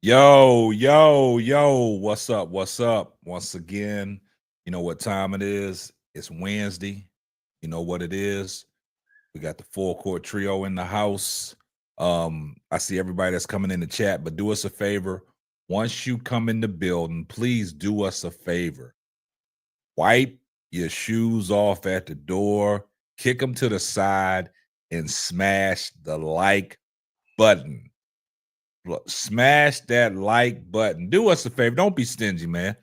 Yo, what's up? What's up? Once again, you know what time it is? It's Wednesday. You know what it is? We got the full court trio in the house. I see everybody that's coming in the chat, but do us a favor. Once you come in the building, please do us a favor. Wipe your shoes off at the door, kick them to the side, and smash the like button. Look, smash that like button. Do us a favor. Don't be stingy, man.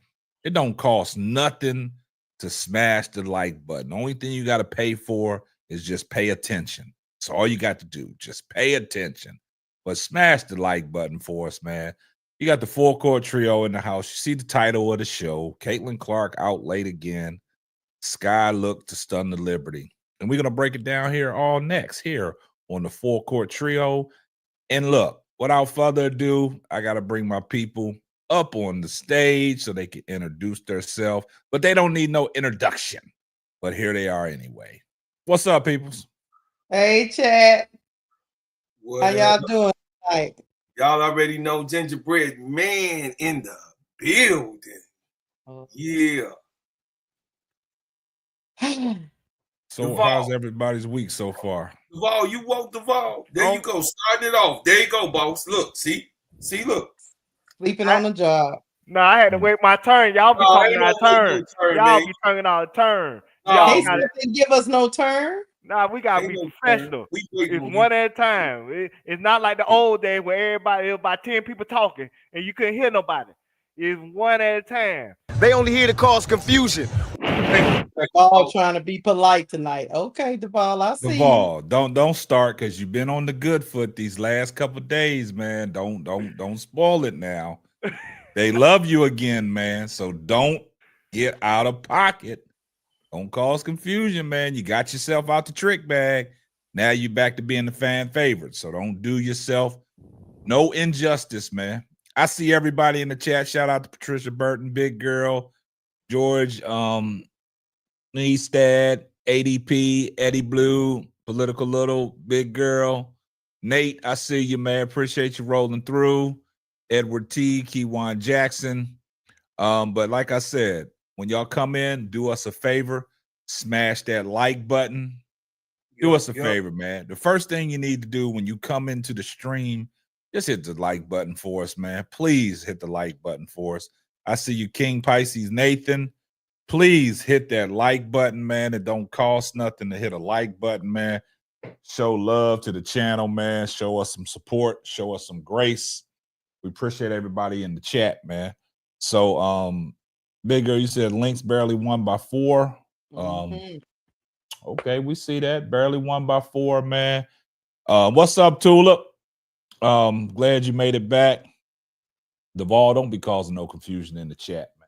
It don't cost nothing to smash the like button. The only thing you got to pay for is just pay attention. That's all you got to do. Just pay attention. But smash the like button for us, man. You got the full court trio in the house. You see the title of the show. Caitlin Clark out late again. Sky look to stun the Liberty. And we're going to break it down here all next here on the full court trio. And look, without further ado, I got to bring my people up on the stage so they can introduce themselves, but they don't need no introduction. But here they are anyway. What's up, peoples? Hey, Chad. How y'all doing tonight? Y'all already know Gingerbread Man in the building. Yeah. So Duval. How's everybody's week so far? Duval, you woke Duval. There you go. Starting it off. There you go, boss. Look, see, look. Sleeping on the job. No, I had to wait my turn. Y'all be talking out of turn. Y'all be talking out of turn. Y'all didn't give us no turn. Nah, we gotta be professional. It's one at a time. It's not like the old days where it was about 10 people talking and you couldn't hear nobody. It's one at a time. They only here to cause confusion. All trying to be polite tonight. Okay, Duval, I see. Duval, don't start because you've been on the good foot these last couple of days, man. Don't spoil it now. They love you again, man. So don't get out of pocket. Don't cause confusion, man. You got yourself out the trick bag. Now you're back to being the fan favorite. So don't do yourself no injustice, man. I see everybody in the chat. Shout out to Patricia Burton, Big Girl, George, Neestad, ADP, Eddie Blue, Political Little, Big Girl, Nate. I see you, man. Appreciate you rolling through. Edward T, Keywan Jackson. But like I said, when y'all come in, do us a favor, smash that like button. Do us a favor, man. The first thing you need to do when you come into the stream, just hit the like button for us, man. Please hit the like button for us. I see you, King Pisces Nathan. Please hit that like button, man. It don't cost nothing to hit a like button, man. Show love to the channel, man. Show us some support. Show us some grace. We appreciate everybody in the chat, man. So, Big Girl, you said Lynx barely won by 4. Okay, we see that. Barely won by 4, man. What's up, Tulip? Glad you made it back. Duval, don't be causing no confusion in the chat, man.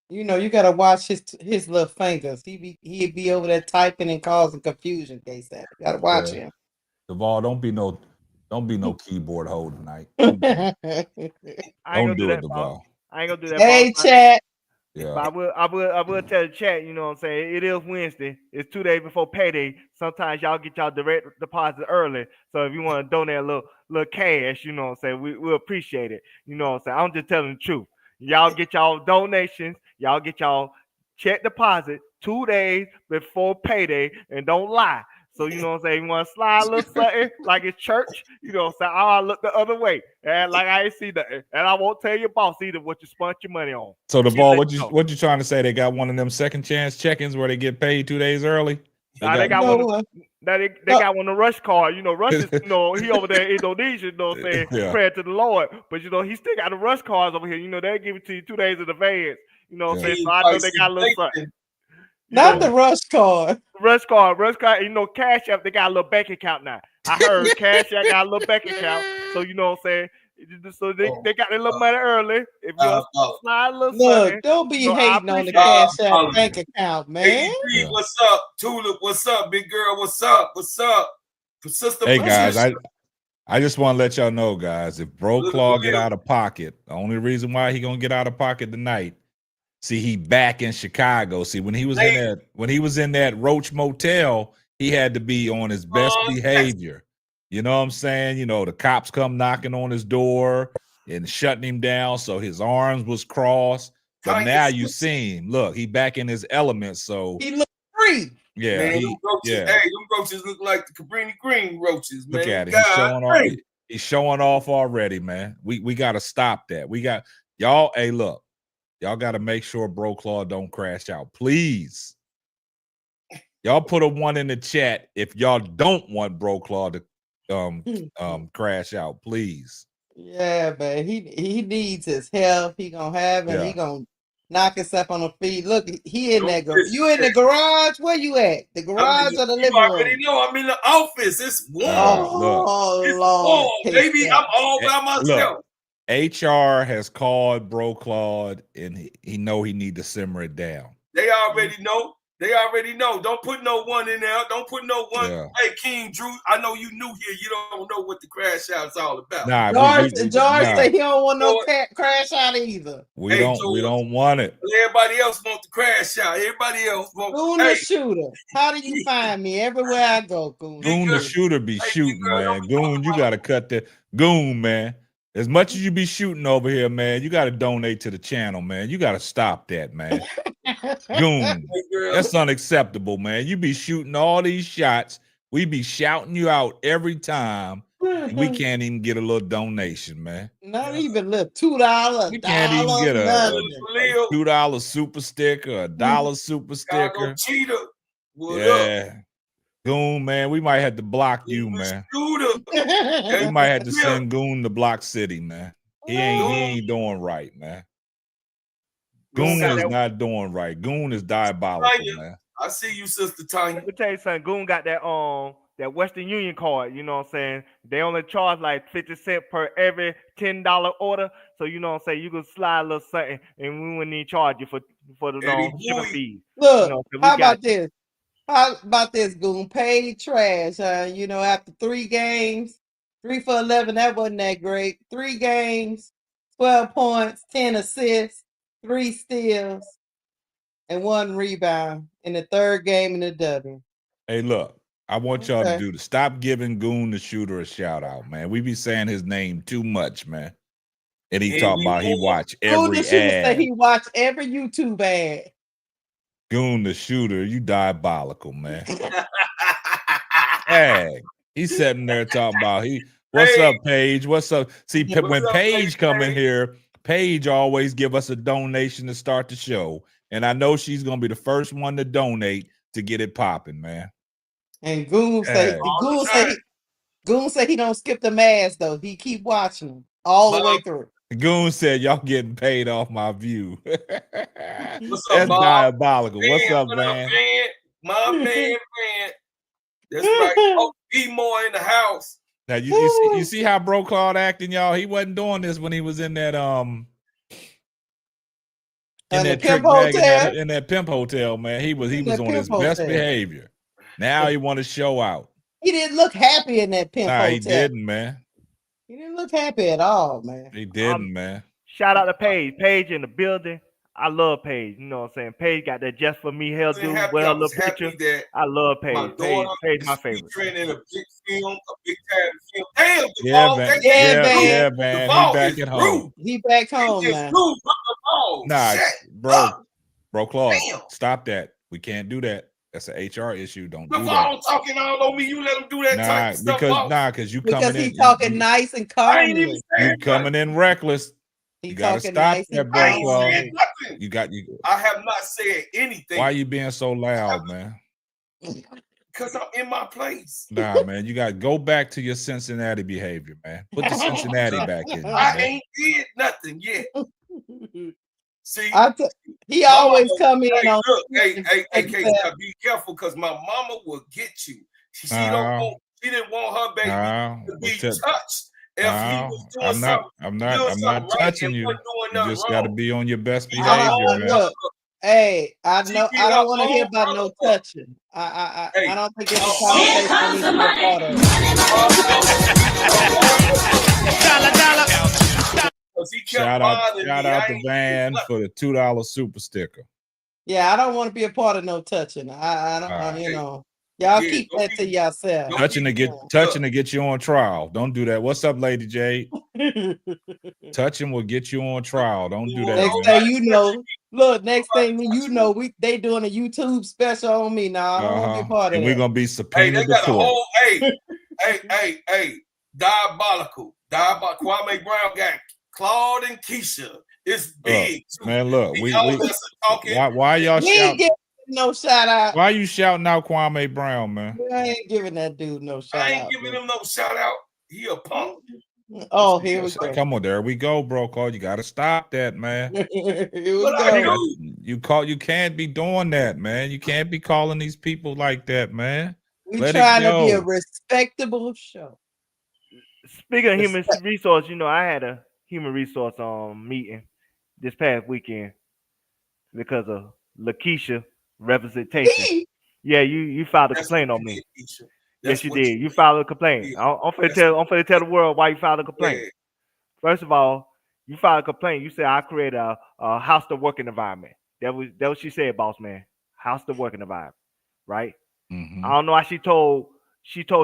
You know, you gotta watch his little fingers. He'd be over there typing and causing confusion, KSAP. You gotta watch him. Duval, don't be no keyboard hole tonight. Don't do it, Duval. I ain't gonna do that. Hey, chat. Yeah. But I will tell the chat, you know what I'm saying? It is Wednesday. It's 2 days before payday. Sometimes y'all get y'all direct deposit early. So if you want to donate a little cash, you know what I'm saying, we'll appreciate it. You know what I'm saying? I'm just telling the truth. Y'all get y'all donations, y'all get y'all check deposit 2 days before payday, and don't lie. So, you know what I'm saying? You want to slide a little something like it's church, you know what I'm saying? I'll look the other way. And like I ain't see nothing. And I won't tell your boss either what you spent your money on. So, Duval, what you trying to say? They got one of them second chance check-ins where they get paid 2 days early? They got one of the rush card. You know, Rush is, you know, he over there in Indonesia, you know what I'm saying? Yeah. Prayer to the Lord. But, you know, he still got the rush cards over here. You know, they give it to you 2 days in advance. You know what I'm saying? So I know they got a little something. Not the rush card. Rush card. You know, Cash App, they got a little bank account now. I heard Cash App got a little bank account. So, you know what I'm saying? So they got their little money early. If you slide a little something. Don't be hating on the Cash App bank account, man. Hey, what's up? Tulip, what's up? Big Girl, what's up? What's up? Hey, guys, I just want to let y'all know, guys, if Bro Claude get out of pocket, the only reason why he going to get out of pocket tonight, see, he back in Chicago. See, when he was in that Roach Motel, he had to be on his best behavior. You know what I'm saying? You know, the cops come knocking on his door. and shutting him down, so his arms was crossed. But Tanya now you switch. see him. Look, he back in his element. So He looked free. yeah, Man, them he roaches, yeah. hey, them roaches look like the Cabrini Green roaches, man. Look at it. God, He's showing off. He's showing off already, man. We got to stop that. We got y'all. Hey, look, y'all got to make sure Bro Claude don't crash out, please. Y'all put a 1 in the chat if y'all don't want Bro Claude to crash out, please. Yeah, man. He needs his help. He gonna have and he gonna knock himself on the feet. Look, he in that. You in the garage? Where you at? The garage or the living room? You already know I'm in the office. It's warm. Oh, Lord, warm, baby. I'm all by myself. Look, HR has called Bro Claude, and he know he need to simmer it down. They already know. They already know. Don't put no 1 in there. Don't put no 1. Yeah. Hey, King Drew, I know you new here. You don't know what the crash out's all about. Nah, George said he don't want no crash out either. We don't want it. Everybody else wants to crash out. Everybody else wants. Goon the shooter. How do you find me everywhere I go, Goon? Goon the shooter be shooting, man. Goon, you gotta cut that. Goon, man. As much as you be shooting over here, man, you gotta donate to the channel, man. You gotta stop that, man. Goon, that's unacceptable, man. You be shooting all these shots. We be shouting you out every time. We can't even get a little donation, man. Not even little $2. We can't even get a $2 super sticker, a $1 super sticker. Cheater. Yeah. Goon, man, we might have to block you, man. We might have to send Goon to Block City, man. He ain't doing right, man. Goon is not doing right. Goon is diabolical, man. I see you, Sister Tanya. Let me tell you something. Goon got that Western Union card. You know what I'm saying? They only charge like 50 cents per every $10 order. So you know what I'm saying? You can slide a little something, and we wouldn't even charge you for the shipping fees. Look, you know, how about this? How about this, Goon? Paid trash. You know, after 3 games, 3 for 11, that wasn't that great. 3 games, 12 points, 10 assists, 3 steals, and 1 rebound in the 3rd game in the W. Hey, look, I want y'all to do to stop giving Goon the shooter a shout out, man. We be saying his name too much, man. And he talk about he watch every Goon the shooter ad. said he watched every YouTube ad. Goon the shooter, you diabolical, man. Hey, he's sitting there talking about what's up, Paige? What's up? See, when Paige come in here, Paige always give us a donation to start the show. And I know she's gonna be the first one to donate to get it popping, man. And Goon say he don't skip the ads though. He keep watching them all the way through. Goon said y'all getting paid off my view. What's That's up, diabolical. Man, what's up, what man? My man. That's right. Oh, be more in the house. Now you see how Bro Claude acting, y'all. He wasn't doing this when he was in that in that trick bag in that pimp hotel, man. He was on his best behavior. Now he want to show out. He didn't look happy in that pimp hotel. He didn't, man. He didn't look happy at all, man. He didn't, man. Shout out to Paige. Paige in the building. I love Paige. You know what I'm saying? Paige got that just for me hairdo with her little picture. I love Paige. Paige my favorite. In a big film, a big time film. Damn, yeah, man. He back at home. He back home, man. Nah, bro, Claude, stop that. We can't do that. That's an HR issue. Don't do that. Talking all on me. You let him do that type of stuff. Because you coming in. Because he's talking nice and calmly. You coming in reckless. You gotta stop nice that, bro. I have not said anything. Why are you being so loud, man? Because I'm in my place. Nah, man. You gotta go back to your Cincinnati behavior, man. Put the Cincinnati back in. I ain't did nothing yet. See, he always come in on. Look, hey, be careful because my mama will get you. She didn't want her baby to be touched. If he was doing I'm not touching you. You just got to be on your best behavior, man. Look, hey, I don't want to hear about no touching. I don't think it's a conversation I need to be a part of. Shout out to Van for the $2 super sticker. Yeah, I don't want to be a part of no touching. I don't, you know. Y'all keep that to yourself. Touching to get you on trial. Don't do that. What's up, Lady Jade? Touching will get you on trial. Don't do that. Next thing you know, look. Next thing you know, they doing a YouTube special on me now. I don't want to be a part of and that. we're gonna be subpoenaed. Hey, they got a whole diabolical. Kwame Brown got Claude and Keisha. It's big, man. Look, why y'all we ain't giving no shout out. Why you shouting out Kwame Brown, man? I ain't giving that dude no shout out. I ain't giving him no shout out. He a punk. Oh, here we go. Come on, there we go, bro. Claude, you gotta stop that, man. Here we go. You can't be doing that, man. You can't be calling these people like that, man. We trying to be a respectable show. Speaking of human resource, I had a human resource meeting this past weekend because of Lakeisha representation. Yeah, you filed a complaint on me. Yes, you did. You filed a complaint. I'm finna tell the world why you filed a complaint. Yeah. First of all, you filed a complaint. You said I created a hostile working environment. That was what she said, boss man. Hostile working environment, right? Mm-hmm. I don't know why she told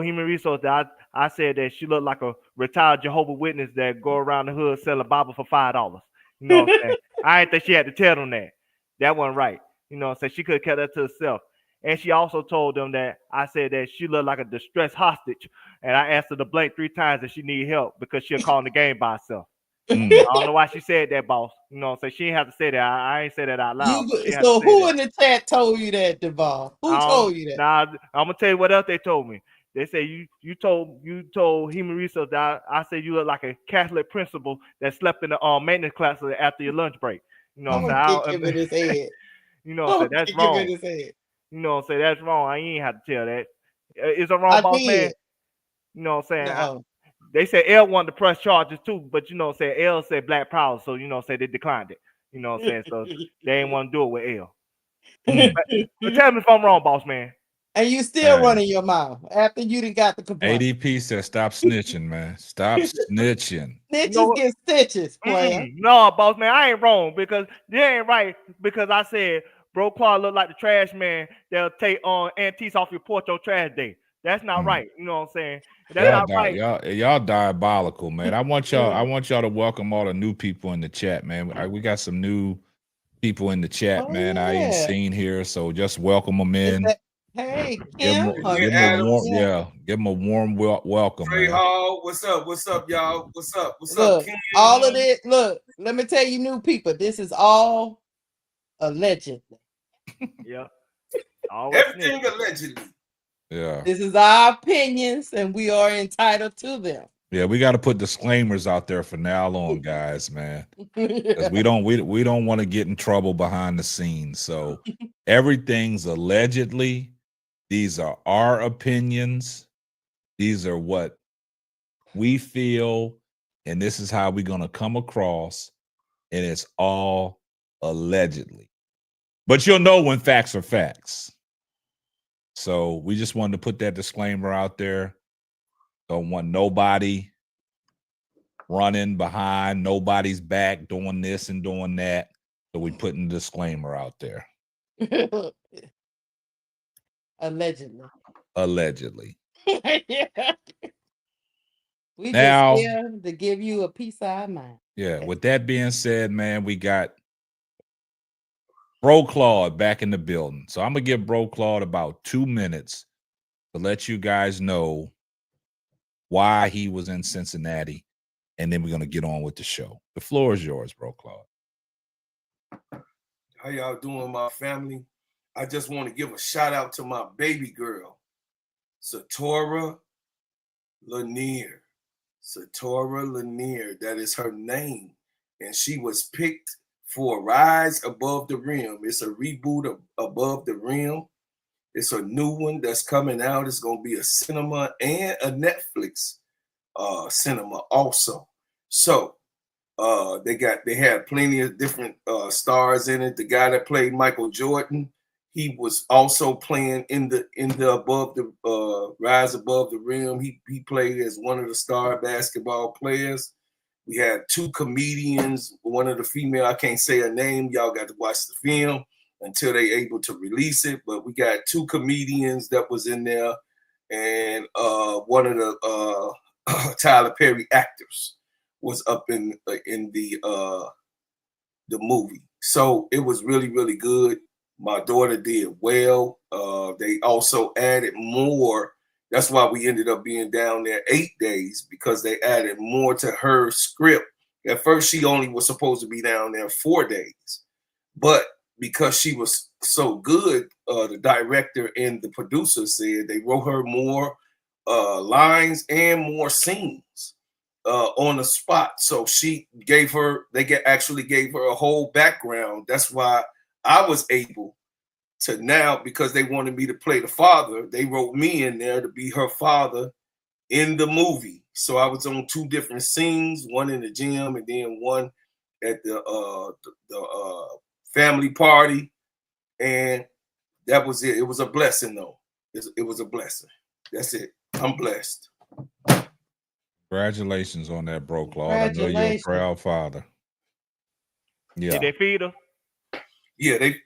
Human Resource that I said that she looked like a retired Jehovah's Witness that go around the hood selling Bible for $5. You know what I'm saying? I didn't think she had to tell them that. That wasn't right. You know what I'm saying? She could have kept that to herself. And she also told them that I said that she looked like a distressed hostage. And I asked her to blink 3 times if she needed help because she'll call in the game by herself. I don't know why she said that, boss. You know what I'm saying? She didn't have to say that. I ain't say that out loud. So who in the chat told you that, Duval? Who told you that? Nah, I'm gonna tell you what else they told me. They say you told Human Resource that I said you look like a Catholic principal that slept in the maintenance class after your lunch break. You know what I'm saying? Give it his head. You know what I'm saying? That's wrong. Give it his head. You know what I'm saying? That's wrong. I ain't have to tell that. Is it wrong, boss man? You know what I'm saying? No. They said L wanted to press charges too, but you know what I'm saying? L said Black Power, so you know what I'm saying? They declined it. You know what I'm saying? So they ain't want to do it with L. But tell me if I'm wrong, boss man. And you still running your mouth after you done got the complaint. ADP said, "Stop snitching, man. Stop snitching. Snitches get stitches, player." No, boss man, I ain't wrong because they ain't right because I said, bro, Claude look like the trash man that'll take antiques off your porch on trash day. That's not right. You know what I'm saying? That's not right. Y'all diabolical, man. I want y'all to welcome all the new people in the chat, man. We got some new people in the chat, man. I ain't seen here, so just welcome them in. Hey, Kim, give them a warm welcome. Trey Hall, what's up? What's up, y'all? What's up? What's up, Kim? All of this, look, let me tell you, new people, this is all allegedly. Yeah. Everything allegedly. Yeah. This is our opinions, and we are entitled to them. Yeah, we got to put disclaimers out there from now on, guys, man. Because we don't want to get in trouble behind the scenes. So everything's allegedly. These are our opinions. These are what we feel, and this is how we're going to come across, and it's all allegedly. But you'll know when facts are facts. So we just wanted to put that disclaimer out there. Don't want nobody running behind nobody's back, doing this and doing that. So we putting the disclaimer out there. Allegedly. We now, just here to give you a peace of mind. Yeah. With that being said, man, we got Bro Claude back in the building. So I'm gonna give Bro Claude about 2 minutes to let you guys know why he was in Cincinnati, and then we're gonna get on with the show. The floor is yours, Bro Claude. How y'all doing, my family? I just want to give a shout out to my baby girl, Satora Lanier. Satora Lanier, that is her name. And she was picked for Rise Above the Rim. It's a reboot of Above the Rim. It's a new one that's coming out. It's going to be a cinema and a Netflix cinema also. So they had plenty of different stars in it. The guy that played Michael Jordan, he was also playing in the Above the Rise Above the Rim. He played as one of the star basketball players. We had 2 comedians. One of the female, I can't say her name. Y'all got to watch the film. until they able to release it. But we got 2 comedians that was in there, and one of the Tyler Perry actors was up in the movie. So it was really, really good. My daughter did well. They also added more. That's why we ended up being down there 8 days, because they added more to her script. At first, she only was supposed to be down there 4 days. But because she was so good, the director and the producer said they wrote her more lines and more scenes on the spot. So actually gave her a whole background. That's why I was able to now, because they wanted me to play the father, they wrote me in there to be her father in the movie. So I was on 2 different scenes, one in the gym and then one at the family party. And that was it. It was a blessing, though. It was a blessing. That's it. I'm blessed. Congratulations on that, bro, Claude. I know you're a proud father. Yeah. Did they feed her? Yeah, they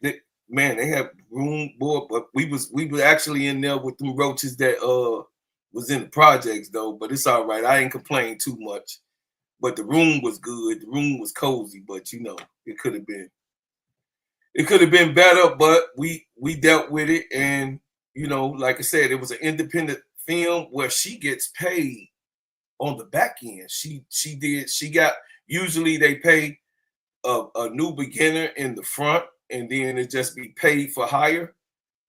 have room, boy, but we were actually in there with them roaches that was in the projects though, but it's all right. I ain't complain too much. But the room was good. The room was cozy, but you know, it could have been better, but we dealt with it. And you know, like I said, it was an independent film where she gets paid on the back end. She got, usually they pay a new beginner in the front, and then it just be paid for hire.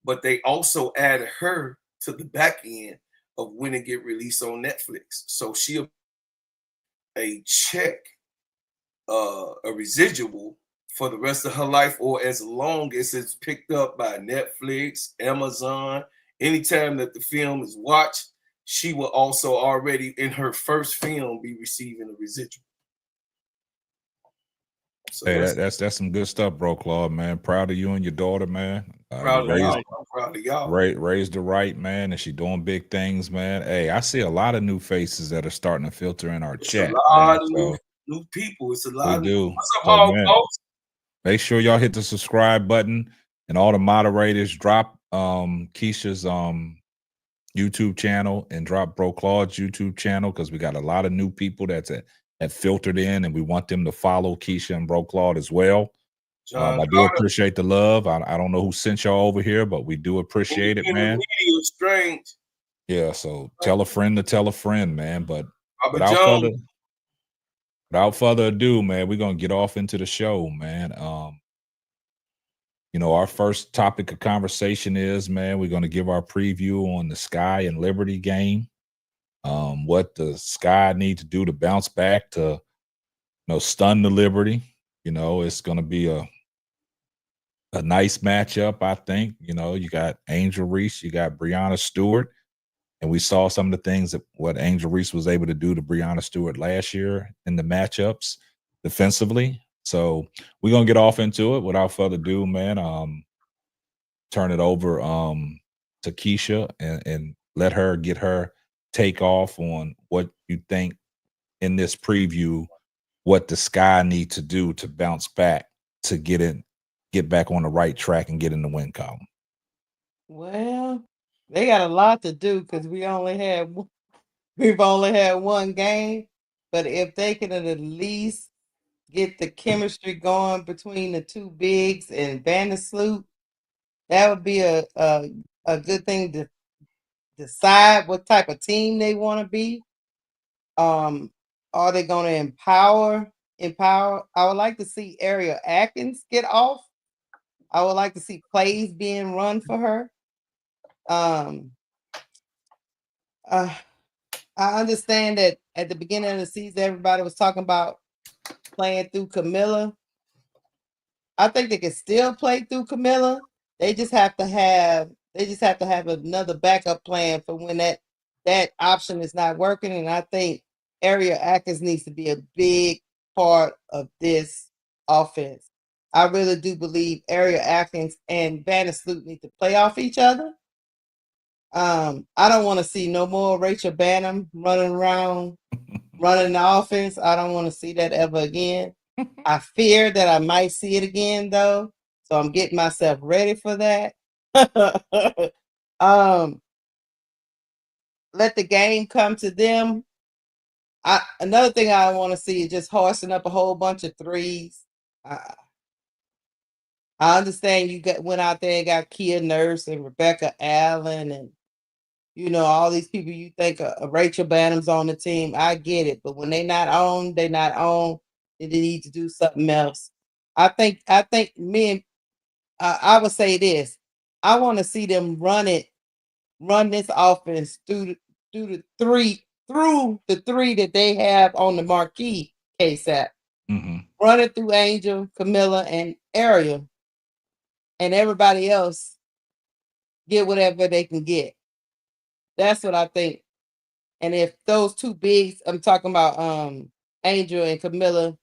But they also added her to the back end of when it get released on Netflix. So she'll a check, a residual for the rest of her life, or as long as it's picked up by Netflix, Amazon. Anytime that the film is watched, she will also already in her first film be receiving a residual. So hey, that's some good stuff, bro, Claude, man. Proud of you and your daughter, man. Proud of y'all. I'm proud of y'all. Raised the right, man, and she doing big things, man. Hey, I see a lot of new faces that are starting to filter in our chat. A lot of new people. It's a lot of do. What's up, Hog folks? Make sure y'all hit the subscribe button, and all the moderators drop Keisha's YouTube channel and drop Bro Claude's YouTube channel, because we got a lot of new people that filtered in, and we want them to follow Keisha and Bro Claude as well. I do appreciate the love. I don't know who sent y'all over here, but we do appreciate it, man. Media is strange. Yeah, so tell a friend to tell a friend, man. But without further ado, man, we're gonna get off into the show, man. You know, our first topic of conversation is, man, we're gonna give our preview on the Sky and Liberty game. What the Sky need to do to bounce back to, you know, stun the Liberty. You know, it's gonna be a nice matchup, I think. You know, you got Angel Reese, you got Breanna Stewart, and we saw some of the things that what Angel Reese was able to do to Breanna Stewart last year in the matchups defensively. So we're gonna get off into it. Without further ado, man, turn it over to Keisha and let her get her take off on what you think in this preview, what the Sky need to do to bounce back to get back on the right track and get in the win column. Well, they got a lot to do because we've only had one game. But if they can at least get the chemistry going between the 2 bigs and Vandersloot, that would be a good thing to decide what type of team they want to be. Are they going to empower? I would like to see Ariel Atkins get off. I would like to see plays being run for her. I understand that at the beginning of the season, everybody was talking about playing through Camilla. I think they can still play through Camilla. They just have to have another backup plan for when that option is not working. And I think Ariel Atkins needs to be a big part of this offense. I really do believe Ariel Atkins and Vandersloot need to play off each other. I don't want to see no more Rachel Bannum running around, running the offense. I don't want to see that ever again. I fear that I might see it again, though, So I'm getting myself ready for that. Let the game come to them. Another thing I want to see is just hoisting up a whole bunch of threes. I understand you went out there and got Kia Nurse and Rebecca Allen and all these people you think Rachel Bannum's on the team. I get it, but when they're not on. They need to do something else. I think me and I would say this. I want to see them run this offense through the three that they have on the marquee KSAP. Mm-hmm. Run it through Angel, Camilla, and Ariel, and everybody else get whatever they can get. That's what I think. And if those two bigs, I'm talking about Angel and Camilla,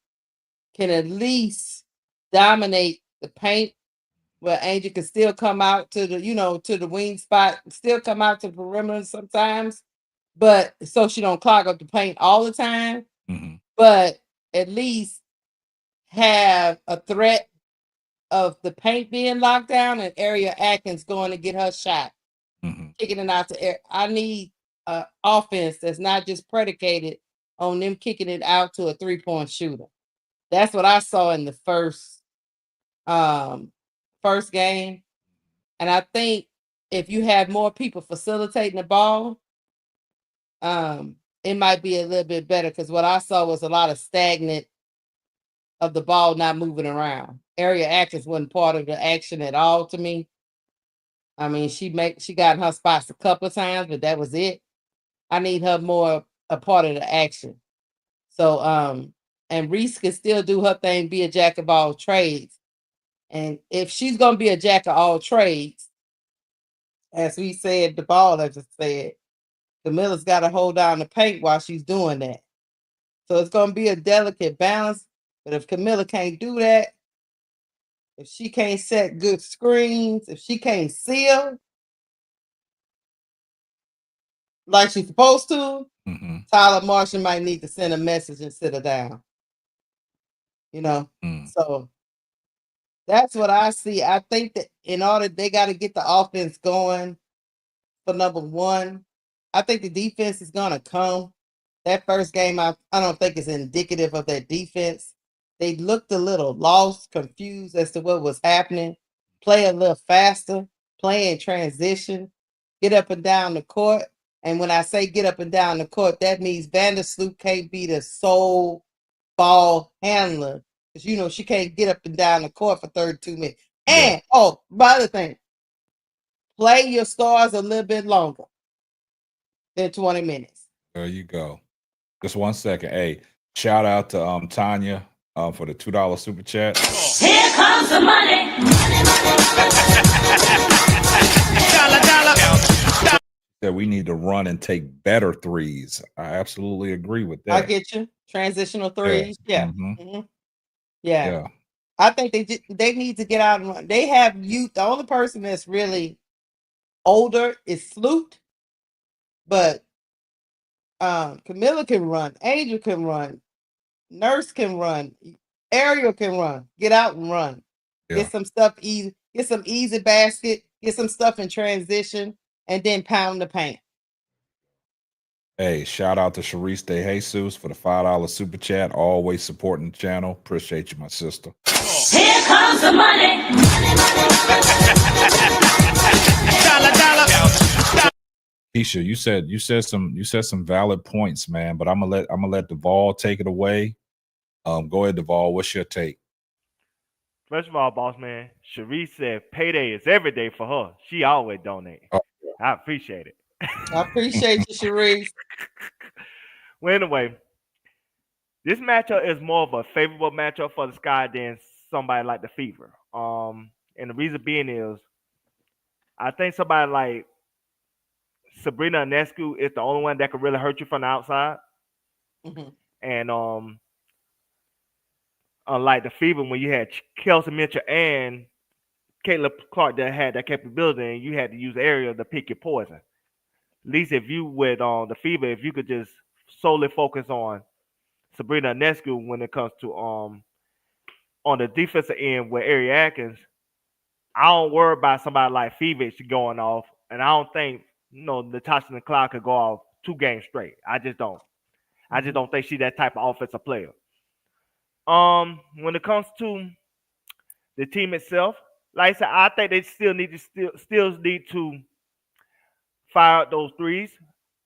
can at least dominate the paint, where Angel can still come out to the wing spot, still come out to the perimeter sometimes, but so she don't clog up the paint all the time. Mm-hmm. But at least have a threat of the paint being locked down and Area Atkins going to get her shot, kicking it out to air. I need an offense that's not just predicated on them kicking it out to a 3-point shooter. That's what I saw in the first game. And I think if you have more people facilitating the ball, it might be a little bit better, because what I saw was a lot of stagnant of the ball not moving around. Area Atkins wasn't part of the action at all to me. I mean, she got in her spots a couple of times, but that was it. I need her more a part of the action. So, and Reese can still do her thing, be a jack of all trades. And if she's gonna be a jack of all trades, as we said, the ball, as I said, Camilla's got to hold down the paint while she's doing that. So it's gonna be a delicate balance. But if Camilla can't do that, if she can't set good screens, if she can't seal like she's supposed to, Tyler Marshall might need to send a message and sit her down. So that's what I see. I think that in order, they got to get the offense going for number one. I think the defense is going to come. That first game, I don't think is indicative of that defense. They looked a little lost, confused as to what was happening. Play a little faster, play in transition, get up and down the court. And when I say get up and down the court, that means Vandersloot can't be the sole ball handler, because she can't get up and down the court for 32 minutes. And by the thing, play your stars a little bit longer than 20 minutes. There you go. Just 1 second. Hey, shout out to Tanya for the $2 super chat. Here comes the money. That we need to run and take better threes. I absolutely agree with that. I get you. Transitional threes. Yeah. Yeah. I think they need to get out and run. They have youth. The only person that's really older is Sloot, but Camilla can run, Angel can run, Nurse can run, Ariel can run. Get out and run. Get some stuff easy. Get some easy basket. Get some stuff in transition, and then pound the paint. Hey, shout out to Sharice De Jesus for the $5 super chat. Always supporting the channel. Appreciate you, my sister. Here comes the money. Keisha, you said some valid points, man. But I'm gonna let Duvall take it away. Go ahead, Duvall. What's your take? First of all, boss man, Sharice said payday is every day for her. She always donate. Oh. I appreciate it. I appreciate you, Sharice. Well, anyway, this matchup is more of a favorable matchup for the Sky than somebody like the Fever. And the reason being is, I think somebody like Sabrina Ionescu is the only one that could really hurt you from the outside. And unlike the Fever, when you had Kelsey Mitchell and Caitlin Clark that had that capability, and you had to use the area to pick your poison. At least if you with the Fever, if you could just solely focus on Sabrina Ionescu when it comes to on the defensive end with Ari Atkins, I don't worry about somebody like Phoenix going off, and I don't think Natasha and Claude could go off 2 games straight. I just don't. I just don't think she's that type of offensive player. When it comes to the team itself, like I said, I think they still need to fire out those threes.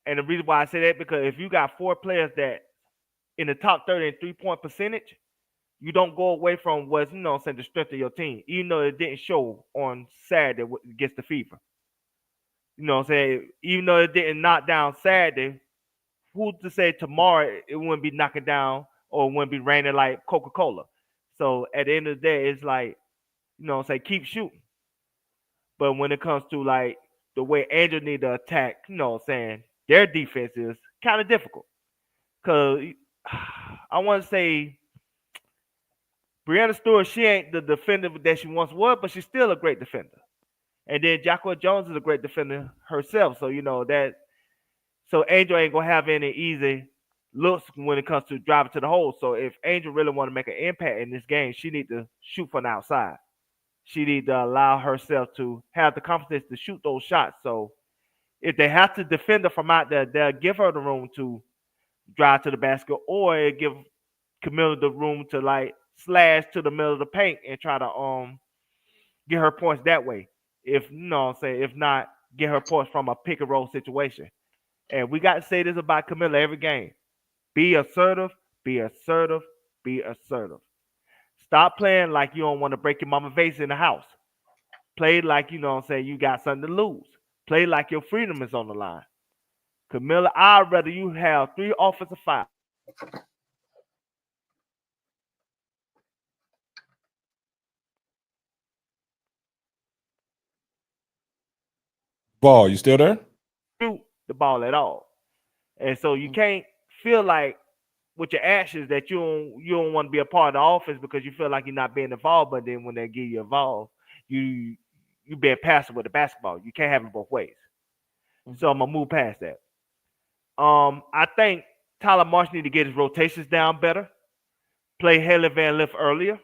And the reason why I say that, because if you got 4 players that in the top 30 in 3-point percentage, you don't go away from what's the strength of your team, even though it didn't show on Saturday against the Fever. Even though it didn't knock down Saturday, who's to say tomorrow it wouldn't be knocking down or it wouldn't be raining like Coca-Cola? So at the end of the day, it's like, keep shooting. But when it comes to like the way Angel need to attack, their defense is kind of difficult. Cause I want to say Brianna Stewart, she ain't the defender that she once was, but she's still a great defender. And then Jacqueline Jones is a great defender herself. So so Angel ain't gonna have any easy looks when it comes to driving to the hole. So if Angel really want to make an impact in this game, she need to shoot from the outside. She need to allow herself to have the confidence to shoot those shots. So if they have to defend her from out there, they'll give her the room to drive to the basket, or give Camilla the room to like slash to the middle of the paint and try to get her points that way. If if not, get her points from a pick and roll situation. And we got to say this about Camilla every game: be assertive, be assertive, be assertive. Stop playing like you don't want to break your mama vase in the house. Play like you got something to lose. Play like your freedom is on the line. Camilla, I'd rather you have 3 offensive fouls. Ball, you still there? Shoot the ball at all. And so you can't feel like with your actions that you don't want to be a part of the offense because you feel like you're not being involved, but then when they get you involved, you being passive with the basketball. You can't have it both ways. So I'm gonna move past that. I think Tyler Marsh need to get his rotations down better. Play Haley Van Lith earlier.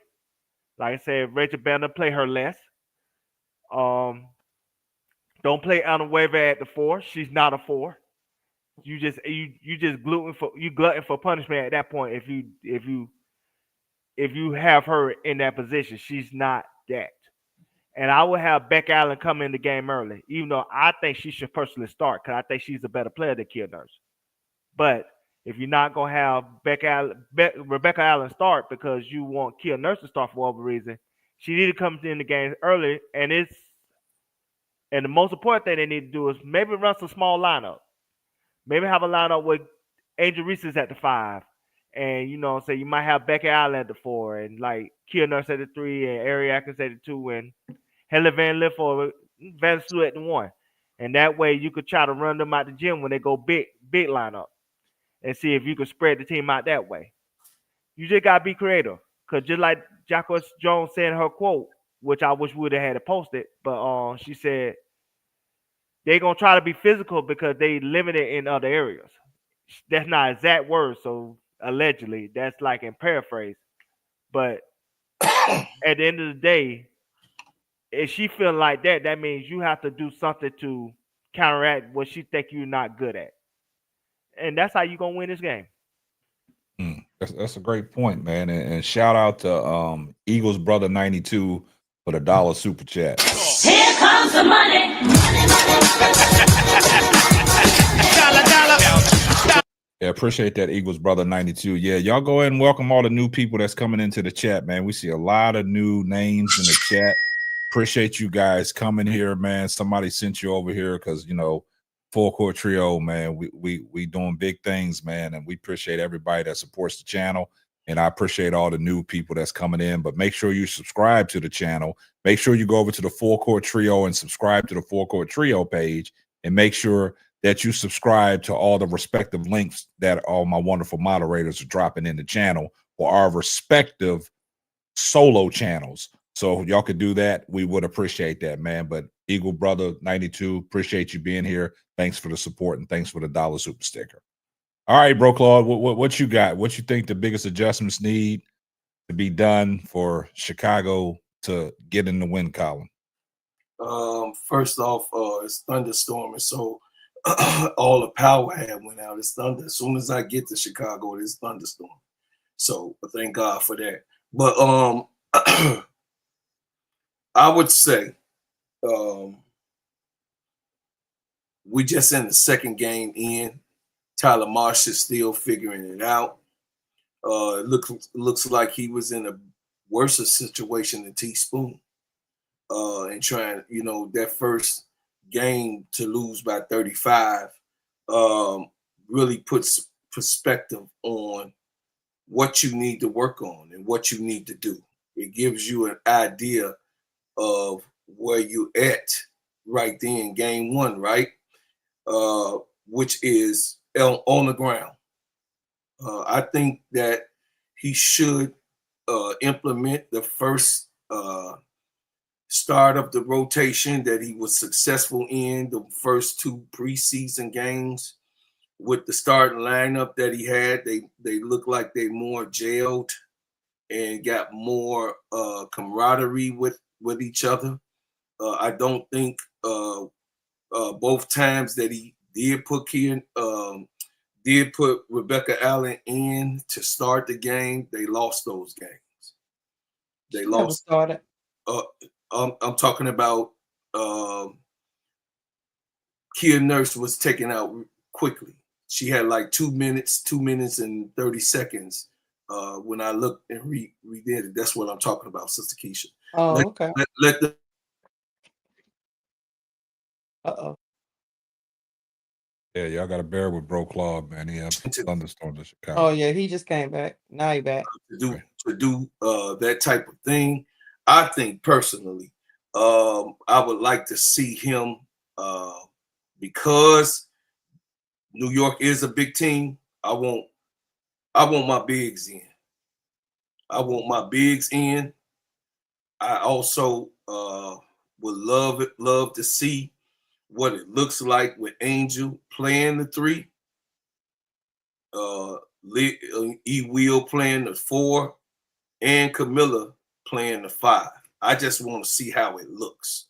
Like I said, Rachel Banner, play her less. Don't play Anna Weaver at the 4. She's not a 4. You just glutton for punishment at that point if you have her in that position. She's not that. And I would have Beck Allen come in the game early, even though I think she should personally start because I think she's a better player than Kia Nurse. But if you're not gonna have Rebecca Allen start because you want Kia Nurse to start for whatever reason, she need to come in the game early. And the most important thing they need to do is maybe run some small lineup. Maybe have a lineup with Angel Reese at the 5, and you might have Becky Allen at the 4, and like Kia Nurse at the 3, and Ari Atkins at the 2, and Helen Van Lith or Van Sue at the 1. And that way you could try to run them out the gym when they go big lineup, and see if you could spread the team out that way. You just gotta be creative, cause just like Jacqueline Jones said in her quote, which I wish we would have had it posted, but she said they're gonna try to be physical because they limited in other areas. That's not exact words, so allegedly that's like in paraphrase. But at the end of the day, if she feel like that, that means you have to do something to counteract what she think you're not good at, and that's how you gonna win this game. That's a great point, man. And shout out to Eagles Brother 92 for the $1 super chat. Here comes the money. Yeah, appreciate that, Eagles Brother 92. Yeah, y'all go ahead and welcome all the new people that's coming into the chat, man. We see a lot of new names in the chat. Appreciate you guys coming here, man. Somebody sent you over here because Full Court Trio, man. We doing big things, man, and we appreciate everybody that supports the channel. And I appreciate all the new people that's coming in. But make sure you subscribe to the channel. Make sure you go over to the Full Court Trio and subscribe to the Full Court Trio page, and make sure that you subscribe to all the respective links that all my wonderful moderators are dropping in the channel for our respective solo channels. So if y'all could do that, we would appreciate that, man. But Eagle Brother 92, appreciate you being here. Thanks for the support and thanks for the $1 super sticker. All right, bro, Claude, what you got? What you think the biggest adjustments need to be done for Chicago to get in the win column? First off, it's thunderstorming, so all the power had went out. It's thunder. As soon as I get to Chicago, it's thunderstorm. So thank God for that. But I would say we just in the second game in. Tyler Marsh is still figuring it out. It looks like he was in a worse situation than Teaspoon. And trying, that first game to lose by 35 really puts perspective on what you need to work on and what you need to do. It gives you an idea of where you at right then, game one, right? Which is on the ground. I think that he should implement the first start of the rotation that he was successful in the first two preseason games with the starting lineup that he had. They look like they more gelled and got more camaraderie with each other. I don't think both times that he did put Rebecca Allen in to start the game, they lost those games. They Never lost. started. I'm talking about Kia Nurse was taken out quickly. She had like 2 minutes and 30 seconds. When I looked and redid it, that's what I'm talking about, Sister Keisha. Oh, okay. Let the Uh-oh. Yeah, y'all got to bear with Bro Claude, man. He had thunderstorms in Chicago. Oh, yeah, he just came back. Now he back. to do that type of thing. I think personally, I would like to see him because New York is a big team. I want my bigs in. I want my bigs in. I also would love to see what it looks like with Angel playing the 3, E. Will playing the 4, and Camilla playing the 5. I just want to see how it looks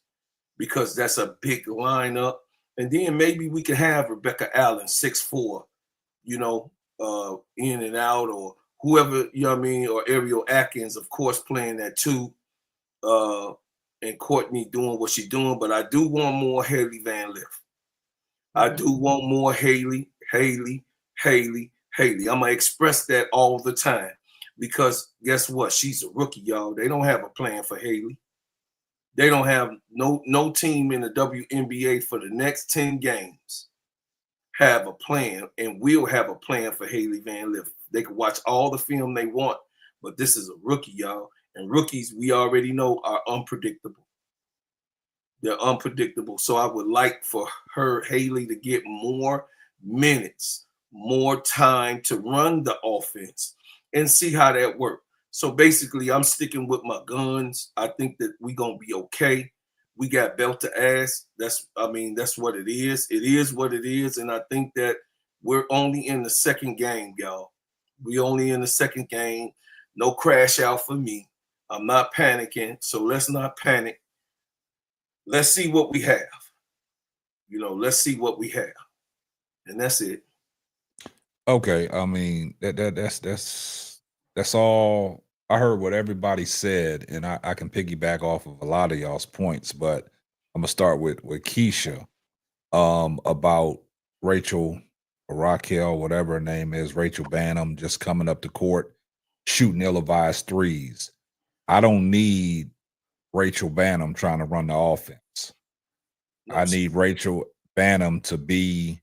because that's a big lineup. And then maybe we can have Rebecca Allen 6'4", in and out, or whoever, or Ariel Atkins, of course, playing that 2, and Courtney doing what she's doing. But I do want more Haley Van Lift. I do want more Haley. I'm going to express that all the time. Because guess what? She's a rookie, y'all. They don't have a plan for Haley. They don't have no team in the WNBA for the next 10 games have a plan, and we'll have a plan for Haley Van Lift. They can watch all the film they want, but this is a rookie, y'all. And rookies, we already know, are unpredictable. They're unpredictable. So I would like for Haley, to get more minutes, more time to run the offense and see how that works. So basically, I'm sticking with my guns. I think that we're going to be okay. We got belt to ass. That's what it is. It is what it is. And I think that we're only in the second game, y'all. We only in the second game. No crash out for me. I'm not panicking. So let's not panic. Let's see what we have. Let's see what we have. And that's it. Okay, I mean that's all. I heard what everybody said, and I can piggyback off of a lot of y'all's points, but I'm gonna start with Keisha about Rachel or Raquel, whatever her name is, Rachel Banham, just coming up to court shooting ill-advised threes. I don't need Rachel Banham trying to run the offense. I need Rachel Banham to be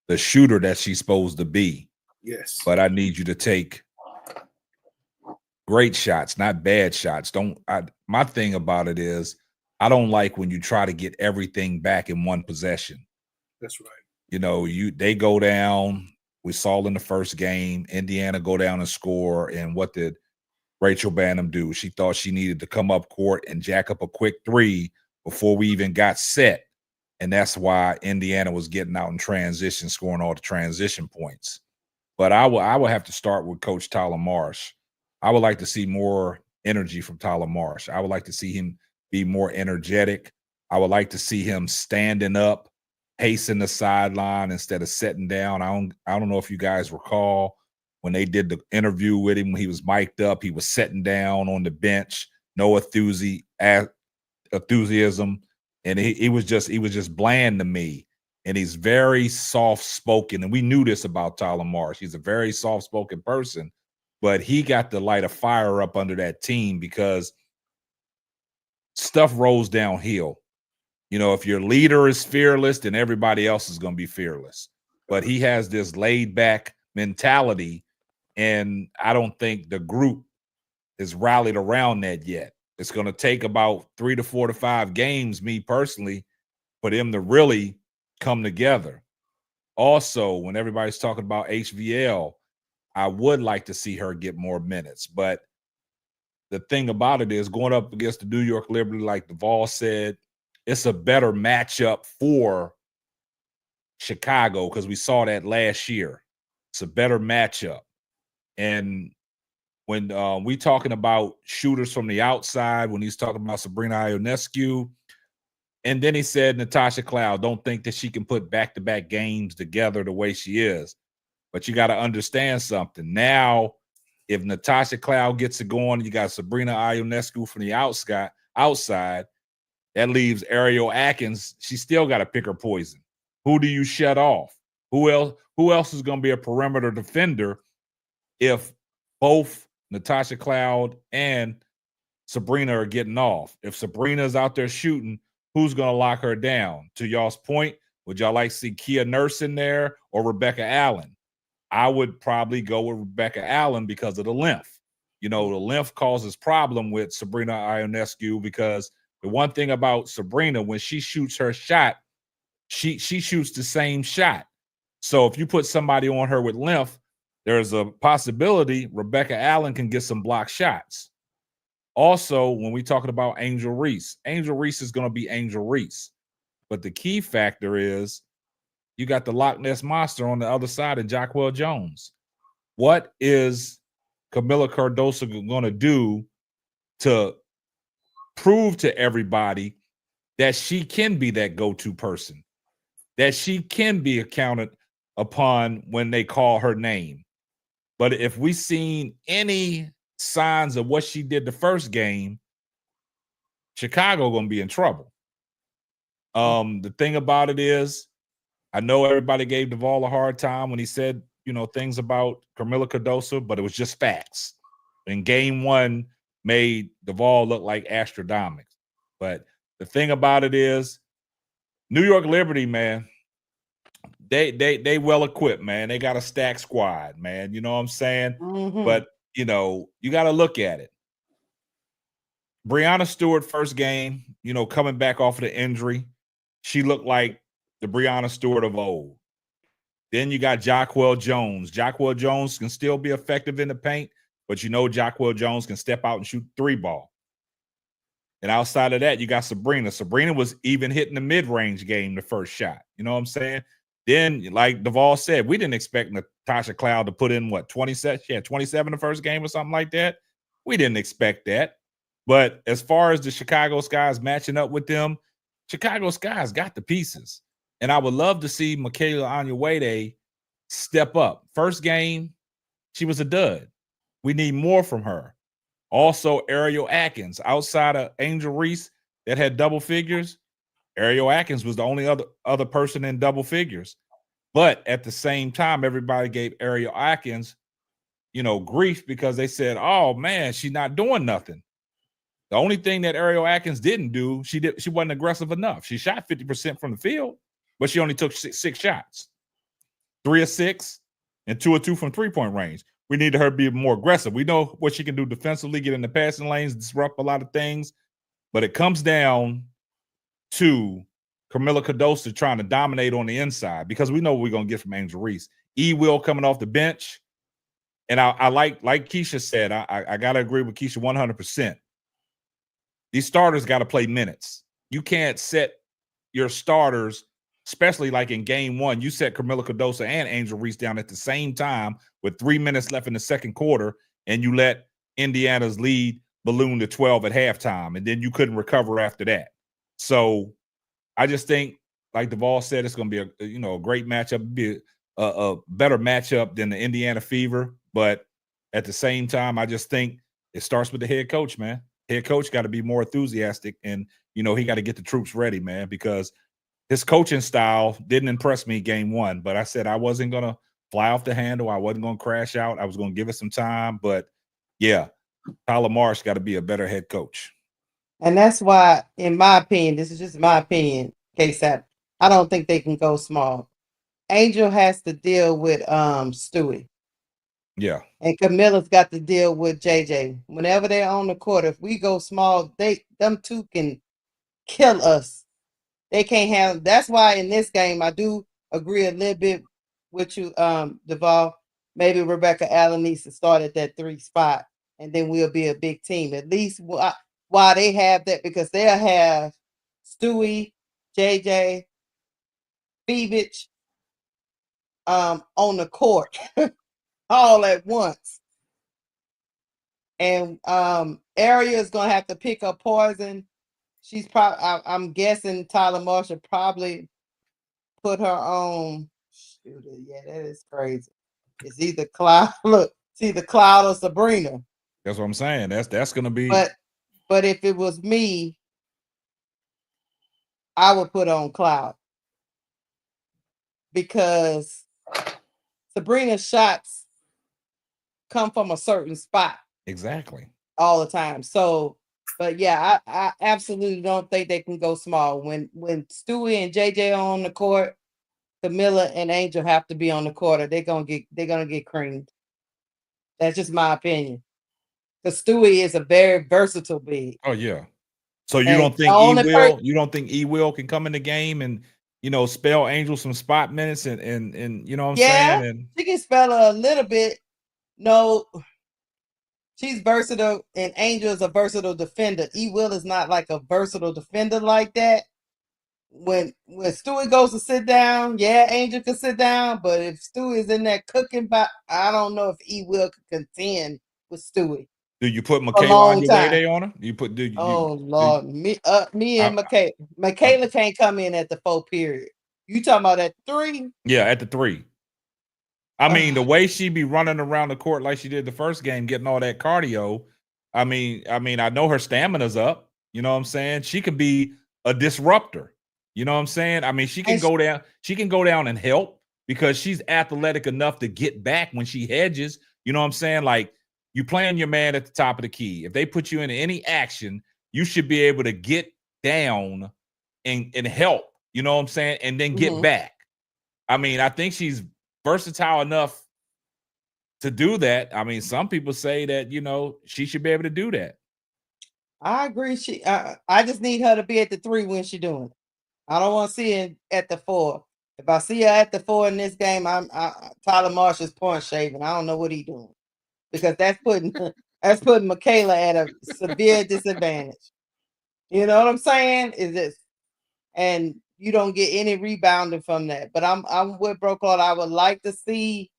the shooter that she's supposed to be. Yes. But I need you to take great shots, not bad shots. My thing about it is I don't like when you try to get everything back in one possession. That's right. They go down. We saw in the first game, Indiana go down and score. And what did Rachel Banham do? She thought she needed to come up court and jack up a quick 3 before we even got set. And that's why Indiana was getting out in transition, scoring all the transition points. But I will have to start with Coach Tyler Marsh. I would like to see more energy from Tyler Marsh. I would like to see him be more energetic. I would like to see him standing up, pacing the sideline instead of sitting down. I don't know if you guys recall when they did the interview with him, when he was mic'd up, he was sitting down on the bench, no enthusiasm, and he was just bland to me. And he's very soft-spoken, and we knew this about Tyler Marsh. He's a very soft-spoken person, but he got to light a fire up under that team because stuff rolls downhill. You know, if your leader is fearless, then everybody else is going to be fearless. But he has this laid-back mentality, and I don't think the group is rallied around that yet. It's going to take about 3 to 4 to 5 games, me personally, for them to really come together. Also, when everybody's talking about HVL, I would like to see her get more minutes. But the thing about it is, going up against the New York Liberty, like Duvall said, it's a better matchup for Chicago because we saw that last year. It's a better matchup. And when we talking about shooters from the outside, when he's talking about Sabrina Ionescu, and then he said Natasha Cloud, don't think that she can put back-to-back games together the way she is. But you got to understand something. Now, if Natasha Cloud gets it going, you got Sabrina Ionescu from the outside, that leaves Ariel Atkins. She still got to pick her poison. Who do you shut off? Who else is going to be a perimeter defender if both Natasha Cloud and Sabrina are getting off? If Sabrina's out there shooting, who's going to lock her down? To y'all's point, would y'all like to see Kia Nurse in there or Rebecca Allen? I would probably go with Rebecca Allen because of the length. You know, the length causes problem with Sabrina Ionescu because the one thing about Sabrina, when she shoots her shot, she shoots the same shot. So if you put somebody on her with length, there's a possibility Rebecca Allen can get some block shots. Also, when we're talking about Angel Reese is going to be Angel Reese. But the key factor is you got the Loch Ness Monster on the other side of Jacquel Jones. What is Camila Cardoso going to do to prove to everybody that she can be that go-to person, that she can be accounted upon when they call her name? But if we seen any signs of what she did the first game, Chicago going to be in trouble. The thing about it is, I know everybody gave Duvall a hard time when he said, you know, things about Camila Cardoso, but it was just facts. And game one made Duvall look like Astronomics. But the thing about it is, New York Liberty, man, they well equipped, man. They got a stacked squad, man. You know what I'm saying? Mhm. But you know, you got to look at it. Breanna Stewart, first game, you know, coming back off of the injury, she looked like the Breanna Stewart of old. Then you got Jacquel Jones. Jacquel Jones can still be effective in the paint, but you know Jacquel Jones can step out and shoot three ball. And outside of that, you got Sabrina. Sabrina was even hitting the mid-range game the first shot. You know what I'm saying? Then, like Duvall said, we didn't expect Natasha Cloud to put in, what, 27? She had 27 the first game or something like that. We didn't expect that. But as far as the Chicago Skies matching up with them, Chicago Skies got the pieces. And I would love to see Michaela Onyeawede step up. First game, she was a dud. We need more from her. Also, Ariel Atkins, outside of Angel Reese that had double figures, Ariel Atkins was the only other person in double figures. But at the same time, everybody gave Ariel Atkins, you know, grief because they said, oh, man, she's not doing nothing. The only thing that Ariel Atkins didn't do, she wasn't aggressive enough. She shot 50% from the field, but she only took six shots. 3 of 6 and 2 of 2 from three-point range. We need her to be more aggressive. We know what she can do defensively, get in the passing lanes, disrupt a lot of things, but it comes down to Camila Cardoso trying to dominate on the inside because we know what we're going to get from Angel Reese. Will coming off the bench, and I like Keisha said, I got to agree with Keisha 100%. These starters got to play minutes. You can't set your starters, especially like in game one, you set Camila Cardoso and Angel Reese down at the same time with 3 minutes left in the second quarter, and you let Indiana's lead balloon to 12 at halftime, and then you couldn't recover after that. So I just think, like Duvall said, it's going to be a great matchup, be a better matchup than the Indiana Fever. But at the same time, I just think it starts with the head coach, man. Head coach got to be more enthusiastic, and he got to get the troops ready, man, because his coaching style didn't impress me game one. But I said I wasn't going to fly off the handle. I wasn't going to crash out. I was going to give it some time. But yeah, Tyler Marsh got to be a better head coach. And that's why, in my opinion, this is just my opinion, KSAP, I don't think they can go small. Angel has to deal with Stewie. Yeah. And Camilla's got to deal with JJ. Whenever they're on the court, if we go small, them two can kill us. They can't have. That's why in this game, I do agree a little bit with you, Duvall. Maybe Rebecca Allen needs to start at that 3 spot, and then we'll be a big team. At least while they have that, because they'll have Stewie, JJ, Beavich, on the court all at once. And Area is gonna have to pick up Poison. She's probably, I'm guessing Tyler Marshall probably put her on. Shoot, yeah, that is crazy. It's either Cloud. Look, it's either Cloud or Sabrina. That's what I'm saying. That's gonna be. But if it was me, I would put on Cloud because Sabrina's shots come from a certain spot. Exactly. All the time. So, but yeah, I absolutely don't think they can go small. When Stewie and JJ are on the court, Camilla and Angel have to be on the court, or they're gonna get creamed. That's just my opinion. Because Stewie is a very versatile big. Oh yeah. So you And don't think the only you don't think E-Will can come in the game and spell Angel some spot minutes and you know what I'm saying? And she can spell a little bit. No, she's versatile, and Angel is a versatile defender. E-Will is not like a versatile defender like that. When Stewie goes to sit down, yeah, Angel can sit down, but if Stewie is in that cooking box, I don't know if E-Will could contend with Stewie. Do you put Michaela Onyeweide on her? You put Lord, me and Michaela can't come in at the 4 period. You talking about at 3? Yeah, at the 3. I mean, the way she be running around the court like she did the first game, getting all that cardio. I mean, I know her stamina's up. You know what I'm saying? She could be a disruptor. You know what I'm saying? I mean, she can go down. She can go down and help because she's athletic enough to get back when she hedges. You know what I'm saying? Like, you playing your man at the top of the key. If they put you in any action, you should be able to get down and help. You know what I'm saying? And then get back. I mean, I think she's versatile enough to do that. I mean, some people say that, she should be able to do that. I agree. I just need her to be at the 3 when she's doing it. I don't want to see her at the 4. If I see her at the 4 in this game, Tyler Marshall's point shaving. I don't know what he's doing because that's putting Michaela at a severe disadvantage. You know what I'm saying? Is this, and you don't get any rebounding from that. But I'm with Bro Claude. I would like to see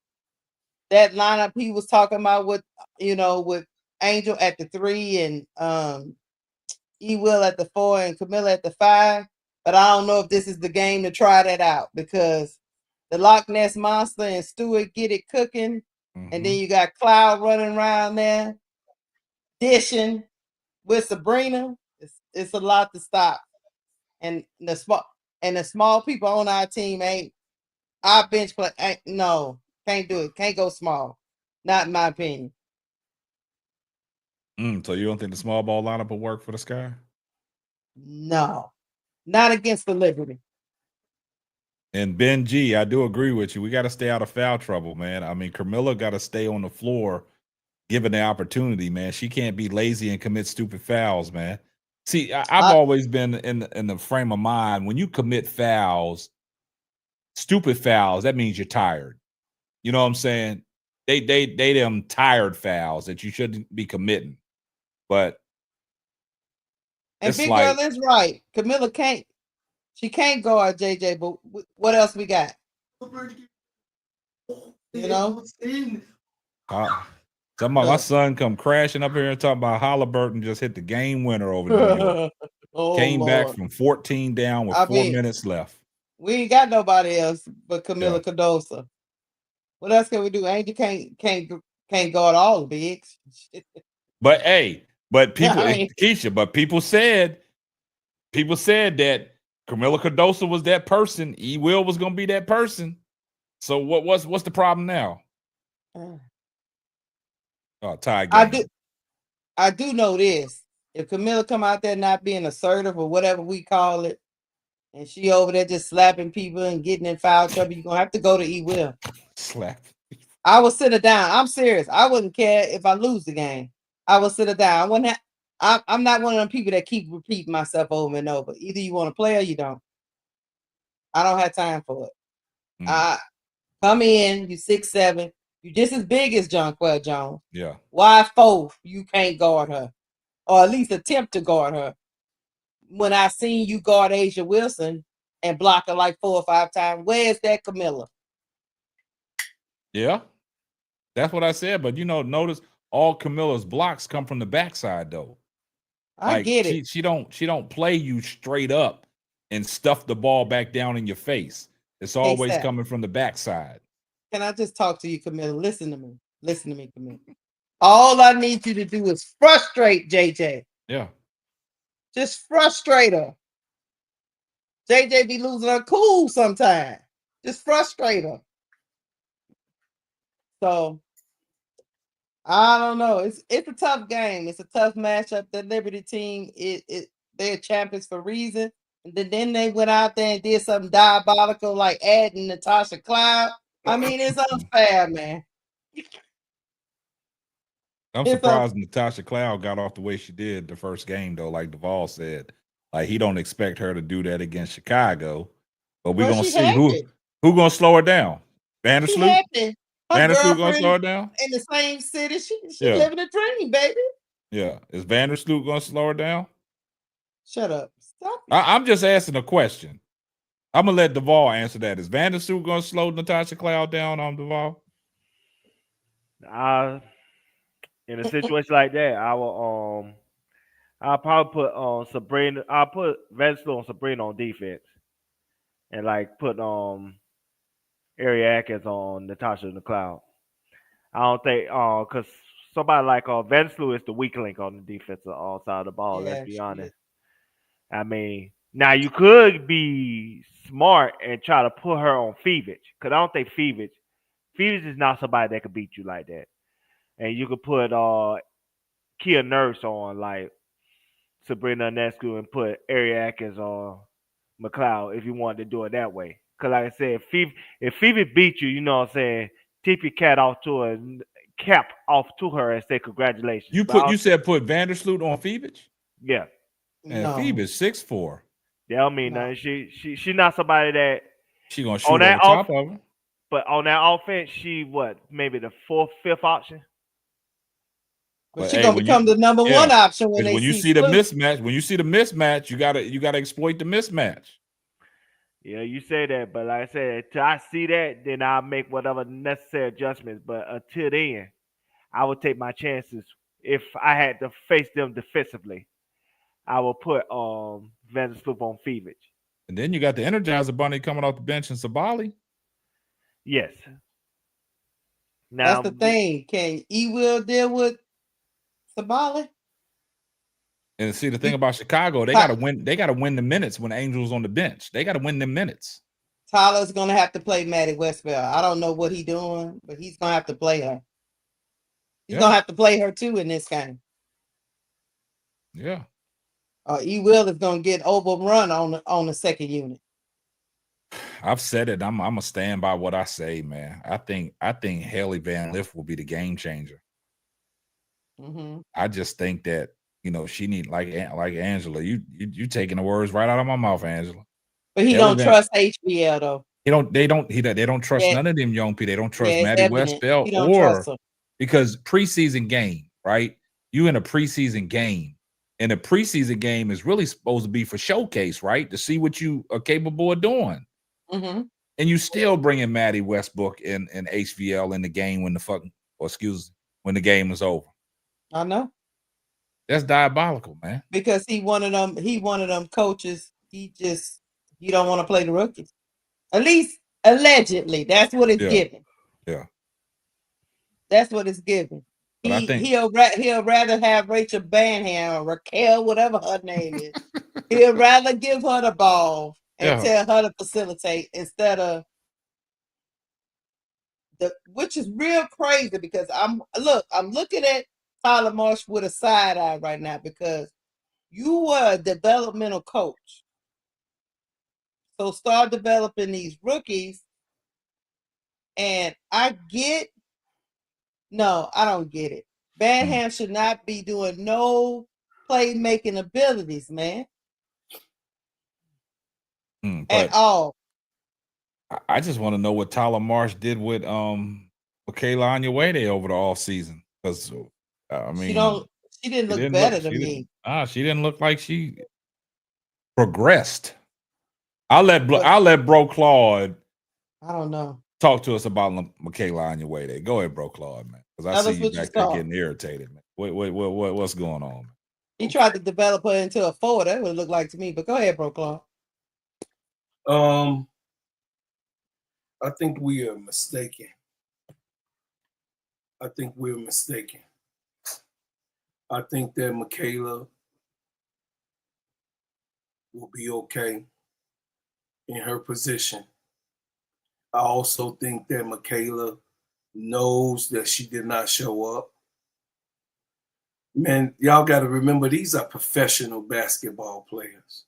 that lineup he was talking about with Angel at the 3 and E-Will at the 4 and Camilla at the 5. But I don't know if this is the game to try that out because the Loch Ness Monster and Stewart get it cooking. And then you got Cloud running around there dishing with Sabrina. It's a lot to stop. And the small people on our team ain't our bench play. No, can't do it. Can't go small. Not in my opinion. So you don't think the small ball lineup will work for the Sky? No, not against the Liberty. And Ben G, I do agree with you. We got to stay out of foul trouble, man. I mean, Camilla got to stay on the floor given the opportunity, man. She can't be lazy and commit stupid fouls, man. See, I've always been in the frame of mind when you commit fouls, stupid fouls, that means you're tired. You know what I'm saying? They them tired fouls that you shouldn't be committing. But and Big Girl is right. Camilla can't. She can't guard JJ. But what else we got? You know. Talking about my son come crashing up here and talking about Halliburton just hit the game winner over New York. Oh, Came back Lord. from 14 down with I 4 mean, minutes left. we ain't got nobody else but Camila Yeah. Cardoso. What else can we do? Angel can't guard all the bigs. But hey, but people, I mean, Keisha, but people said that Camila Cardoso was that person. E. Will was gonna be that person. So what's the problem now? Oh, tie game. I do know this. If Camila come out there not being assertive or whatever we call it, and she over there just slapping people and getting in foul trouble, you're gonna have to go to E. Will. Slap. I will sit her down. I'm serious. I wouldn't care if I lose the game. I will sit her down. I wouldn't I'm not one of them people that keep repeating myself over and over. Either you want to play or you don't. I don't have time for it. Come in, you 6'7", you just as big as Jonquel Jones. Yeah. Why 4 you can't guard her? Or at least attempt to guard her. When I seen you guard Asia Wilson and block her like 4 or 5 times, where's that Camilla? Yeah. That's what I said. But notice all Camilla's blocks come from the backside though. I get it. She don't play you straight up and stuff the ball back down in your face. It's always coming from the backside. Can I just talk to you, Camilla? Listen to me. Listen to me, Camilla. All I need you to do is frustrate JJ. Yeah. Just frustrate her. JJ be losing her cool sometimes. Just frustrate her. So I don't know. It's a tough game. It's a tough matchup. The Liberty team, they're champions for a reason. And then they went out there and did something diabolical, like adding Natasha Cloud. I mean, it's unfair, man. I'm surprised Natasha Cloud got off the way she did the first game, though. Like Duvall said, like he don't expect her to do that against Chicago. But we're gonna see who gonna slow her down. Vandersloot? Vandersloot gonna slow her down? In the same city. She living a dream, baby. Yeah. Is Vandersloot gonna slow her down? Shut up. Stop. I'm just asking a question. I'm gonna let Duvall answer that. Is Vandersloot gonna slow Natasha Cloud down on Duvall? In a situation like that, I'll probably put Sabrina. I'll put Vandersloot on Sabrina on defense, and like put Ari Atkins on Natasha in the Cloud. I don't think because somebody like Vandersloot is the weak link on the defensive side of the ball. Let's be honest. I mean, now you could be smart and try to put her on Fevich, because I don't think Fevich is not somebody that could beat you like that. And you could put Kia Nurse on like Sabrina Ionescu and put Ari Atkins on McLeod if you wanted to do it that way. Because like I said, if Fevich beat you, you know what I'm saying, tip your cap off to her and say congratulations. You said put Vandersloot on Fevich? Yeah. And Fevich 6'4". That don't mean nothing. She not somebody that she gonna shoot on the top of her. But on that offense, she maybe the 4th, 5th option. But she's gonna become the number 1 option when you see the mismatch. When you see the mismatch, you gotta exploit the mismatch. Yeah, you say that, but like I said, till I see that, then I'll make whatever necessary adjustments. But until then, I would take my chances. If I had to face them defensively, I will put Vandersloot on Fevich. And then you got the Energizer Bunny coming off the bench in Sabali. Yes. Now, that's the thing. Can E-Will deal with Sabali? And see, the thing about Chicago, they gotta win. They gotta win the minutes when Angel's on the bench. They gotta win the minutes. Tyler's gonna have to play Maddie Westbell. I don't know what he's doing, but he's gonna have to play her. He's gonna have to play her too in this game. Yeah. E-Will is gonna get overrun on the second unit. I've said it. I'm gonna stand by what I say, man. I think Haley Van Lith will be the game changer. I just think that she need like Angela. You taking the words right out of my mouth, Angela. But he don't trust HBL though. They don't trust none of them young people. They don't trust Maddie Westbell or because preseason game, right? You in a preseason game. And a preseason game is really supposed to be for showcase, right? To see what you are capable of doing. And you still bringing Maddie Westbrook and HVL in the game when the game is over. I know. That's diabolical, man. Because he one of them coaches. He don't want to play the rookies. At least allegedly, that's what it's Yeah. given. Yeah. That's what it's given. But I think He'll rather have Rachel Banham or Raquel, whatever her name is. He'll rather give her the ball and tell her to facilitate instead of which is real crazy because I'm looking at Tyler Marsh with a side eye right now because you were a developmental coach. So start developing these rookies. And I don't get it. Banham should not be doing no playmaking abilities, man. At all. I just want to know what Tyler Marsh did with Michaela Onyeawede over the off season. Because I mean she didn't look better to me. She didn't look like she progressed. I'll let Bro Claude. I don't know. Talk to us about Michaela Onyeawede. Go ahead, Bro Claude, man. Because I see you back there getting irritated, man. What's going on? He tried to develop her into a forward. That would look like to me. But go ahead, Bro Claude. I think we are mistaken. I think that Michaela will be okay in her position. I also think that Michaela knows that she did not show up. Man, y'all got to remember, these are professional basketball players.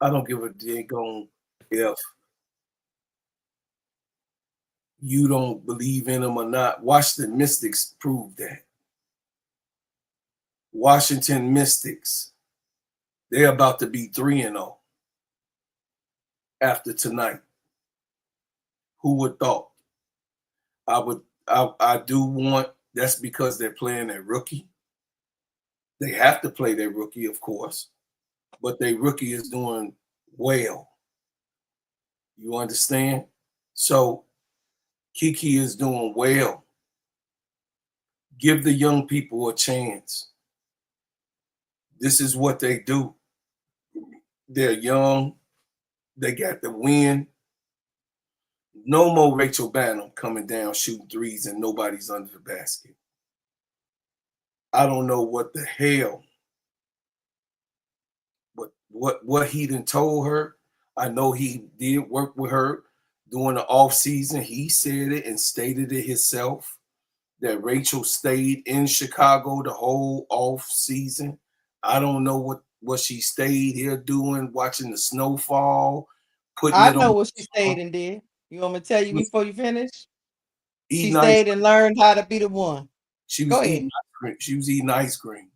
I don't give a daggone if you don't believe in them or not. Washington Mystics proved that. Washington Mystics, they're about to be 3-0 after tonight. Who would thought? I do want, that's because they're playing their rookie. They have to play their rookie, of course, but their rookie is doing well. You understand? So Kiki is doing well. Give the young people a chance. This is what they do. They're young. They got the win. No more Rachel Banham coming down shooting threes and nobody's under the basket. I don't know what the hell, but what he done told her. I know he did work with her during the off season. He said it and stated it himself that Rachel stayed in Chicago the whole off season. I don't know what she stayed here doing, watching the snowfall. I know what she stayed and did. You want me to tell you before you finish? She stayed and learned how to be the one. She was eating ice cream. She was eating ice cream.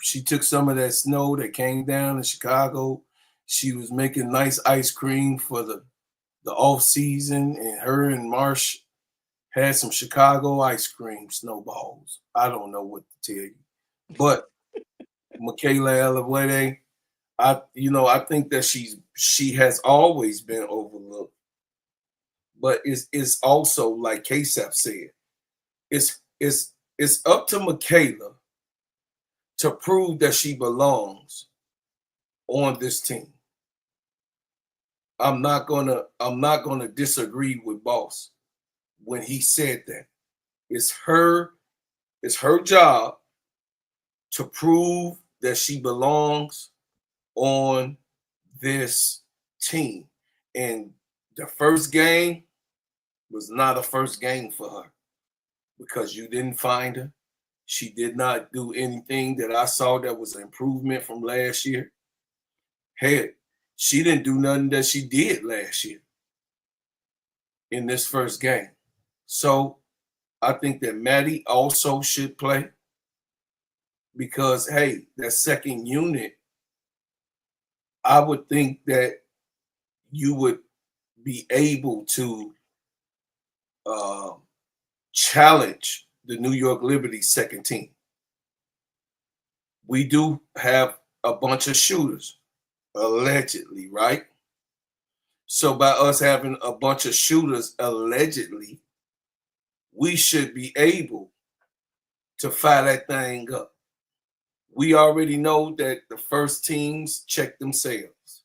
She took some of that snow that came down in Chicago. She was making nice ice cream for the off season, and her and Marsh had some Chicago ice cream snowballs. I don't know what to tell you, but Michaela Onyeawede, I think that she has always been overlooked, but it's also like KSAP said, it's up to Michaela to prove that she belongs on this team. I'm not gonna disagree with Boss when he said that. It's her job to prove that she belongs on this team. And the first game was not a first game for her because you didn't find her. She did not do anything that I saw that was an improvement from last year. Heck, she didn't do nothing that she did last year in this first game. So I think that Maddie also should play because, hey, that second unit, I would think that you would be able to challenge the New York Liberty second team. We do have a bunch of shooters, allegedly, right? So by us having a bunch of shooters, allegedly, we should be able to fire that thing up. We already know that the first teams check themselves.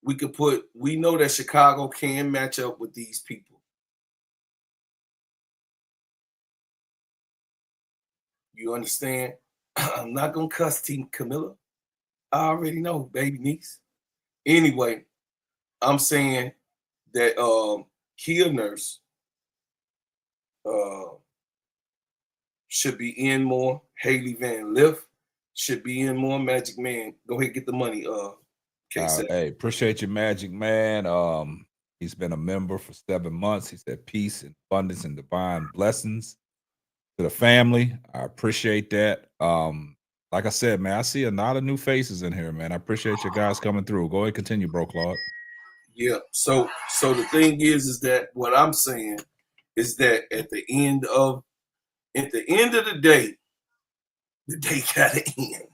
We know that Chicago can match up with these people. You understand? I'm not gonna cuss Team Camilla. I already know, baby niece. Anyway, I'm saying that Kia Nurse should be in more. Haley Van Lift should be in more. Magic Man, go ahead, get the money. Hey, appreciate you, Magic Man. He's been a member for 7 months. He said peace and abundance and divine blessings to the family. I appreciate that. Like I said, man, I see a lot of new faces in here, man. I appreciate you guys coming through. Go ahead, continue, bro, Claude. Yeah. So the thing is that what I'm saying is that at the end of the day gotta end.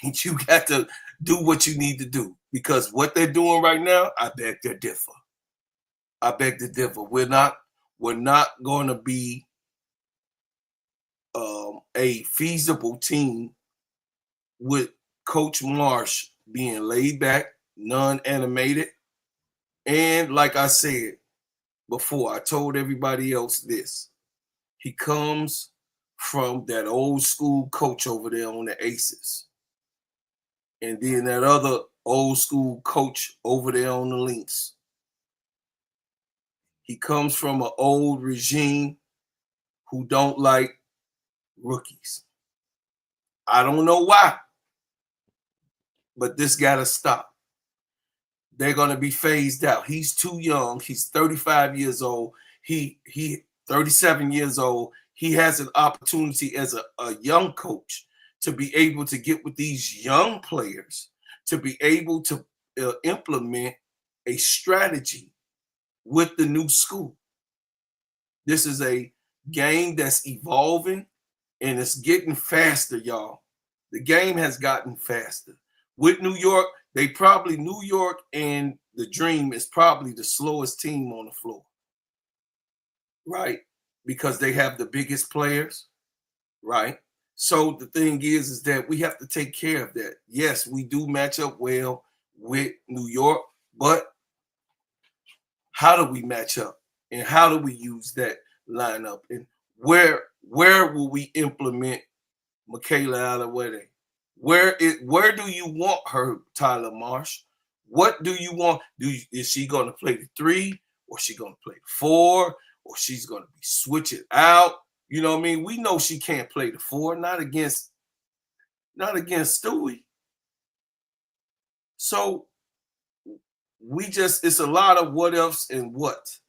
And you got to do what you need to do. Because what they're doing right now, I beg to differ. I beg to differ. We're not going to be a feasible team with Coach Marsh being laid back, non-animated, and like I said before, I told everybody else this. He comes from that old school coach over there on the Aces. And then that other old school coach over there on the Lynx. He comes from an old regime who don't like rookies. I don't know why, but this got to stop. They're going to be phased out. He's too young. He's 35 years old. He 37 years old. He has an opportunity as a young coach to be able to get with these young players, to be able to implement a strategy with the new school. This is a game that's evolving and it's getting faster, y'all. The game has gotten faster. With New York, New York and the Dream is probably the slowest team on the floor, right? Because they have the biggest players, right? So the thing is that we have to take care of that. Yes, we do match up well with New York, but how do we match up? And how do we use that lineup? And where will we implement Michaela Alouette? Where do you want her, Tyler Marsh? What do you want? Is she going to play the 3, or is she going to play the 4, or she's going to be switch it out? You know what I mean? We know she can't play the 4, not against Stewie. So it's a lot of what ifs and what.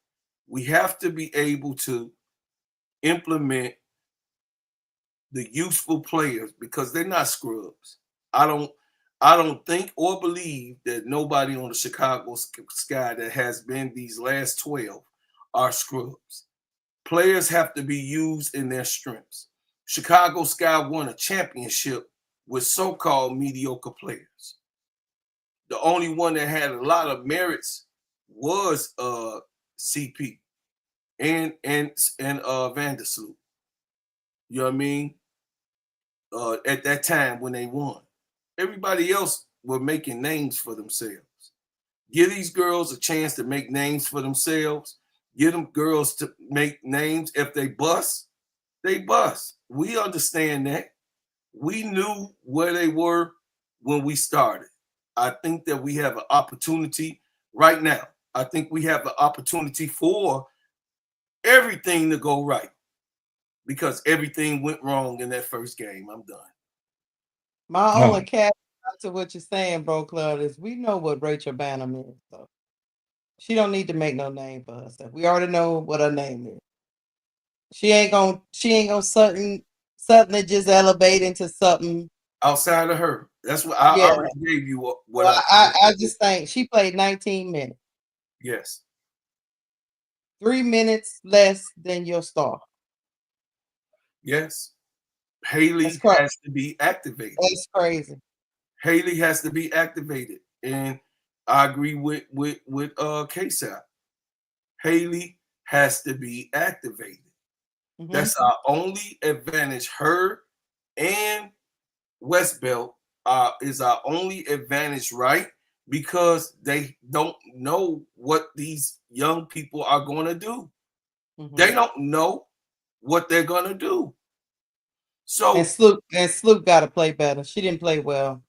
We have to be able to implement the useful players because they're not scrubs. I don't think or believe that nobody on the Chicago Sky that has been these last 12 are scrubs. Players have to be used in their strengths. Chicago Sky won a championship with so-called mediocre players. The only one that had a lot of merits was CP and Vandersloot. You know what I mean? At that time when they won. Everybody else were making names for themselves. Give these girls a chance to make names for themselves. Give them girls to make names. If they bust, they bust. We understand that. We knew where they were when we started. I think that we have an opportunity right now. I think we have the opportunity for everything to go right because everything went wrong in that first game. I'm done. My only caveat to what you're saying, bro, Claude, is we know what Rachel Bannum is. So she don't need to make no name for herself. We already know what her name is. She ain't gonna something that just elevate into something outside of her. That's what I already gave you. I just think she played 19 minutes. Yes. 3 minutes less than your star. Yes. Haley has to be activated. That's crazy. Haley has to be activated. And I agree with KSAP. Haley has to be activated. That's our only advantage. Her and West Belt is our only advantage, right? Because they don't know what these young people are going to do. They don't know what they're going to do. So And Sloop got to play better. She didn't play well.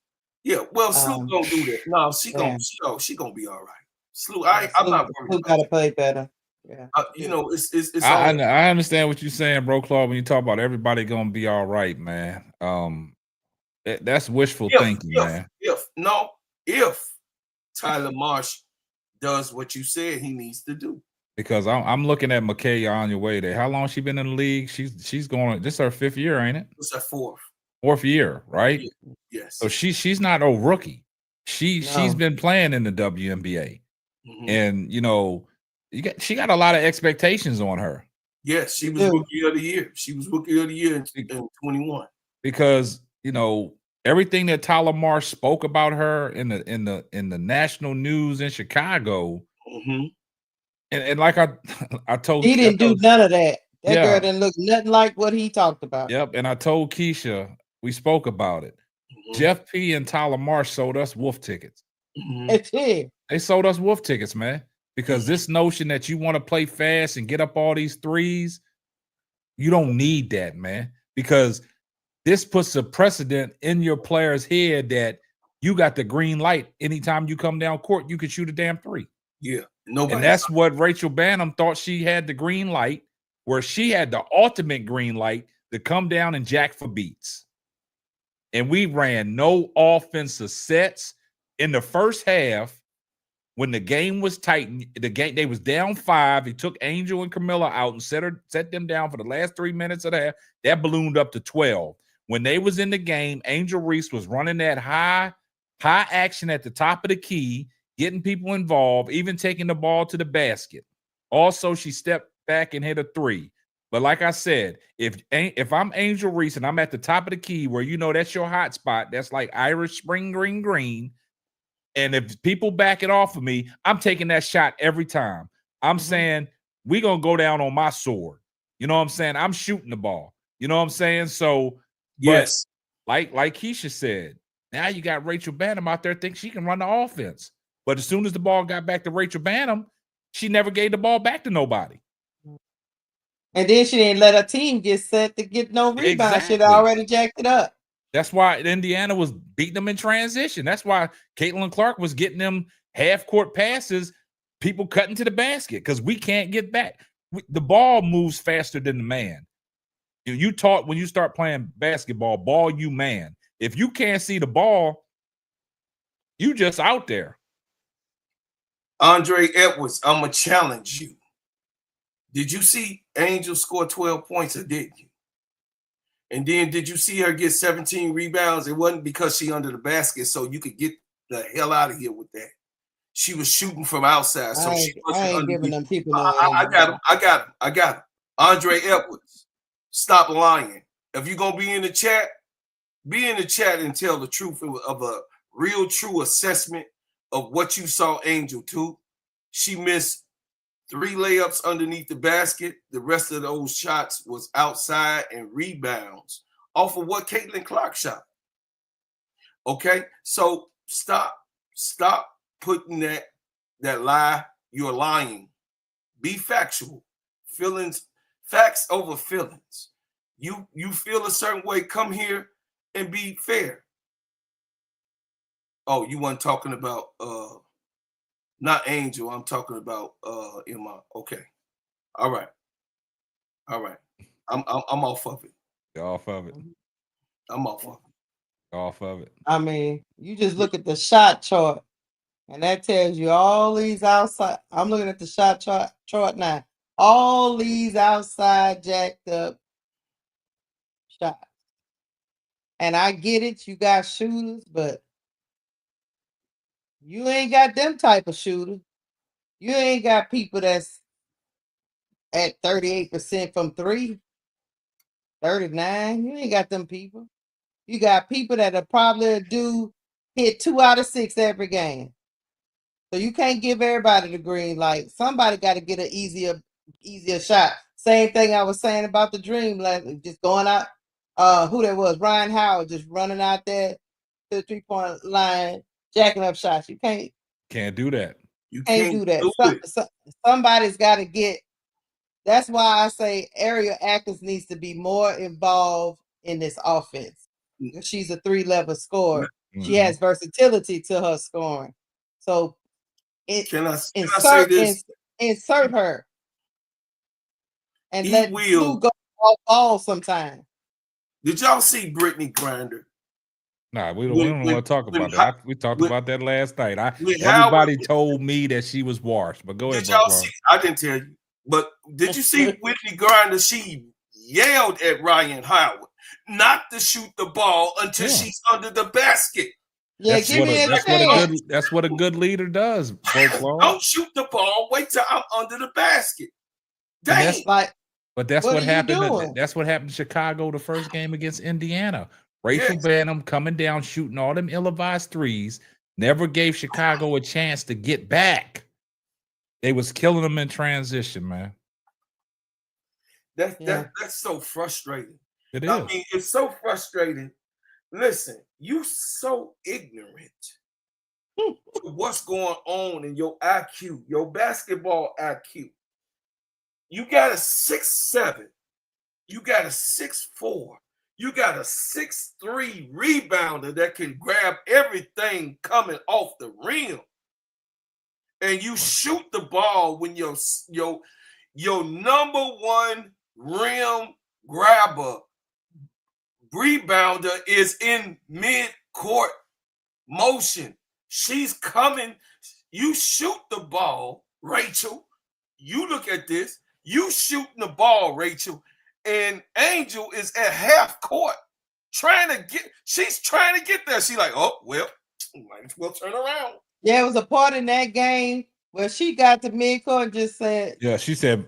Yeah, well, Sloop don't do that. No, she gonna be all right. Sloop, I'm not worried. Sloop got to play better. Yeah, you know, it's I all. I understand what you're saying, bro, Claude. When you talk about everybody gonna be all right, man. That's wishful thinking, man. If Tyler Marsh does what you said he needs to do. Because I'm looking at Micaiah Onyeawede. How long she been in the league? She's going. This is her 5th year, ain't it? It's her 4th. 4th year, right? Yeah. Yes. So she's not a rookie. She's been playing in the WNBA, and you know, she got a lot of expectations on her. Yes, she was rookie of the year. She was rookie of the year in 21. Because you know everything that Tyler Marsh spoke about her in the national news in Chicago. And like I told, he didn't do none of that. That girl Yeah. didn't look nothing like what he talked about. Yep, and I told Keisha, we spoke about it. Jeff P. and Tyler Marsh sold us wolf tickets. They sold us wolf tickets, man. Because this notion that you want to play fast and get up all these threes, you don't need that, man. Because this puts a precedent in your player's head that you got the green light. Anytime you come down court, you can shoot a damn three. Yeah. And that's what Rachel Banham thought. She had the green light, where she had the ultimate green light to come down and jack for beats. And we ran no offensive sets in the first half. When the game was tight, they was down 5. He took Angel and Camilla out and set them down for the last 3 minutes of the half. That ballooned up to 12. When they was in the game, Angel Reese was running that high action at the top of the key, getting people involved, even taking the ball to the basket. Also, she stepped back and hit a 3. But like I said, if I'm Angel Reese and I'm at the top of the key where you know that's your hot spot, that's like Irish spring green. And if people back it off of me, I'm taking that shot every time. I'm saying we're going to go down on my sword. You know what I'm saying? I'm shooting the ball. You know what I'm saying? So, yes. Like Keisha said, now you got Rachel Banham out there thinking she can run the offense. But as soon as the ball got back to Rachel Banham, she never gave the ball back to nobody. And then she didn't let her team get set to get no rebound. Exactly. She'd already jacked it up. That's why Indiana was beating them in transition. That's why Caitlin Clark was getting them half-court passes, people cutting to the basket, because we can't get back. The ball moves faster than the man. You taught when you start playing basketball, ball you man. If you can't see the ball, you just out there. Andre Edwards, I'm going to challenge you. Did you see Angel score 12 points or didn't you? And then did you see her get 17 rebounds? It wasn't because she under the basket, so you could get the hell out of here with that. She was shooting from outside, so she wasn't I ain't underneath. giving them people no I got him. Andre Edwards, stop lying. If you're gonna be in the chat and tell the truth of a real true assessment of what you saw Angel do. She missed 3 layups underneath the basket. The rest of those shots was outside and rebounds off of what Caitlin Clark shot. Okay, so stop putting that lie. You're lying. Be factual. Facts over feelings. You feel a certain way, come here and be fair. Oh, you weren't talking about not Angel. I'm talking about Emma. Okay. All right. I'm off of it. You're off of it. I'm off of it. Off of it. I mean, you just look at the shot chart, and that tells you all these outside. I'm looking at the shot chart now. All these outside jacked up shots. And I get it, you got shooters, but you ain't got them type of shooters. You ain't got people that's at 38% from 3, 39. You ain't got them people. You got people that are probably hit 2 out of 6 every game. So you can't give everybody the green light. Somebody got to get an easier shot. Same thing I was saying about the dream, like just going out. Who that was? Ryan Howard just running out there to the 3-point line, jacking up shots. You Can't do that. You can't can't do that. do it. Somebody's got to get. That's why I say Ariel Atkins needs to be more involved in this offense. She's a 3-level scorer. She has versatility to her scoring. So Can I say this? Insert her and He let will. Lou go off ball sometime. Did y'all see Brittany Grinder? Nah, we don't want to talk about that. We talked about that last night. Everybody told me that she was washed, but go ahead. Did y'all see? I didn't tell you, but did you see Whitney Grinder? She yelled at Ryan Howard not to shoot the ball until she's under the basket. Yeah, that's what a good leader does. Don't shoot the ball. Wait till I'm under the basket. Dang. But that's what happened. That's what happened in Chicago the first game against Indiana. Rachel Banham coming down, shooting all them ill-advised threes, never gave Chicago a chance to get back. They was killing them in transition, man. That's so frustrating. It is. I mean, it's so frustrating. Listen, you so ignorant to what's going on in your IQ, your basketball IQ. You got a 6'7", you got a 6'4", you got a 6'3" rebounder that can grab everything coming off the rim. And you shoot the ball when your number one rim grabber rebounder is in mid-court motion. She's coming. You shoot the ball, Rachel. You look at this. You shooting the ball, Rachel, and Angel is at half court she's trying to get there. She's like, oh, well, might as well turn around. Yeah, it was a part in that game where she got to mid-court and just said. Yeah, she said,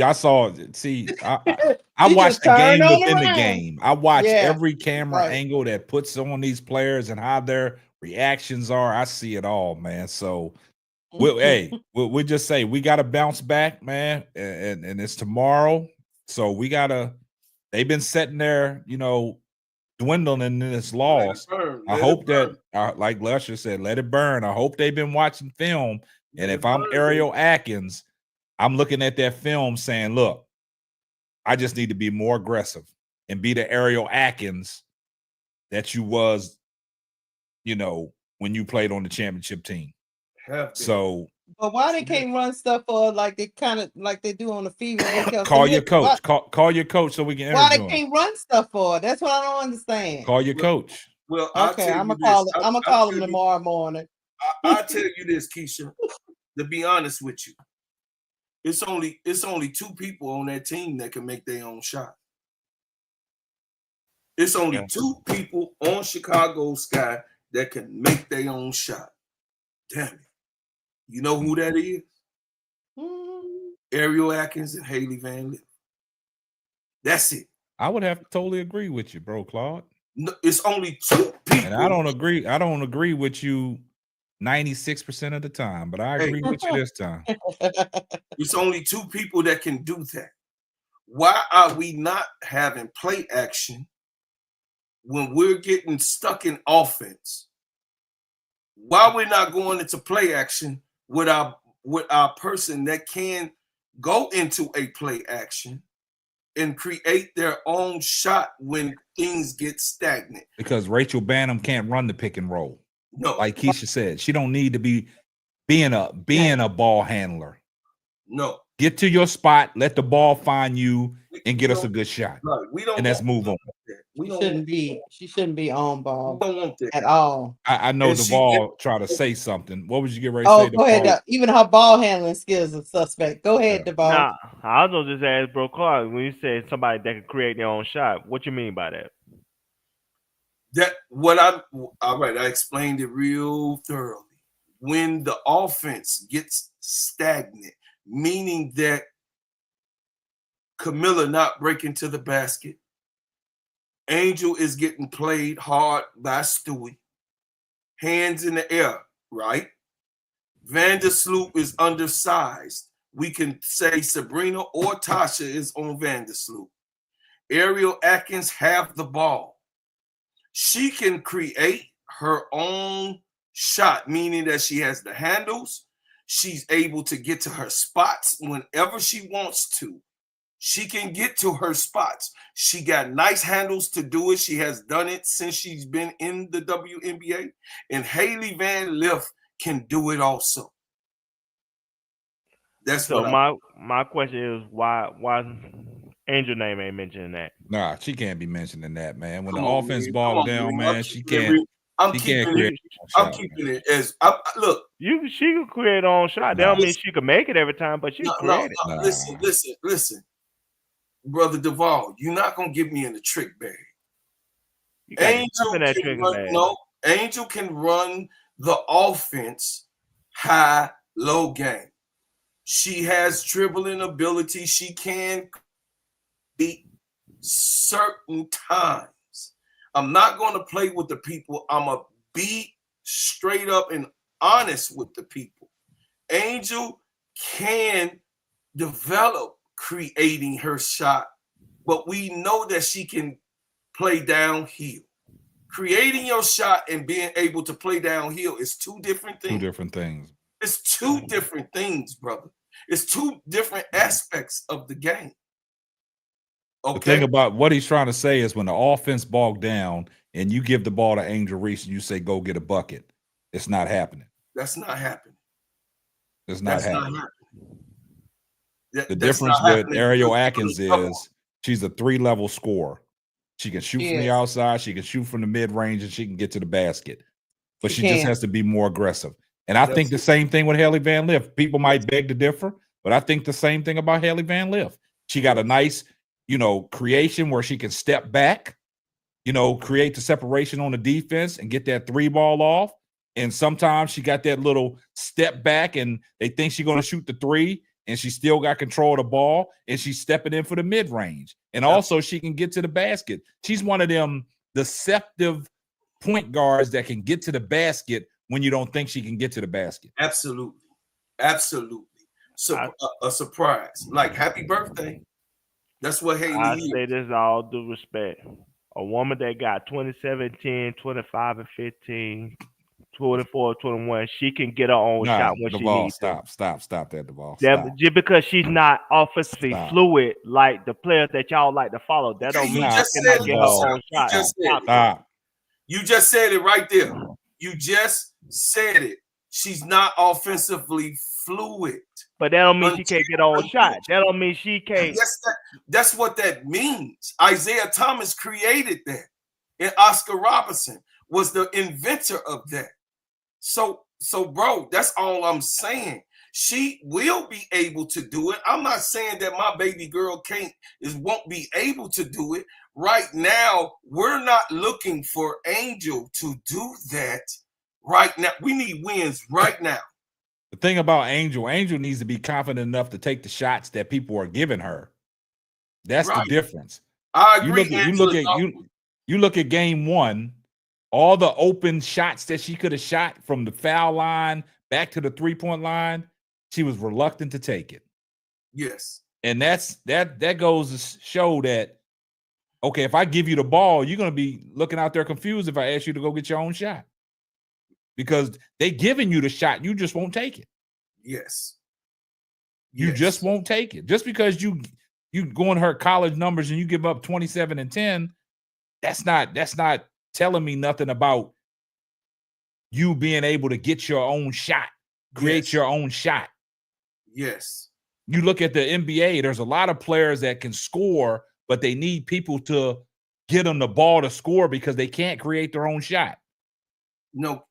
I saw, see, I watched the game within the game. I watched every camera angle that puts on these players and how their reactions are. I see it all, man. So, we'll just say we got to bounce back, man, and it's tomorrow. So they've been sitting there, dwindling in this loss. I hope that, like Lusher said, let it burn. I hope they've been watching film. And if I'm Ariel Atkins, I'm looking at that film saying, look, I just need to be more aggressive and be the Ariel Atkins that you was, when you played on the championship team. So, but why they can't run stuff for like they do on the field? Call your coach. Call your coach so we can. Why they can't run stuff for? That's what I don't understand. Call your coach. Well, okay, I'm gonna call him tomorrow morning. I'll tell you this, Keisha. To be honest with you, it's only two people on that team that can make their own shot. It's only two people on Chicago Sky that can make their own shot. Damn it. You know who that is? Ariel Atkins and Haley Van Lith. That's it. I would have to totally agree with you, bro, Claude. No, it's only two people. And I don't agree with you 96% of the time, but I agree with you this time. It's only two people that can do that. Why are we not having play action when we're getting stuck in offense? Why we're not going into play action with our person that can go into a play action and create their own shot when things get stagnant? Because Rachel Banham can't run the pick and roll. No, like Keisha said, she don't need to be being a ball handler. No, get to your spot, let the ball find you, and get us a good shot. Right. We don't. And let's move on. She shouldn't be on ball. We don't want that at all. I know Duvall tried to say something. What would you get ready to say? Go ahead. Even her ball handling skills are suspect. Go ahead, Duvall. Nah, I was gonna just ask Bro Clark, when you said somebody that can create their own shot, what you mean by that? I explained it real thoroughly. When the offense gets stagnant, meaning that Camilla not breaking to the basket, Angel is getting played hard by Stewie, hands in the air, right? Vandersloot is undersized. we can say Sabrina or Tasha is on Vandersloot. Ariel Atkins have the ball. She can create her own shot, meaning that she has the handles. She's able to get to her spots whenever she wants to. She can get to her spots. She got nice handles to do it. She has done it since she's been in the WNBA. And Haley Van Lith can do it also. That's So what my question is why Angel name ain't mentioning that? Nah, she can't be mentioning that, man. When the Come on, offense man. bogged Come on, down, man. man, she can't. I'm She keeping can't create. it. her I'm own shot, keeping man. it as look. She can create her own shot. That Nah. don't mean she can make it every time, but she can create it. Nah. Listen, Brother Duvall, you're not gonna get me in the trick bag. You got yourself in that trick bag. No, Angel can run the offense high, low game. She has dribbling ability. She can beat certain times. I'm not going to play with the people. I'm going to be straight up and honest with the people. Angel can develop creating her shot, but we know that she can play downhill. Creating your shot and being able to play downhill is two different things. Two different things. It's two different things, brother. It's two different aspects of the game. Okay. The thing about what he's trying to say is when the offense bogged down and you give the ball to Angel Reese and you say, go get a bucket, it's not happening. That's not happening. It's not happening. Not happening. The difference with Ariel Atkins is she's a 3-level scorer. She can shoot from the outside, she can shoot from the mid-range, and she can get to the basket. But she just has to be more aggressive. And I think the same thing with Haley Van Lith. People might beg to differ, but I think the same thing about Haley Van Lith. She got a nice, creation where she can step back, create the separation on the defense and get that 3 ball off. And sometimes she got that little step back and they think she's going to shoot the 3 and she still got control of the ball and she's stepping in for the mid-range. And also she can get to the basket. She's one of them deceptive point guards that can get to the basket when you don't think she can get to the basket. Absolutely. So a surprise. Like happy birthday. That's what Haley I is. say this all due respect. A woman that got 27, 10, 25, and 15, 24, 21, she can get her own shot when she needs to. Stop that, Duvall. Just because she's not offensively fluid like the players that y'all like to follow, that don't mean she cannot get her own shot. You just said it right there. You just said it. She's not offensively fluid. But that don't mean she can't get her own shot. That don't mean she can't. That's what that means. Isaiah Thomas created that. And Oscar Robertson was the inventor of that. So bro, that's all I'm saying. She will be able to do it. I'm not saying that my baby girl won't be able to do it. Right now, we're not looking for Angel to do that right now. We need wins right now. The thing about Angel needs to be confident enough to take the shots that people are giving her. That's the difference. I agree. You look at game 1, all the open shots that she could have shot from the foul line back to the 3-point line, she was reluctant to take it. Yes. And that goes to show that, okay, if I give you the ball, you're going to be looking out there confused if I ask you to go get your own shot. Because they giving you the shot, you just won't take it. Yes. You just won't take it. Just because you go and hurt college numbers and you give up 27 and 10, that's not telling me nothing about you being able to get your own shot, create your own shot. Yes. You look at the NBA, there's a lot of players that can score, but they need people to get them the ball to score because they can't create their own shot. No,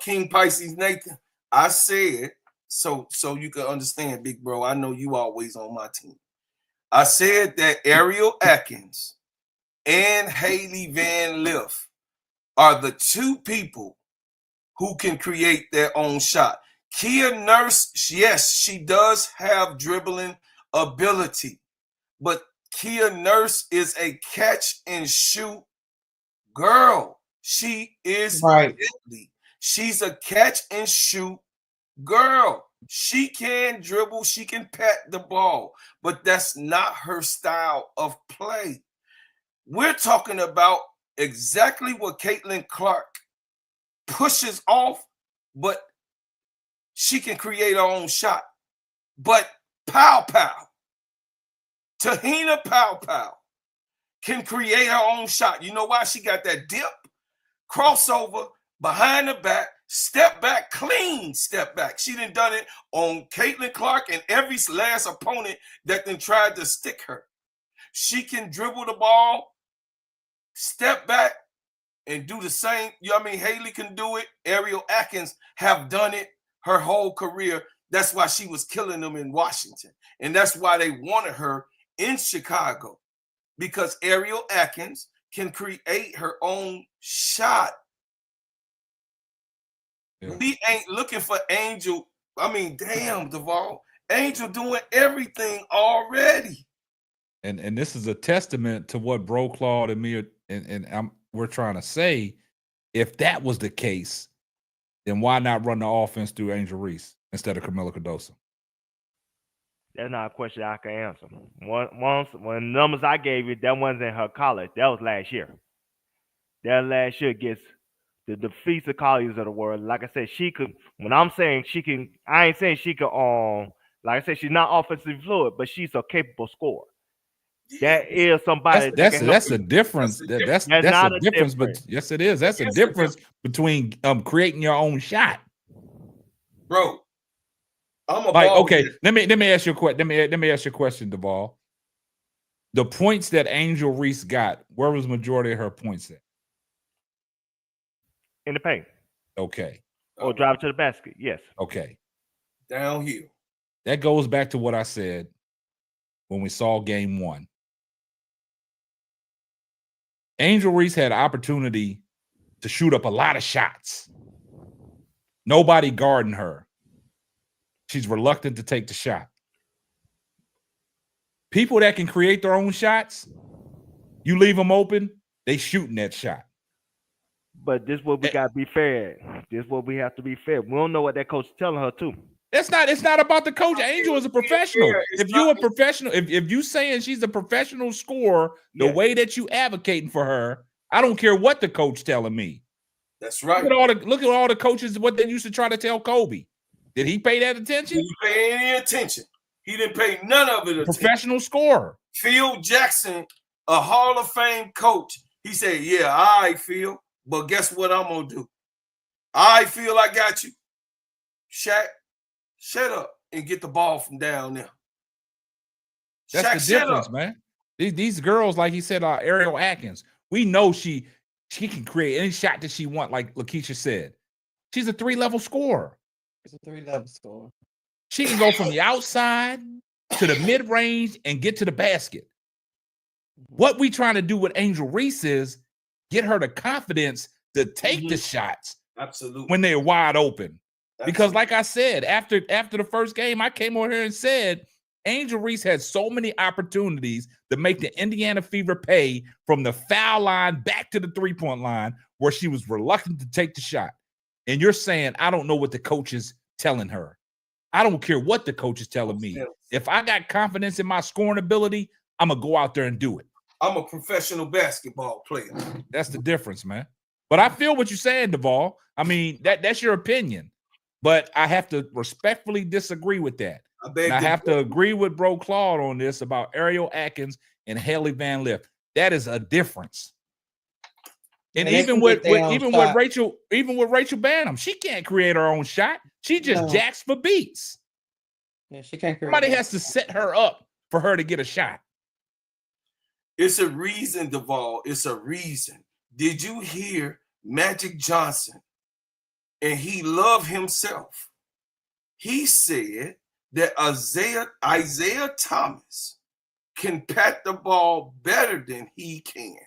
King Pisces Nathan, I said, so you can understand, big bro, I know you always on my team. I said that Ariel Atkins and Haley Van Lith are the 2 people who can create their own shot. Kia Nurse, yes, she does have dribbling ability, but Kia Nurse is a catch and shoot girl. She is deadly. She's a catch and shoot Girl, she can dribble, she can pat the ball, but that's not her style of play. We're talking about exactly what Caitlin Clark pushes off, but she can create her own shot. But Pow Pow, Tahina Pow Pow, can create her own shot. You know why? She got that dip, crossover, behind the back, step back, clean step back. She done it on Caitlin Clark and every last opponent that then tried to stick her. She can dribble the ball, step back, and do the same. You know what I mean? Haley can do it. Ariel Atkins have done it her whole career. That's why she was killing them in Washington. And that's why they wanted her in Chicago, because Ariel Atkins can create her own shot. Yeah. We ain't looking for Angel. I mean, damn, Duvall. Angel doing everything already. And this is a testament to what Bro Claude and me we're trying to say. If that was the case, then why not run the offense through Angel Reese instead of Camila Cardoso? That's not a question I can answer. When numbers I gave you, that wasn't in her college. That was last year. That last year gets the defeats of colleges of the world. Like I said, she could. When I'm saying she can, I ain't saying she could. Like I said, she's not offensively fluid, but she's a capable scorer. That is somebody. That's a difference. That's not a difference. But yes, it is. That's a difference between creating your own shot, bro. I'm a like, okay. Let me ask you a question. Let me ask you a question, Duvall. The points that Angel Reese got, where was the majority of her points at? In the paint. Okay. Or drive to the basket. Yes. Okay. Downhill. That goes back to what I said when we saw game one. Angel Reese had an opportunity to shoot up a lot of shots. Nobody guarding her. She's reluctant to take the shot. People that can create their own shots, you leave them open, they shooting that shot. But this is what we got to be fair. This is what we have to be fair. We don't know what that coach is telling her too. It's not about the coach. Angel is a professional. If you're a professional, if you saying she's a professional scorer, the way that you advocating for her, I don't care what the coach telling me. That's right. Look at all the coaches, what they used to try to tell Kobe. Did he pay that attention? Did he pay any attention? He didn't pay none of it attention. Professional scorer. Phil Jackson, a Hall of Fame coach, he said, yeah, all right, Phil, but guess what I'm going to do? All right, Phil, I got you. Shaq, shut up and get the ball from down there. That's Shaq, the difference, man. These girls, like he said, Ariel Atkins, we know she can create any shot that she wants, like Lakeisha said. She's a 3-level scorer. She's a 3-level scorer. She can go from the outside to the mid-range and get to the basket. What we trying to do with Angel Reese is get her the confidence to take the shots. Absolutely. When they're wide open. Absolutely. Because like I said, after the first game, I came over here and said, Angel Reese had so many opportunities to make the Indiana Fever pay from the foul line back to the three-point line where she was reluctant to take the shot. And you're saying, I don't know what the coach is telling her. I don't care what the coach is telling me. If I got confidence in my scoring ability, I'm going to go out there and do it. I'm a professional basketball player. That's the difference, man. But I feel what you're saying, Duvall. I mean, that's your opinion. But I have to respectfully disagree with that. I have to agree with Bro Claude on this about Ariel Atkins and Haley Van Lith. That is a difference. And even with Rachel Banham, she can't create her own shot. She just jacks for beats. Yeah, she can't create. Somebody has to set her up for her to get a shot. It's a reason, Duvall. It's a reason. Did you hear Magic Johnson? And he loved himself. He said that Isaiah Thomas can pat the ball better than he can.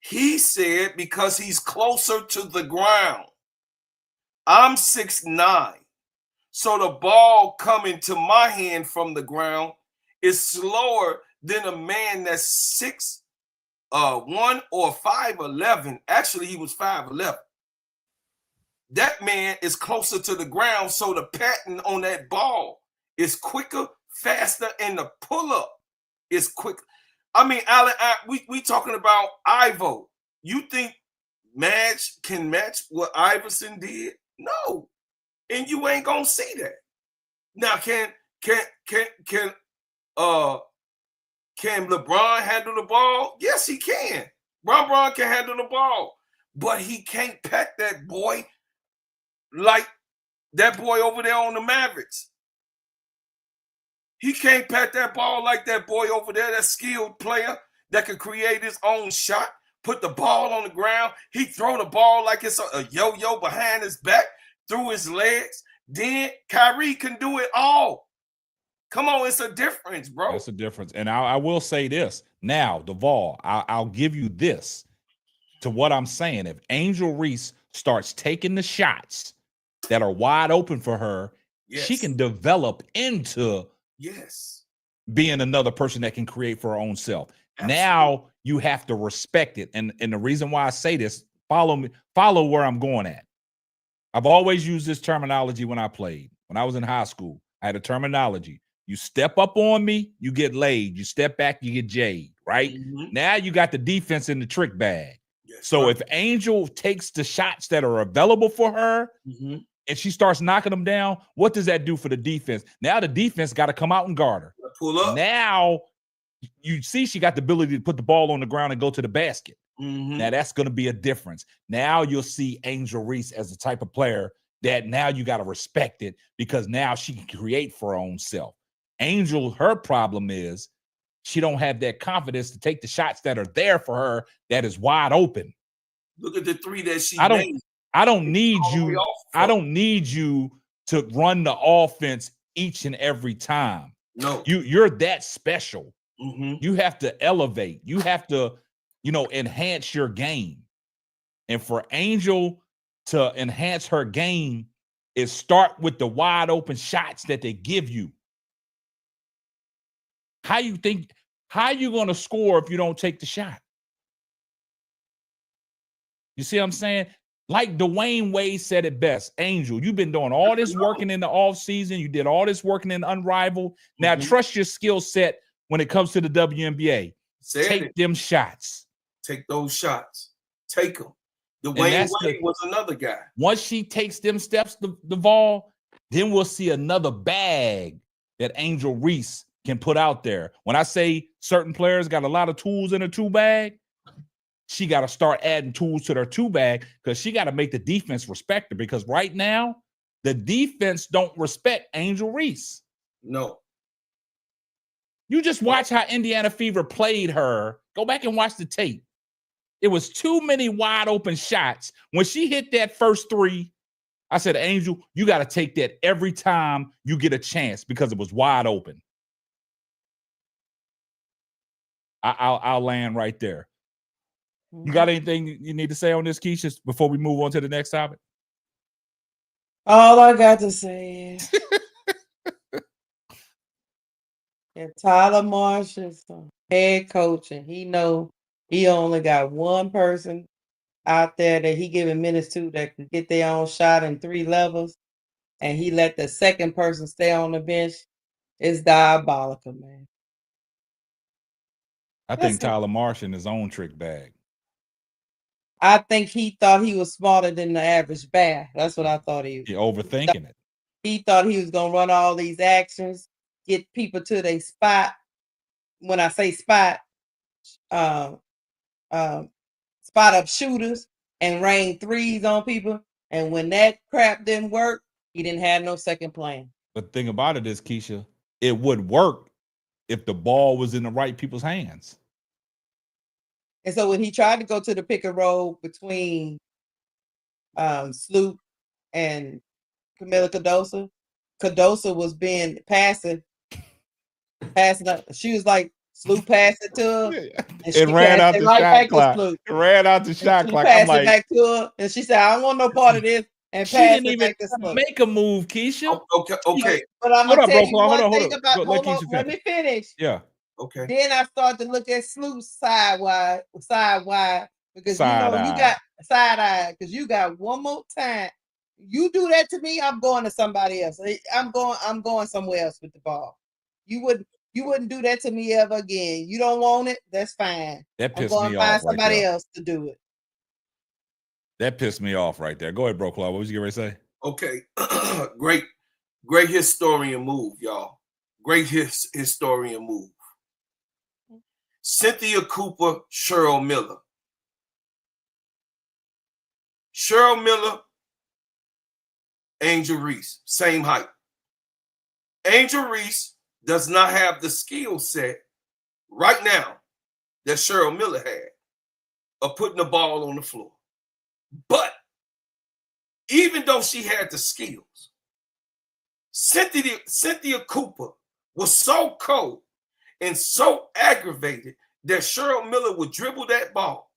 He said because he's closer to the ground. I'm 6'9", so the ball coming to my hand from the ground is slower than a man that's 6'1" or 5'11". Actually, he was 5'11". that man is closer to the ground, so the pattern on that ball is quicker, faster, and the pull-up is quick. I mean, Allen, we talking about Ivo. You think Madge can match what Iverson did? No, and you ain't gonna see that. Now, can LeBron handle the ball? Yes, he can. LeBron can handle the ball, but he can't pack that boy like that boy over there on the Mavericks. He can't pack that ball like that boy over there, that skilled player that can create his own shot, put the ball on the ground. He throw the ball like it's a yo-yo behind his back, through his legs. Then Kyrie can do it all. Come on, it's a difference, bro. That's a difference. And I will say this. Now, Duvall, I'll give you this to what I'm saying. If Angel Reese starts taking the shots that are wide open for her, she can develop into being another person that can create for her own self. Absolutely. Now you have to respect it. And the reason why I say this, follow where I'm going at. I've always used this terminology when I played. When I was in high school, I had a terminology. You step up on me, you get laid. You step back, you get jade, right? Mm-hmm. Now you got the defense in the trick bag. Yes, so if Angel takes the shots that are available for her, and she starts knocking them down, what does that do for the defense? Now the defense got to come out and guard her. Pull up. Now you see she got the ability to put the ball on the ground and go to the basket. Now that's going to be a difference. Now you'll see Angel Reese as the type of player that now you got to respect it, because now she can create for her own self. Angel, her problem is she don't have that confidence to take the shots that are there for her that is wide open. Look at the three that she made. I don't need you. I don't need you to run the offense each and every time. No, you're that special. You have to elevate. You have to, enhance your game. And for Angel to enhance her game is start with the wide open shots that they give you. How you going to score if you don't take the shot? You see what I'm saying? Like Dwayne Wade said it best. Angel, you've been doing all this working in the offseason. You did all this working in Unrivaled. Now trust your skill set when it comes to the WNBA. Take them shots. Take those shots. Take them. Dwayne Wade was another guy. Once she takes them steps, the ball, then we'll see another bag that Angel Reese can put out there. When I say certain players got a lot of tools in a two bag, she got to start adding tools to their two bag, because she got to make the defense respect her, because right now the defense don't respect Angel Reese. No. You just watch how Indiana Fever played her. Go back and watch the tape. It was too many wide open shots. When she hit that first three, I said, Angel, you got to take that every time you get a chance, because it was wide open. I'll land right there. You got anything you need to say on this, Keisha, before we move on to the next topic? All I got to say is if Tyler Marsh is head coach and he know he only got one person out there that he giving minutes to that can get their own shot in 3 levels, and he let the second person stay on the bench, it's diabolical, man. I think Tyler Marsh in his own trick bag. I think he thought he was smarter than the average bear. That's what I thought he was. You're overthinking it. He thought he was going to run all these actions, get people to their spot. When I say spot, spot up shooters and rain threes on people. And when that crap didn't work, he didn't have no second plan. But the thing about it is, Keisha, it would work if the ball was in the right people's hands. And so when he tried to go to the pick and roll between Sloop and Camila Cardoso was being passing up. She was like, Sloop passed it to her. And it ran out the shot clock. It ran out the shot clock. Passed it back to her, and she said, I don't want no part of this. And she didn't even make a move, Keisha. Okay. But I'm going to tell you one thing about, hold on, let me finish. Yeah. Okay. Then I started to look at Sloop's side wide, because you got side eye, because you got one more time You do that to me, I'm going to somebody else. I'm going somewhere else with the ball. You wouldn't do that to me ever again. You don't want it, that's fine. That I'm pissed going me to find off right somebody there. else to do it. That pissed me off right there. Go ahead, bro, Claude. What was you going to say? Okay, great historian move, y'all. Great historian move. Cynthia Cooper, Cheryl Miller. Cheryl Miller, Angel Reese, same height. Angel Reese does not have the skill set right now that Cheryl Miller had of putting the ball on the floor. But even though she had the skills, Cynthia Cooper was so cold and so aggravated that Cheryl Miller would dribble that ball.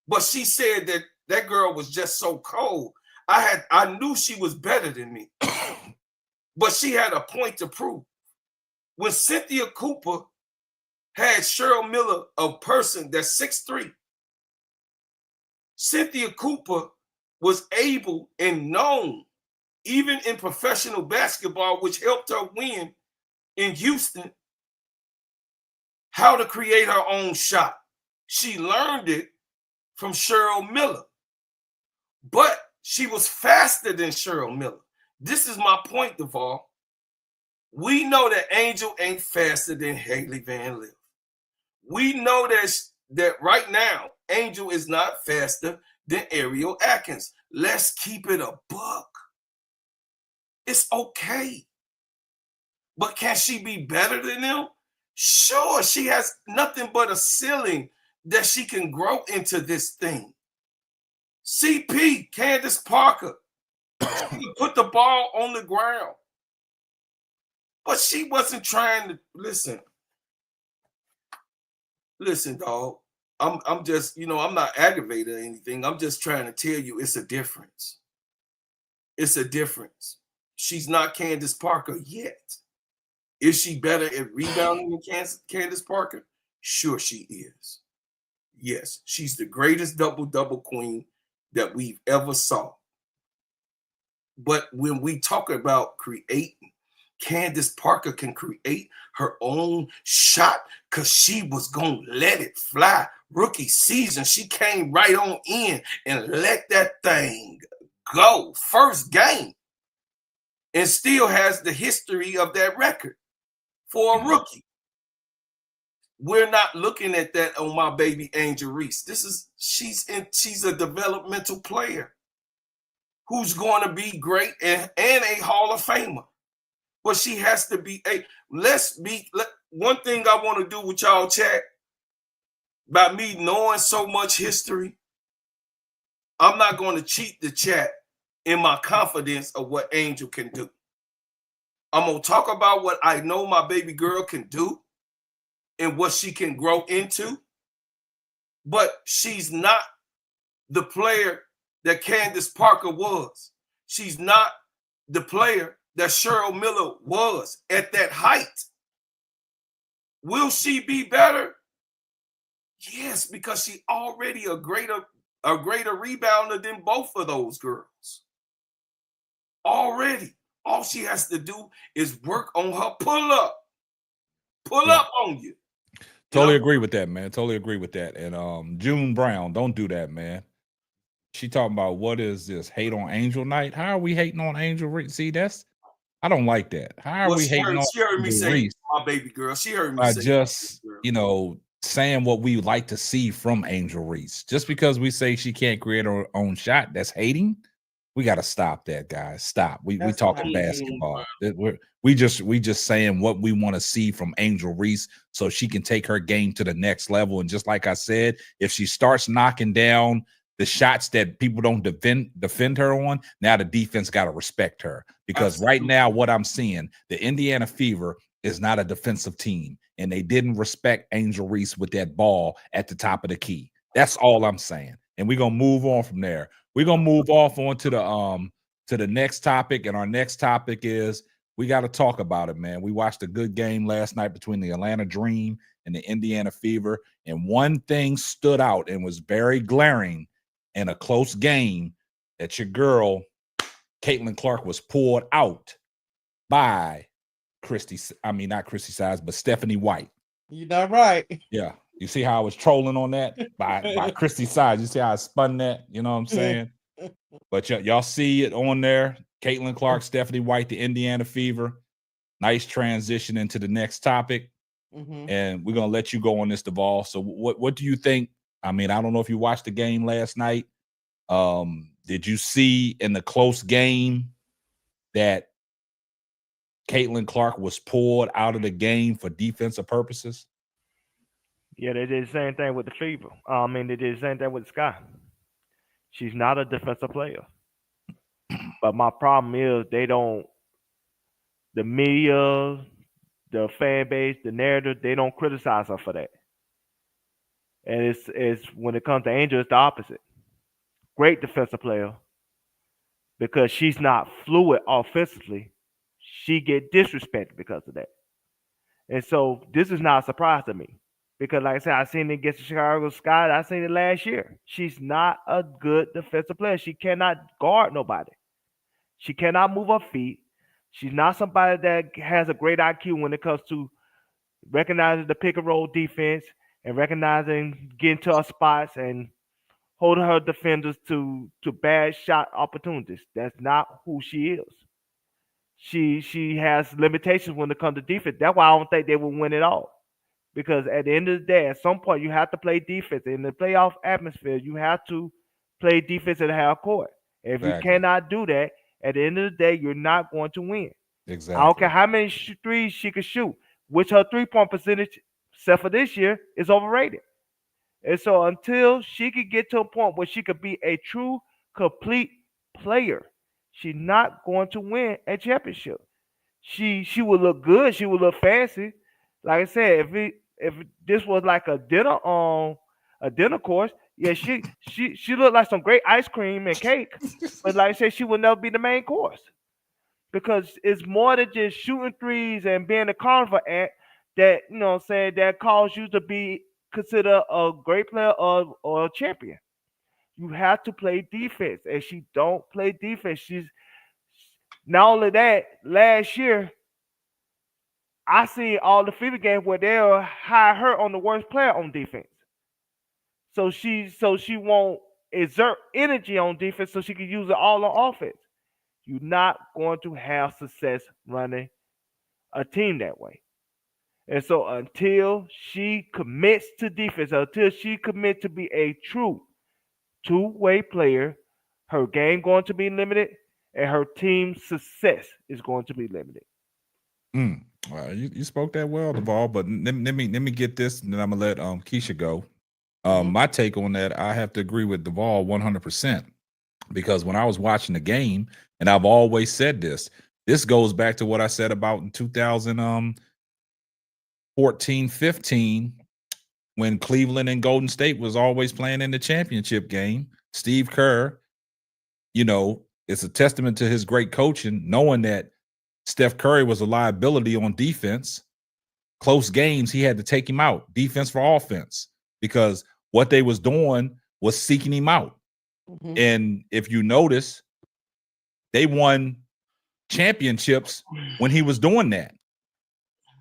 But she said that that girl was just so cold. I knew she was better than me. But she had a point to prove. When Cynthia Cooper had Cheryl Miller, a person that's 6'3", Cynthia Cooper was able and known, even in professional basketball, which helped her win in Houston, how to create her own shot. She learned it from Cheryl Miller. But she was faster than Cheryl Miller. This is my point, Duval. We know that Angel ain't faster than Haley Van Lith. We know that right now, Angel is not faster than Ariel Atkins. Let's keep it a buck. It's okay. But can she be better than them? Sure, she has nothing but a ceiling that she can grow into this thing. CP, Candace Parker, she put the ball on the ground. But she wasn't trying to listen. Listen, dog. I'm just, I'm not aggravated or anything. I'm just trying to tell you it's a difference. It's a difference. She's not Candace Parker yet. Is she better at rebounding than Candace Parker? Sure she is. Yes, she's the greatest double-double queen that we've ever saw. But when we talk about creating, Candace Parker can create her own shot because she was going to let it fly. Rookie season, she came right on in and let that thing go. First game. And still has the history of that record for a rookie. We're not looking at that on my baby Angel Reese. She's a developmental player who's going to be great and a Hall of Famer. But she has to be one thing I want to do with y'all, chat, about me knowing so much history. I'm not going to cheat the chat in my confidence of what Angel can do. I'm going to talk about what I know my baby girl can do and what she can grow into. But she's not the player that Candace Parker was. She's not the player that Cheryl Miller was at that height. Will she be better? Yes, because she already a greater rebounder than both of those girls. Already. All she has to do is work on her pull-up. Pull up on you. Totally agree with that, man. Totally agree with that. And June Brown, don't do that, man. She talking about what is this? Hate on Angel Night? How are we hating on Angel Reese? See, I don't like that. How are we hating on she heard me Angel say Reese? My baby girl. She heard me By say just, saying what we would like to see from Angel Reese. Just because we say she can't create her own shot, that's hating. We got to stop that, guys. Stop. We talking basketball. We just saying what we want to see from Angel Reese so she can take her game to the next level. And just like I said, if she starts knocking down the shots that people don't defend her on, now the defense got to respect her. Because right now, what I'm seeing, the Indiana Fever is not a defensive team, and they didn't respect Angel Reese with that ball at the top of the key. That's all I'm saying. And we're gonna move on from there. We're gonna move off on to the next topic, and our next topic is we got to talk about it, man. We watched a good game last night between the Atlanta Dream and the Indiana Fever, and one thing stood out and was very glaring in a close game that your girl Caitlin Clark was pulled out by not Christy Sides, but Stephanie White. You know, right? Yeah. You see how I was trolling on that by Christy Sides. You see how I spun that? You know what I'm saying? But y'all see it on there. Caitlin Clark, Stephanie White, the Indiana Fever. Nice transition into the next topic. Mm-hmm. And we're going to let you go on this, Duvall. So what do you think? I mean, I don't know if you watched the game last night. Did you see in the close game that Caitlin Clark was pulled out of the game for defensive purposes? Yeah, they did the same thing with the Fever. They did the same thing with the Sky. She's not a defensive player. But my problem is the media, the fan base, the narrative, they don't criticize her for that. And it's when it comes to Angel, it's the opposite. Great defensive player. Because she's not fluid offensively, she get disrespected because of that. And so this is not a surprise to me. Because like I said, I seen it against the Chicago Sky. I seen it last year. She's not a good defensive player. She cannot guard nobody. She cannot move her feet. She's not somebody that has a great IQ when it comes to recognizing the pick and roll defense and recognizing getting to her spots and holding her defenders to bad shot opportunities. That's not who she is. She has limitations when it comes to defense. That's why I don't think they will win it all. Because at the end of the day, at some point you have to play defense. In the playoff atmosphere, you have to play defense at half court. If you cannot do that, at the end of the day, you're not going to win. Exactly. I don't care how many threes she could shoot, which her 3-point percentage, except for this year, is overrated. And so until she could get to a point where she could be a true, complete player, she's not going to win a championship. She will look good. She will look fancy. Like I said, if this was like a dinner course, yeah, she looked like some great ice cream and cake. But like I said, she will never be the main course. Because it's more than just shooting threes and being a carnival act that, you know what I'm saying, that calls you to be considered a great player or a champion. You have to play defense. And she don't play defense. She's not only that, last year, I see all the Fever games where they'll hire her on the worst player on defense. So she won't exert energy on defense so she can use it all on offense. You're not going to have success running a team that way. And so until she commits to defense, until she commits to be a true two-way player, her game going to be limited and her team's success is going to be limited. Well, you spoke that well, Duvall, but let me get this, and then I'm gonna let Keisha go. My take on that, I have to agree with Duvall 100%, because when I was watching the game, and I've always said this goes back to what I said about in 2014-15, when Cleveland and Golden State was always playing in the championship game. Steve Kerr, it's a testament to his great coaching, knowing that Steph Curry was a liability on defense. Close games, he had to take him out, defense for offense, because what they was doing was seeking him out. And if you notice, they won championships when he was doing that.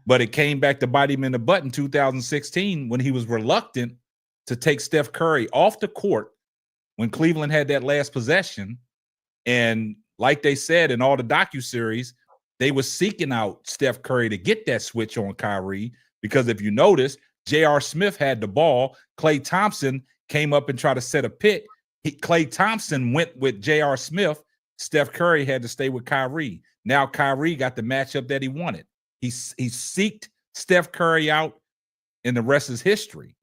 But it came back to bite him in the butt in 2016 when he was reluctant to take Steph Curry off the court when Cleveland had that last possession. And like they said in all the docuseries, they were seeking out Steph Curry to get that switch on Kyrie, because if you notice, J.R. Smith had the ball. Klay Thompson came up and tried to set a pick. Klay Thompson went with J.R. Smith. Steph Curry had to stay with Kyrie. Now Kyrie got the matchup that he wanted. He seeked Steph Curry out, and the rest is history.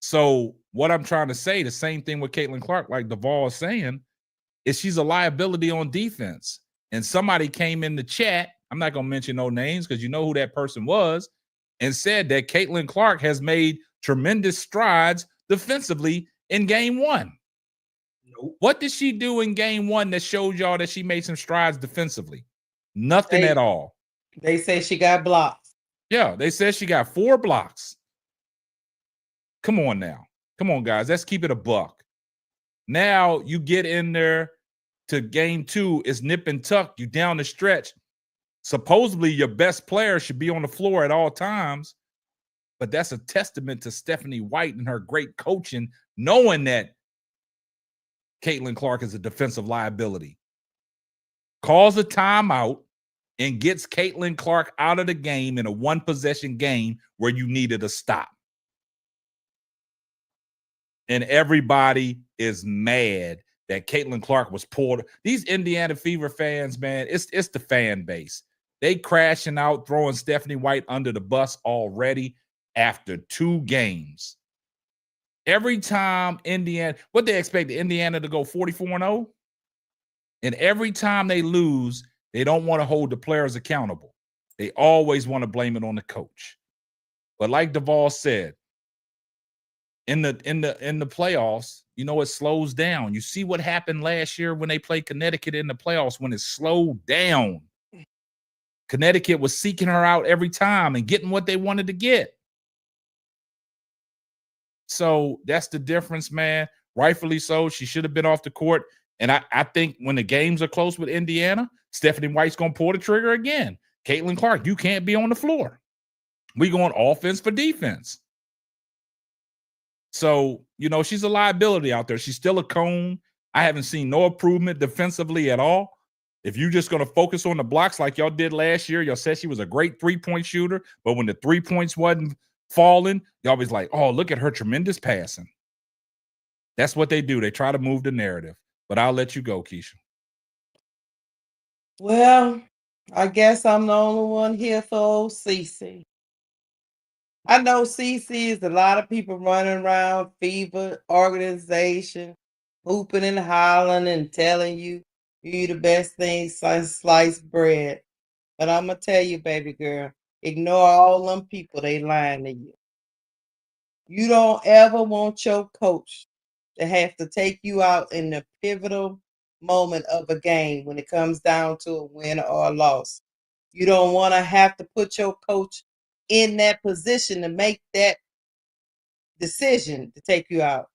So what I'm trying to say, the same thing with Caitlin Clark, like Duvall is saying, is she's a liability on defense. And somebody came in the chat, I'm not going to mention no names because you know who that person was, and said that Caitlin Clark has made tremendous strides defensively in game one. Nope. What did she do in game one that showed y'all that she made some strides defensively? Nothing at all. They say she got blocks. Yeah, they said she got 4 blocks. Come on now. Come on, guys. Let's keep it a buck. Now you get in there to game 2 is nip and tuck. You down the stretch. Supposedly your best player should be on the floor at all times, but that's a testament to Stephanie White and her great coaching, knowing that Caitlin Clark is a defensive liability. Calls a timeout and gets Caitlin Clark out of the game in a one-possession game where you needed a stop. And everybody is mad that Caitlin Clark was pulled. These Indiana Fever fans, man, it's the fan base. They crashing out, throwing Stephanie White under the bus already after 2 games. Every time Indiana, what they expect Indiana to go 44-0? And every time they lose, they don't want to hold the players accountable. They always want to blame it on the coach. But like Duvall said, in the playoffs, you know, it slows down. You see what happened last year when they played Connecticut in the playoffs, when it slowed down. Connecticut was seeking her out every time and getting what they wanted to get. So that's the difference, man. Rightfully so. She should have been off the court. And I think when the games are close with Indiana, Stephanie White's going to pull the trigger again. Caitlin Clark, you can't be on the floor. We going offense for defense. So, you know, she's a liability out there. She's still a cone. I haven't seen no improvement defensively at all. If you're just going to focus on the blocks like y'all did last year, y'all said she was a great 3-point shooter, but when the 3 points wasn't falling, y'all was like, oh, look at her tremendous passing. That's what they do. They try to move the narrative. But I'll let you go, Keisha. Well, I guess I'm the only one here for old Cece. I know Cece is a lot of people running around Fever organization, hooping and hollering and telling you the best thing since sliced bread. But I'm going to tell you, baby girl, ignore all them people. They lying to you. You don't ever want your coach to have to take you out in the pivotal moment of a game when it comes down to a win or a loss. You don't want to have to put your coach in that position to make that decision to take you out.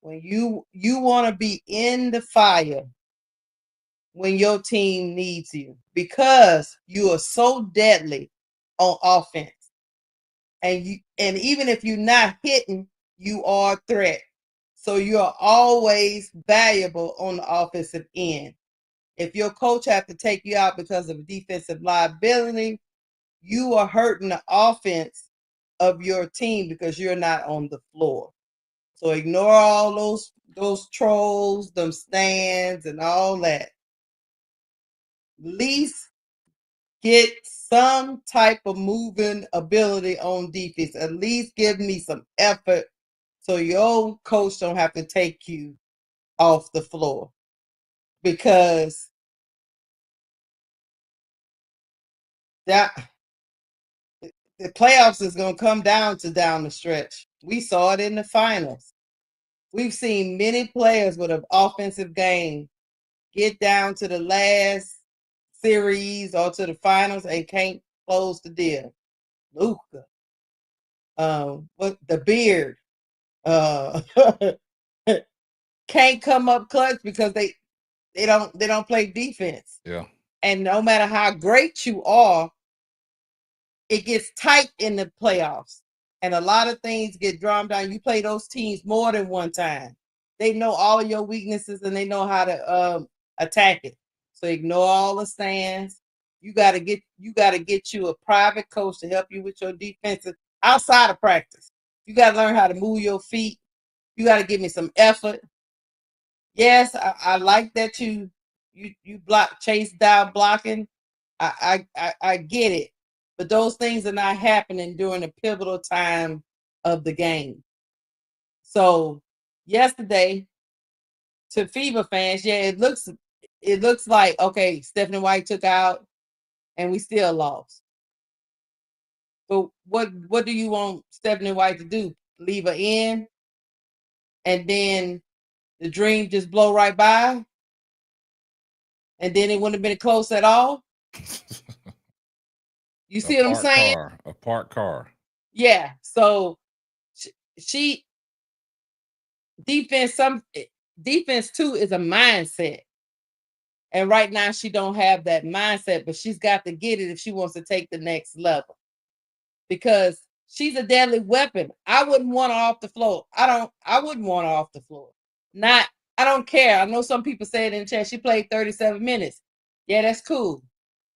When you want to be in the fire when your team needs you, because you are so deadly on offense. And even if you're not hitting, you are a threat. So you're always valuable on the offensive end. If your coach have to take you out because of defensive liability, you are hurting the offense of your team because you're not on the floor. So ignore all those trolls, them stands, and all that. At least get some type of moving ability on defense. At least give me some effort so your coach don't have to take you off the floor. Because that the playoffs is going to come down the stretch. We saw it in the finals. We've seen many players with an offensive game get down to the last series or to the finals and can't close the deal. Luka, what the beard, can't come up clutch because they don't play defense. Yeah. And no matter how great you are, it gets tight in the playoffs. And a lot of things get drawn down. You play those teams more than one time. They know all of your weaknesses and they know how to attack it. So ignore all the stands. You gotta get you a private coach to help you with your defensive outside of practice. You gotta learn how to move your feet. You gotta give me some effort. Yes, I like that you block chase down blocking. I get it. But those things are not happening during the pivotal time of the game. So yesterday, to Fever fans, yeah, it looks like okay, Stephanie White took out and we still lost. But what do you want Stephanie White to do? Leave her in and then the dream just blow right by? And then it wouldn't have been close at all? You see what I'm saying? A parked car. Yeah. So she defense too is a mindset. And right now she don't have that mindset, but she's got to get it if she wants to take the next level. Because she's a deadly weapon. I wouldn't want her off the floor. I wouldn't want her off the floor. I don't care. I know some people say it in the chat. She played 37 minutes. Yeah, that's cool.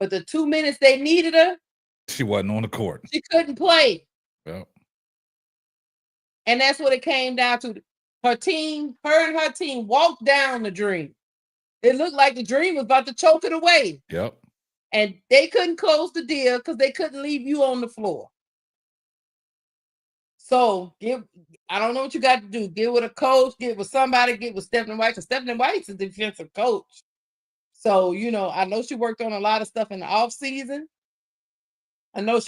But the 2 minutes they needed her, she wasn't on the court. She couldn't play. Yep. And that's what it came down to. Her and her team walked down the dream. It looked like the dream was about to choke it away. Yep. And they couldn't close the deal because they couldn't leave you on the floor. So I don't know what you got to do. Get with a coach, get with somebody, get with Stephanie White, because Stephanie White's a defensive coach. So, I know she worked on a lot of stuff in the off season.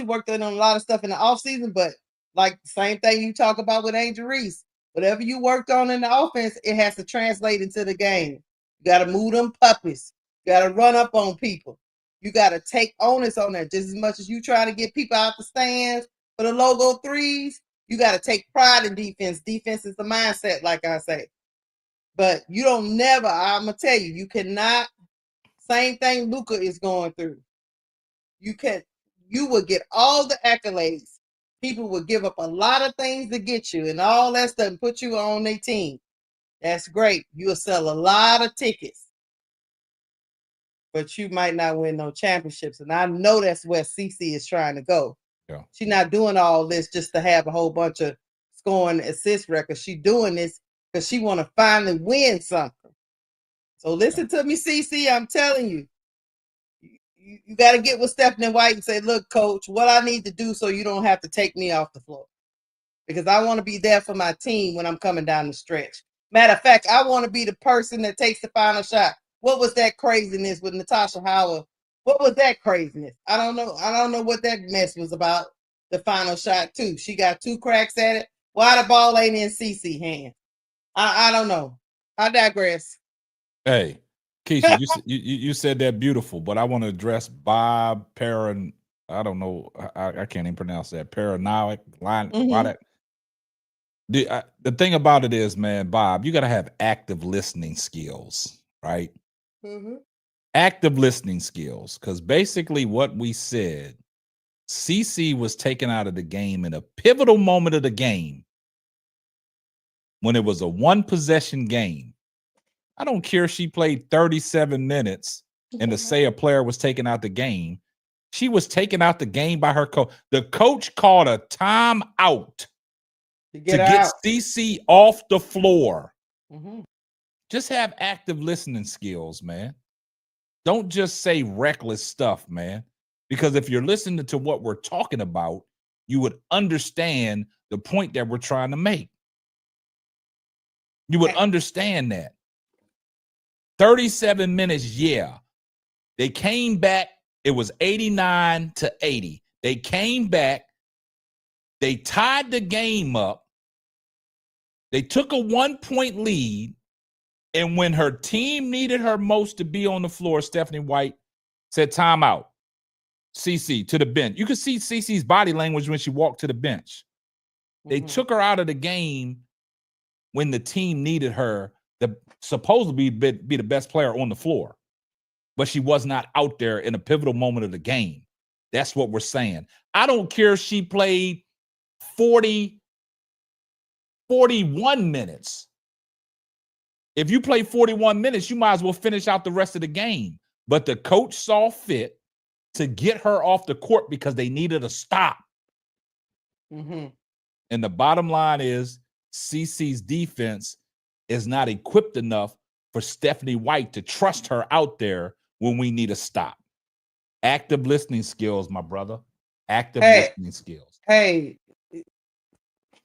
but like the same thing you talk about with Angel Reese, whatever you worked on in the offense, it has to translate into the game. You got to move them puppies. You got to run up on people. You got to take onus on that just as much as you try to get people out the stands for the logo threes. You got to take pride in defense. Defense is the mindset, like I say. But you don't never, I'm going to tell you, you cannot, same thing Luka is going through. You will get all the accolades. People will give up a lot of things to get you and all that stuff and put you on their team. That's great. You'll sell a lot of tickets. But you might not win no championships. And I know that's where CC is trying to go. Yeah. She's not doing all this just to have a whole bunch of scoring assist records. She's doing this because she want to finally win something. So listen to me, CC. I'm telling you. You got to get with Stephanie White and say, look, coach, what I need to do so you don't have to take me off the floor. Because I want to be there for my team when I'm coming down the stretch. Matter of fact, I want to be the person that takes the final shot. What was that craziness with Natasha Howard? What was that craziness? I don't know. I don't know what that mess was about. The final shot, too. She got 2 cracks at it. Why the ball ain't in CC hand? I don't know. I digress. Hey, Keisha, you said that beautiful, but I want to address Bob I don't know. I can't even pronounce that. Paranoid line. The thing about it is, man, Bob, you got to have active listening skills, right? Mm-hmm. Active listening skills, because basically what we said, CC was taken out of the game in a pivotal moment of the game when it was a 1-possession game. I don't care if she played 37 minutes and to say a player was taken out the game. She was taken out the game by her coach. The coach called a timeout to get CC off the floor. Mm-hmm. Just have active listening skills, man. Don't just say reckless stuff, man. Because if you're listening to what we're talking about, you would understand the point that we're trying to make. You would understand that. 37 minutes, yeah. They came back. It was 89-80. They came back. They tied the game up. They took a 1-point lead. And when her team needed her most to be on the floor, Stephanie White said, timeout. CC to the bench. You could see CC's body language when she walked to the bench. They took her out of the game when the team needed her to supposedly be the best player on the floor. But she was not out there in a pivotal moment of the game. That's what we're saying. I don't care if she played 41 minutes. If you play 41 minutes, you might as well finish out the rest of the game. But the coach saw fit to get her off the court because they needed a stop. Mm-hmm. And the bottom line is CC's defense is not equipped enough for Stephanie White to trust her out there when we need a stop. Active listening skills, my brother. Active listening skills. Hey,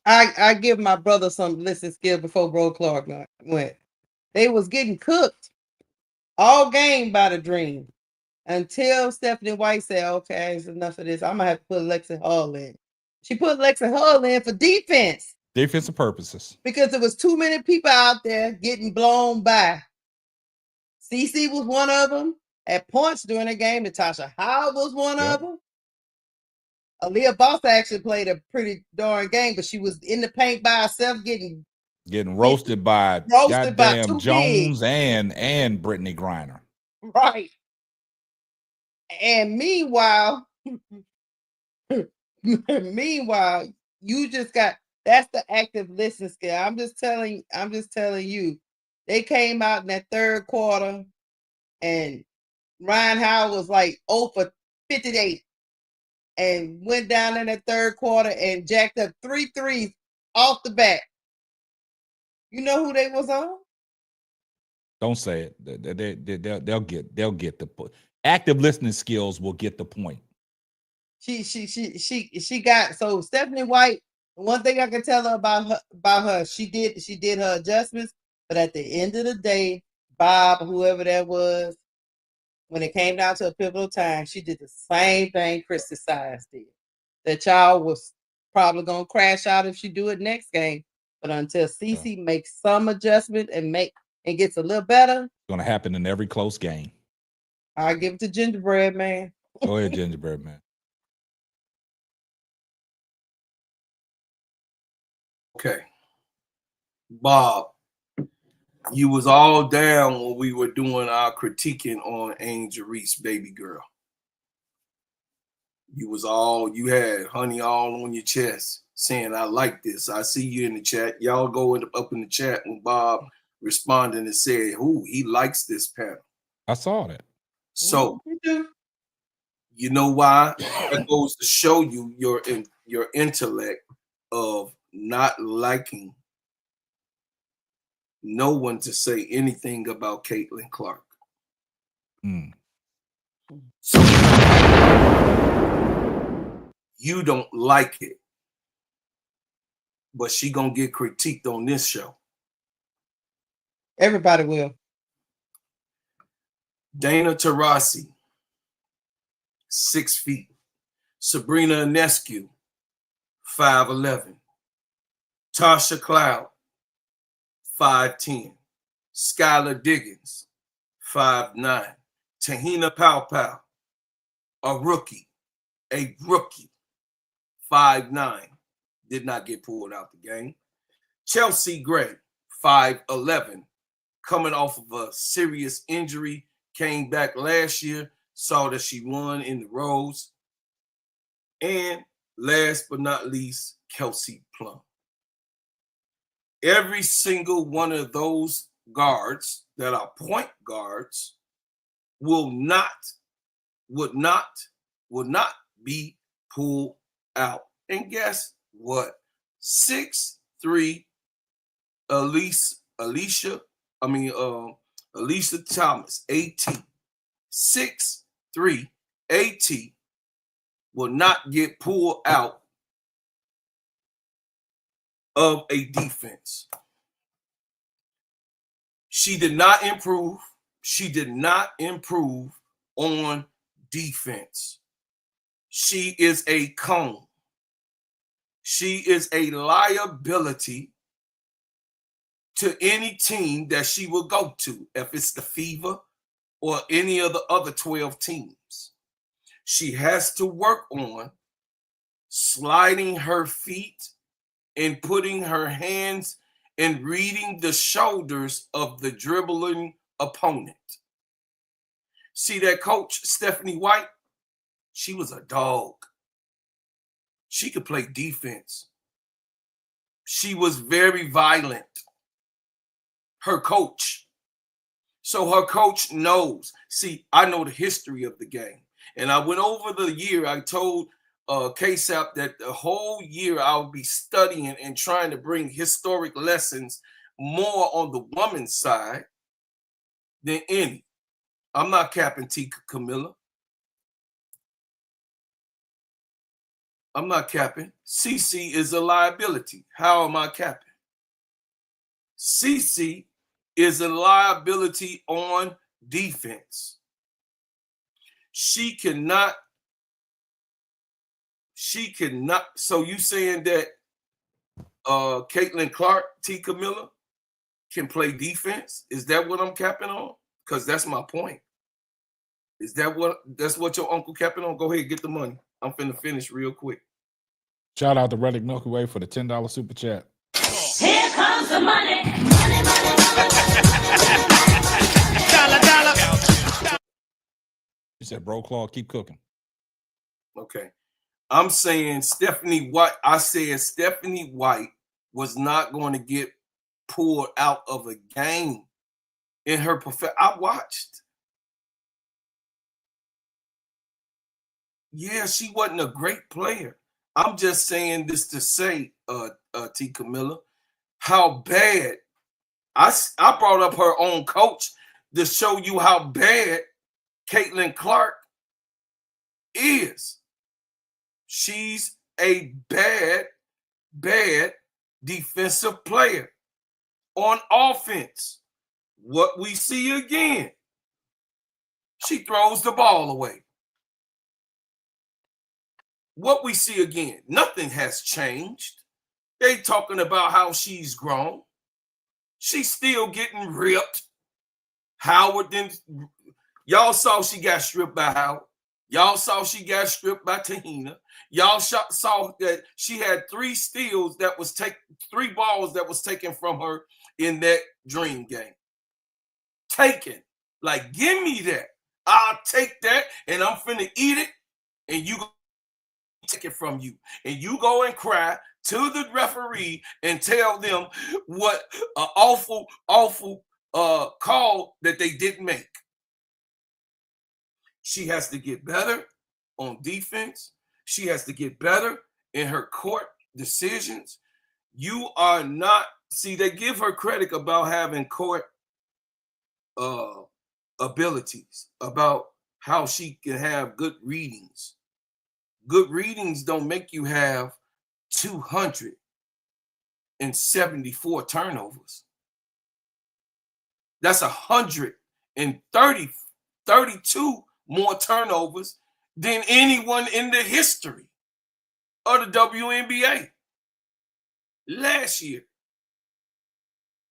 I give my brother some listening skills before Bro Clark went. They was getting cooked all game by the Dream until Stephanie White said, okay, it's enough of this. I'm going to have to put Alexa Hall in. She put Alexa Hall in for defense. Defensive purposes. Because there was too many people out there getting blown by. CC was one of them. At points during the game, Natasha Howard was one of them. Aaliyah Boss actually played a pretty darn game, but she was in the paint by herself getting roasted by goddamn Jones and Brittany Griner. Right. And meanwhile, you just got that's the active listening skill. I'm just telling you, they came out in that third quarter and Ryan Howard was like 0 for 58 and went down in that third quarter and jacked up 3 threes off the bat. You know who they was on? Don't say it. They'll get the point. Active listening skills will get the point. She got so Stephanie White. One thing I can tell her about her, she did her adjustments, but at the end of the day, Bob, whoever that was, when it came down to a pivotal time, she did the same thing Christy Sides did. That y'all was probably gonna crash out if she do it next game. But until Cece makes some adjustment and gets a little better, it's gonna happen in every close game. I give it to Gingerbread Man. Go ahead, Gingerbread Man. Okay. Bob, you was all down when we were doing our critiquing on Angel Reese, baby girl. You had honey all on your chest saying, I like this. I see you in the chat. Y'all go up in the chat when Bob responded and said, he likes this panel. I saw that. So, you know why? That goes to show you your intellect of not liking no one to say anything about Caitlin Clark. So you don't like it, but she gonna get critiqued on this show. Everybody will. Dana Taurasi, 6 feet. Sabrina Ionescu, 5'11". Tasha Cloud, 5'10". Skylar Diggins, 5'9". Tahina Powpow, a rookie, 5'9", did not get pulled out the game. Chelsea Gray, 5'11", coming off of a serious injury, came back last year, saw that she won in the Rose. And last but not least, Kelsey Plum. Every single one of those guards that are point guards would not be pulled out. And guess what? 6'3" Alicia Thomas, AT. 6'3" AT will not get pulled out of a defense. She did not improve. She did not improve on defense. She is a cone. She is a liability to any team that she will go to, if it's the Fever or any of the other 12 teams. She has to work on sliding her feet and putting her hands and reading the shoulders of the dribbling opponent. See that coach, Stephanie White? She was a dog. She could play defense. She was very violent. Her coach. So her coach knows. See, I know the history of the game. And I went over the year. I told KSAP that the whole year I'll be studying and trying to bring historic lessons more on the woman's side than any. I'm not capping T. Camilla. I'm not capping. CC is a liability. How am I capping? CC is a liability on defense. She cannot. So you saying that Caitlin Clark, T. Camilla, can play defense? Is that what I'm capping on? Because that's my point. That's what your uncle capping on? Go ahead, get the money. I'm finna finish real quick. Shout out to Reddick Milky Way for the $10 super chat. Here comes the money. You said, bro, Claude, keep cooking. Okay. I'm saying Stephanie White. I said Stephanie White was not going to get pulled out of a game in her I watched. Yeah, she wasn't a great player. I'm just saying this to say, T. Camilla, how bad. I brought up her own coach to show you how bad Caitlin Clark is. She's a bad defensive player. On offense, what we see again, she throws the ball away. What we see again, nothing has changed. They talking about how she's grown. She's still getting ripped. Howard didn't. Y'all saw she got stripped by Howard. Y'all saw she got stripped by Tahina. Y'all saw that she had 3 steals that was 3 balls that was taken from her in that dream game. Taken. Like, give me that. I'll take that and I'm finna eat it and you take it from you. And you go and cry to the referee and tell them what an awful call that they didn't make. She has to get better on defense. She has to get better in her court decisions. You are not, see, they give her credit about having court abilities, about how she can have good readings. Good readings don't make you have 274 turnovers. That's 132 more turnovers than anyone in the history of the WNBA. Last year,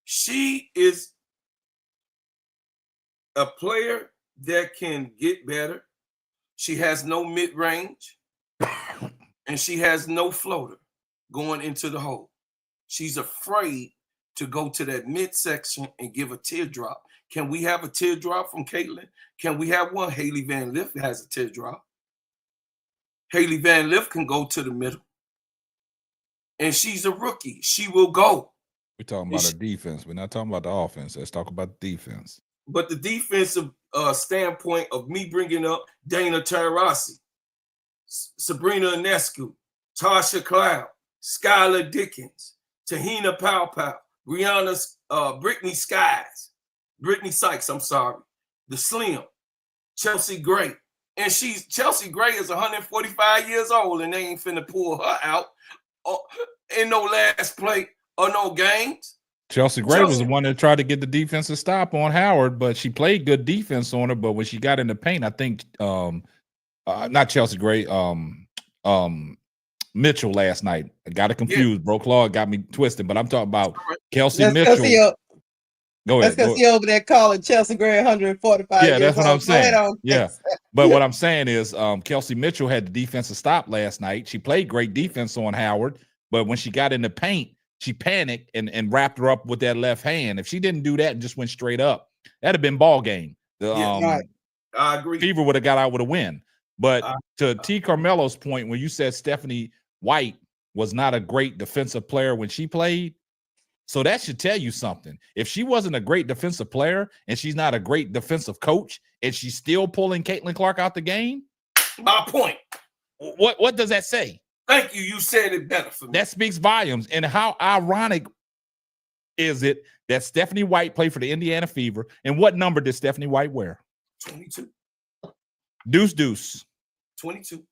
she is a player that can get better. She has no mid-range, and she has no floater going into the hole. She's afraid to go to that midsection and give a teardrop. Can we have a teardrop from Caitlin? Can we have one? Haley Van Lith has a teardrop. Haley Van Lith can go to the middle. And she's a rookie. She will go. We're talking about the defense. We're not talking about the offense. Let's talk about the defense. But the defensive standpoint of me bringing up Dana Taurasi, Sabrina Ionescu, Tasha Cloud, Skylar Dickens, Tahina Powpow, Brittany Sykes, I'm sorry, the Slim, Chelsea Gray. And Chelsea Gray is 145 years old and they ain't finna pull her out in no last play or no games. Chelsea Gray was the one that tried to get the defensive stop on Howard, but she played good defense on her. But when she got in the paint, I think not Chelsea Gray, Mitchell last night. I got it confused. Yeah. Bro, Claude got me twisted, but I'm talking about Kelsey Mitchell. Go ahead. That's because he over there calling Chelsea Gray 145 years old. Yeah, that's what I'm saying. Yeah. But what I'm saying is Kelsey Mitchell had the defensive stop last night. She played great defense on Howard, but when she got in the paint, she panicked and wrapped her up with that left hand. If she didn't do that and just went straight up, that'd have been ball game. Right. I agree. Fever would have got out with a win. But to T. Carmelo's point, when you said Stephanie White was not a great defensive player when she played, so that should tell you something. If she wasn't a great defensive player and she's not a great defensive coach and she's still pulling Caitlin Clark out the game, my point. What does that say? Thank you. You said it better for me. That speaks volumes. And how ironic is it that Stephanie White played for the Indiana Fever? And what number did Stephanie White wear? 22. Deuce. 22.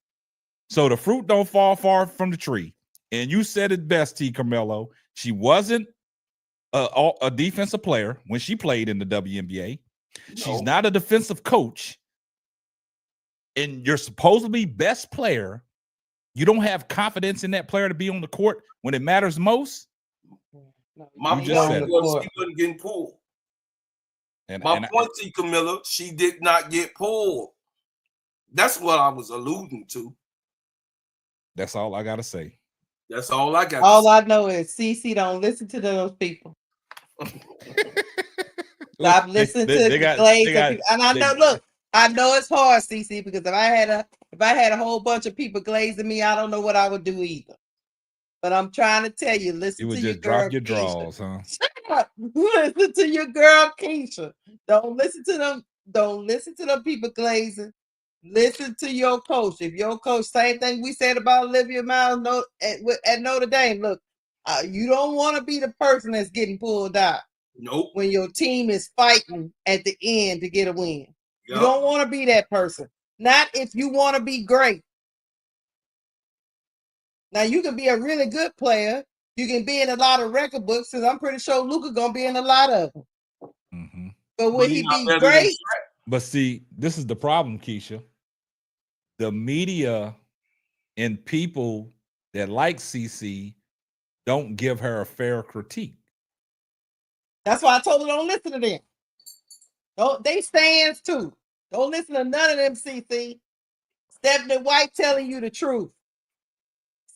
So the fruit don't fall far from the tree. And you said it best, T. Carmelo. She wasn't a defensive player when she played in the WNBA. No. She's not a defensive coach. And your supposedly best player, you don't have confidence in that player to be on the court when it matters most. My point was she wasn't getting pulled. My point, T. Camilla, she did not get pulled. That's what I was alluding to. That's all I got to say. That's all I got. All I know is CC don't listen to those people. Stop listening to Glaze. And I know, look, I know it's hard, CC, because if I had a whole bunch of people glazing me, I don't know what I would do either. But I'm trying to tell you, You listen would to your just girl drop your Keisha. draws, huh? Shut up. Listen to your girl Keisha. Don't listen to them. Don't listen to them people glazing. Listen to your coach. If your coach, same thing we said about Olivia Miles at Notre Dame. Look, you don't want to be the person that's getting pulled out. Nope. When your team is fighting at the end to get a win. Yep. You don't want to be that person. Not if you want to be great. Now you can be a really good player. You can be in a lot of record books, because I'm pretty sure Luka gonna be in a lot of them. Mm-hmm. But will he he not be better than great? Shaq. But see, this is the problem, Keisha. The media and people that like CC don't give her a fair critique. That's why I told her don't listen to them. Don't they stands too. Don't listen to none of them, CC. Stephanie White telling you the truth.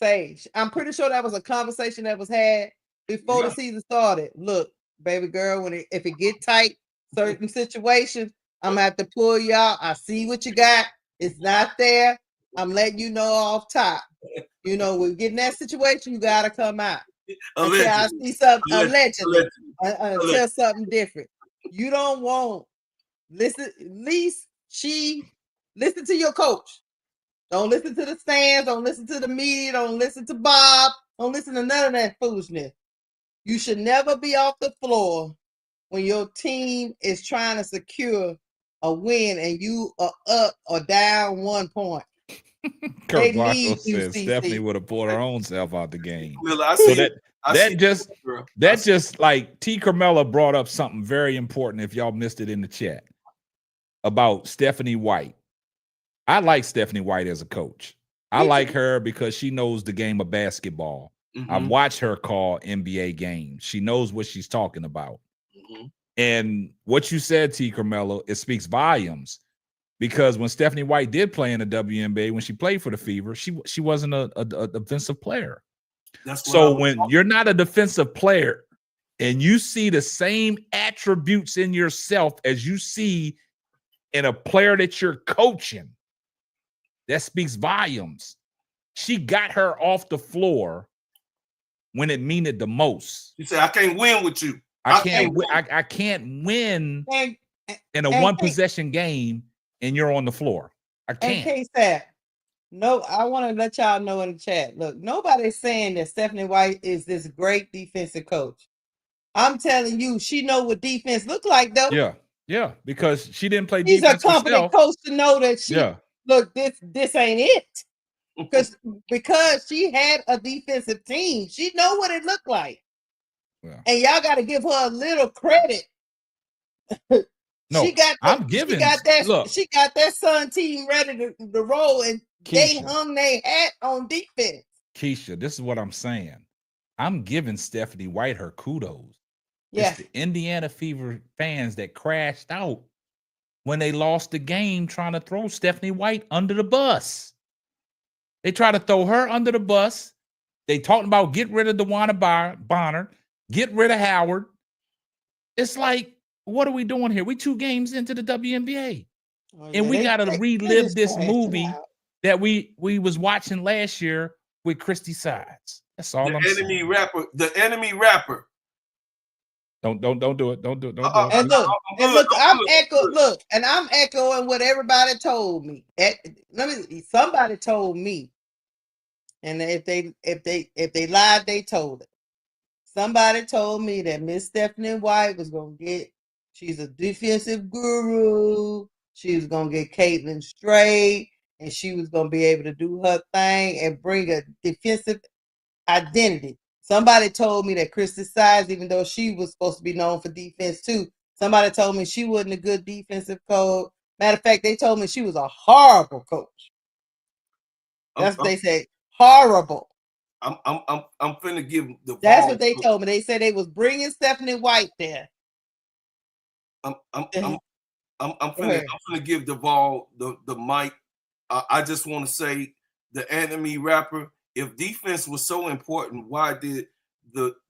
Sage. I'm pretty sure that was a conversation that was had before the season started. Look, baby girl, if it get tight, certain situations, I'm gonna have to pull you out. I see what you got. It's not there. I'm letting you know off top. You know, we get in that situation, you gotta come out. Until I see something allegedly. Until something different. You don't want listen. At least listen to your coach. Don't listen to the stands. Don't listen to the media. Don't listen to Bob. Don't listen to none of that foolishness. You should never be off the floor when your team is trying to secure a win and you are up or down 1 point. They Cardoso need you, said CC. Stephanie would have pulled her own self out the game. I So see, that just like T. Carmella brought up something very important. If y'all missed it in the chat about Stephanie White, I like Stephanie White as a coach. I like her because she knows the game of basketball. Mm-hmm. I've watched her call NBA games. She knows what she's talking about. Mm-hmm. And what you said, T. Carmelo, it speaks volumes. Because when Stephanie White did play in the WNBA, when she played for the Fever, she wasn't a defensive player. So when you're not a defensive player and you see the same attributes in yourself as you see in a player that you're coaching, that speaks volumes. She got her off the floor when it meaned the most. You say, I can't win with you. I can't win in a one possession game and you're on the floor. I can't. And K-Stat, no, I want to let y'all know in the chat. Look, nobody's saying that Stephanie White is this great defensive coach. I'm telling you, she know what defense look like, though. Yeah, because she didn't play She's defense a competent herself. coach to know that look, this ain't it. Because she had a defensive team. She know what it looked like. Yeah. And y'all got to give her a little credit. No, she got that Sun team ready to roll, and Keisha, they hung their hat on defense. Keisha, this is what I'm saying. I'm giving Stephanie White her kudos. Yeah. It's the Indiana Fever fans that crashed out when they lost the game trying to throw Stephanie White under the bus. They try to throw her under the bus. They talking about get rid of DeWanna Bonner, get rid of Howard. It's like, what are we doing here? We 2 games into the WNBA. And we got to relive this movie that we was watching last year with Christy Sides. That's all I'm saying. The enemy rapper. Don't do it. Don't do it. And look, I'm echoing what everybody told me. Somebody told me. And if they lied, they told it. Somebody told me that Miss Stephanie White was gonna she's a defensive guru. She was gonna get Caitlin straight, and she was gonna be able to do her thing and bring a defensive identity. Somebody told me that Christy Sides, even though she was supposed to be known for defense too, somebody told me she wasn't a good defensive coach. Matter of fact, they told me she was a horrible coach. That's what they say. Horrible. I'm finna give the. That's what they told me. They said they was bringing Stephanie White there. I'm finna give Duvall the mic. I just want to say the enemy rapper. If defense was so important, why did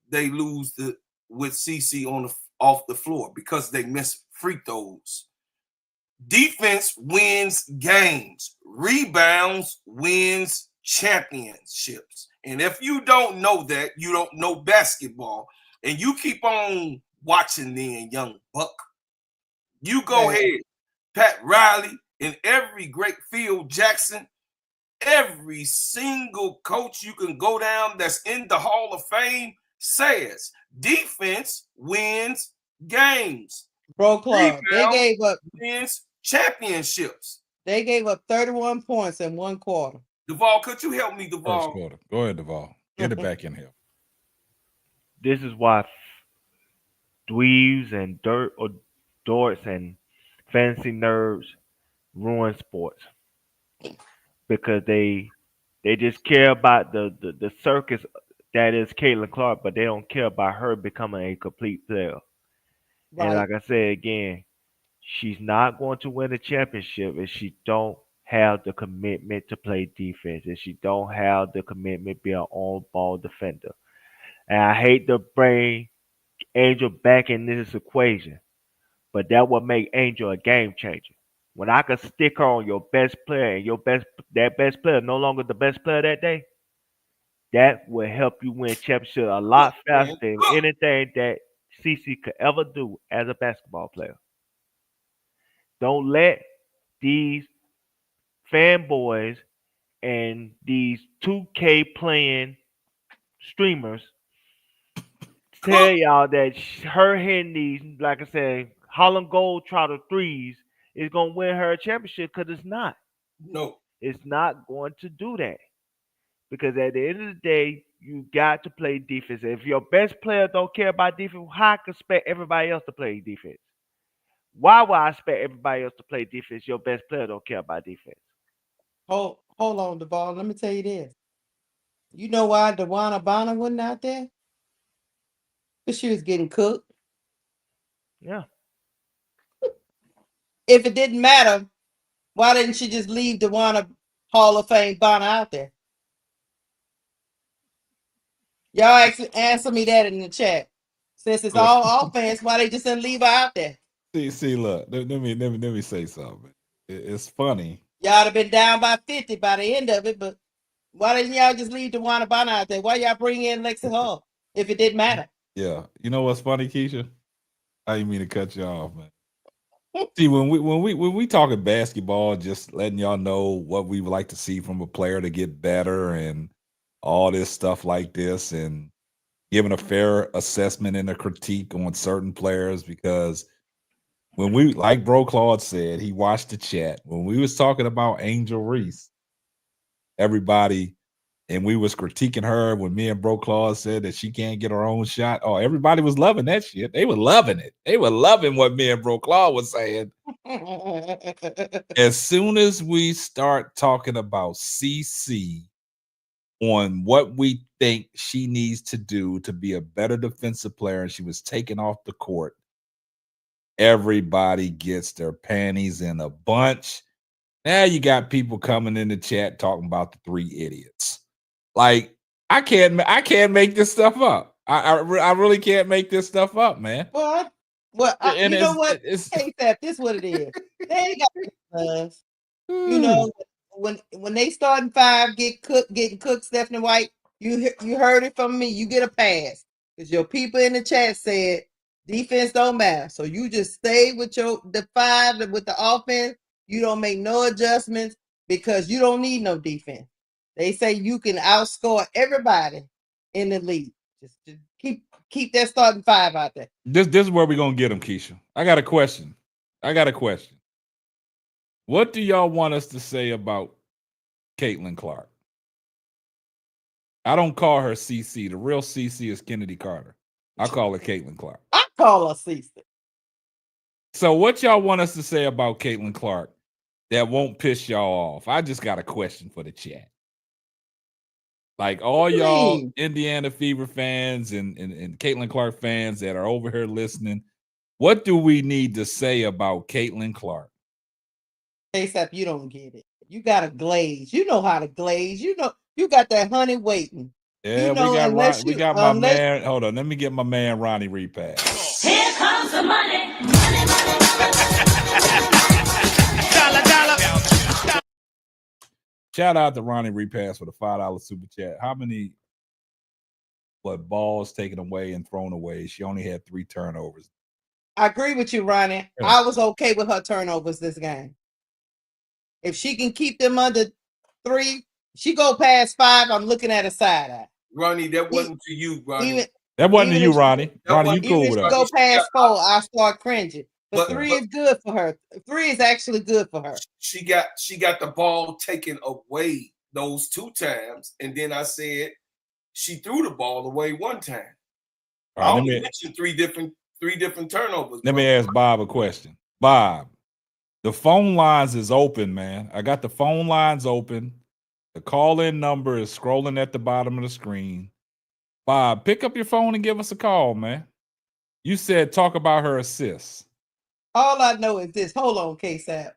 they lose with CC off the floor? Because they missed free throws. Defense wins games. Rebounds wins championships. And if you don't know that, you don't know basketball, and you keep on watching then, young buck. You go ahead, Pat Riley, and every great Phil Jackson, every single coach you can go down that's in the Hall of Fame says defense wins games. Bro, Claude, they gave up wins championships. They gave up 31 points in one quarter. Duval, could you help me, Duval? First quarter. Go ahead, Duval. Get it back in here. This is why dweebs and dorks and fancy nerds ruin sports, because they just care about the circus that is Caitlin Clark, but they don't care about her becoming a complete player. Right. And like I said again, she's not going to win a championship if she don't have the commitment to play defense, if she don't have the commitment to be an on-ball defender. And I hate to bring Angel back in this equation, but that would make Angel a game changer. When I could stick her on your best player and that best player no longer the best player that day, that will help you win championship a lot faster than anything that CC could ever do as a basketball player. Don't let these fanboys and these 2K playing streamers tell y'all that her hitting these, like I said, Harlem Globetrotter threes is going to win her a championship, because it's not. No. It's not going to do that. Because at the end of the day, you got to play defense. If your best player don't care about defense, how I can expect everybody else to play defense? Why would I expect everybody else to play defense? Your best player don't care about defense. Hold on, Duval. Let me tell you this. You know why DeWanna Bonner wasn't out there? Because she was getting cooked. Yeah. If it didn't matter, why didn't she just leave DeWanna Hall of Fame Bonner out there? Y'all actually answer me that in the chat. Since it's all offense, why they just didn't leave her out there? See, look. Let me say something. It's funny. Y'all have been down by 50 by the end of it, but why didn't y'all just leave DeWanna Bonner out there? Why y'all bring in Lexi Hall if it didn't matter? Yeah, you know what's funny, Keisha? I didn't mean to cut you off, man. See, when we talking basketball, just letting y'all know what we would like to see from a player to get better and all this stuff like this, and giving a fair assessment and a critique on certain players, because when we, like Bro Claude said, he watched the chat. When we was talking about Angel Reese, everybody, and we was critiquing her when me and Bro Claude said that she can't get her own shot. Oh, everybody was loving that shit. They were loving it. They were loving what me and Bro Claude was saying. As soon as we start talking about CC on what we think she needs to do to be a better defensive player, and she was taken off the court, everybody gets their panties in a bunch. Now you got people coming in the chat talking about the three idiots. Like, I can't make this stuff up. I really can't make this stuff up, man. What? Well, you know what? Hey, Seth, this is what it is. They ain't got us. You know, when they starting five getting cooked, Stephanie White, you heard it from me. You get a pass because your people in the chat said defense don't matter. So you just stay with the five with the offense. You don't make no adjustments because you don't need no defense. They say you can outscore everybody in the league. Just keep that starting five out there. This is where we're gonna get them, Keisha. I got a question. What do y'all want us to say about Caitlin Clark? I don't call her CC. The real CC is Kennedy Carter. I call her Caitlin Clark. I call her CC. So what y'all want us to say about Caitlin Clark that won't piss y'all off? I just got a question for the chat. Like all y'all Indiana Fever fans and Caitlin Clark fans that are over here listening, what do we need to say about Caitlin Clark? Except you don't get it. You got to glaze. You know how to glaze. You know, you got that honey waiting. Yeah, you know, we got my man. Hold on, let me get my man Ronnie repass. Here comes the money. Money, money, money, money. Shout out to Ronnie Repass for the $5 super chat. How many balls taken away and thrown away? She only had 3 turnovers. I agree with you, Ronnie. Yeah. I was okay with her turnovers this game. If she can keep them under 3, she go past 5, I'm looking at a side eye. Ronnie, that wasn't to you, Ronnie. That wasn't to even you, if she- Ronnie. that Ronnie, you wasn't- cool Even if with she us. go past 4, I start cringing. But But- 3 is good for her. 3 is actually good for her. She got the ball taken away those 2 times, and then I said she threw the ball away 1 time. All right, I only mentioned 3 different turnovers. Let me ask Bob a question. Bob, the phone lines is open, man. I got the phone lines open. The call-in number is scrolling at the bottom of the screen. Bob, pick up your phone and give us a call, man. You said talk about her assists. All I know is this. Hold on, K-Sap.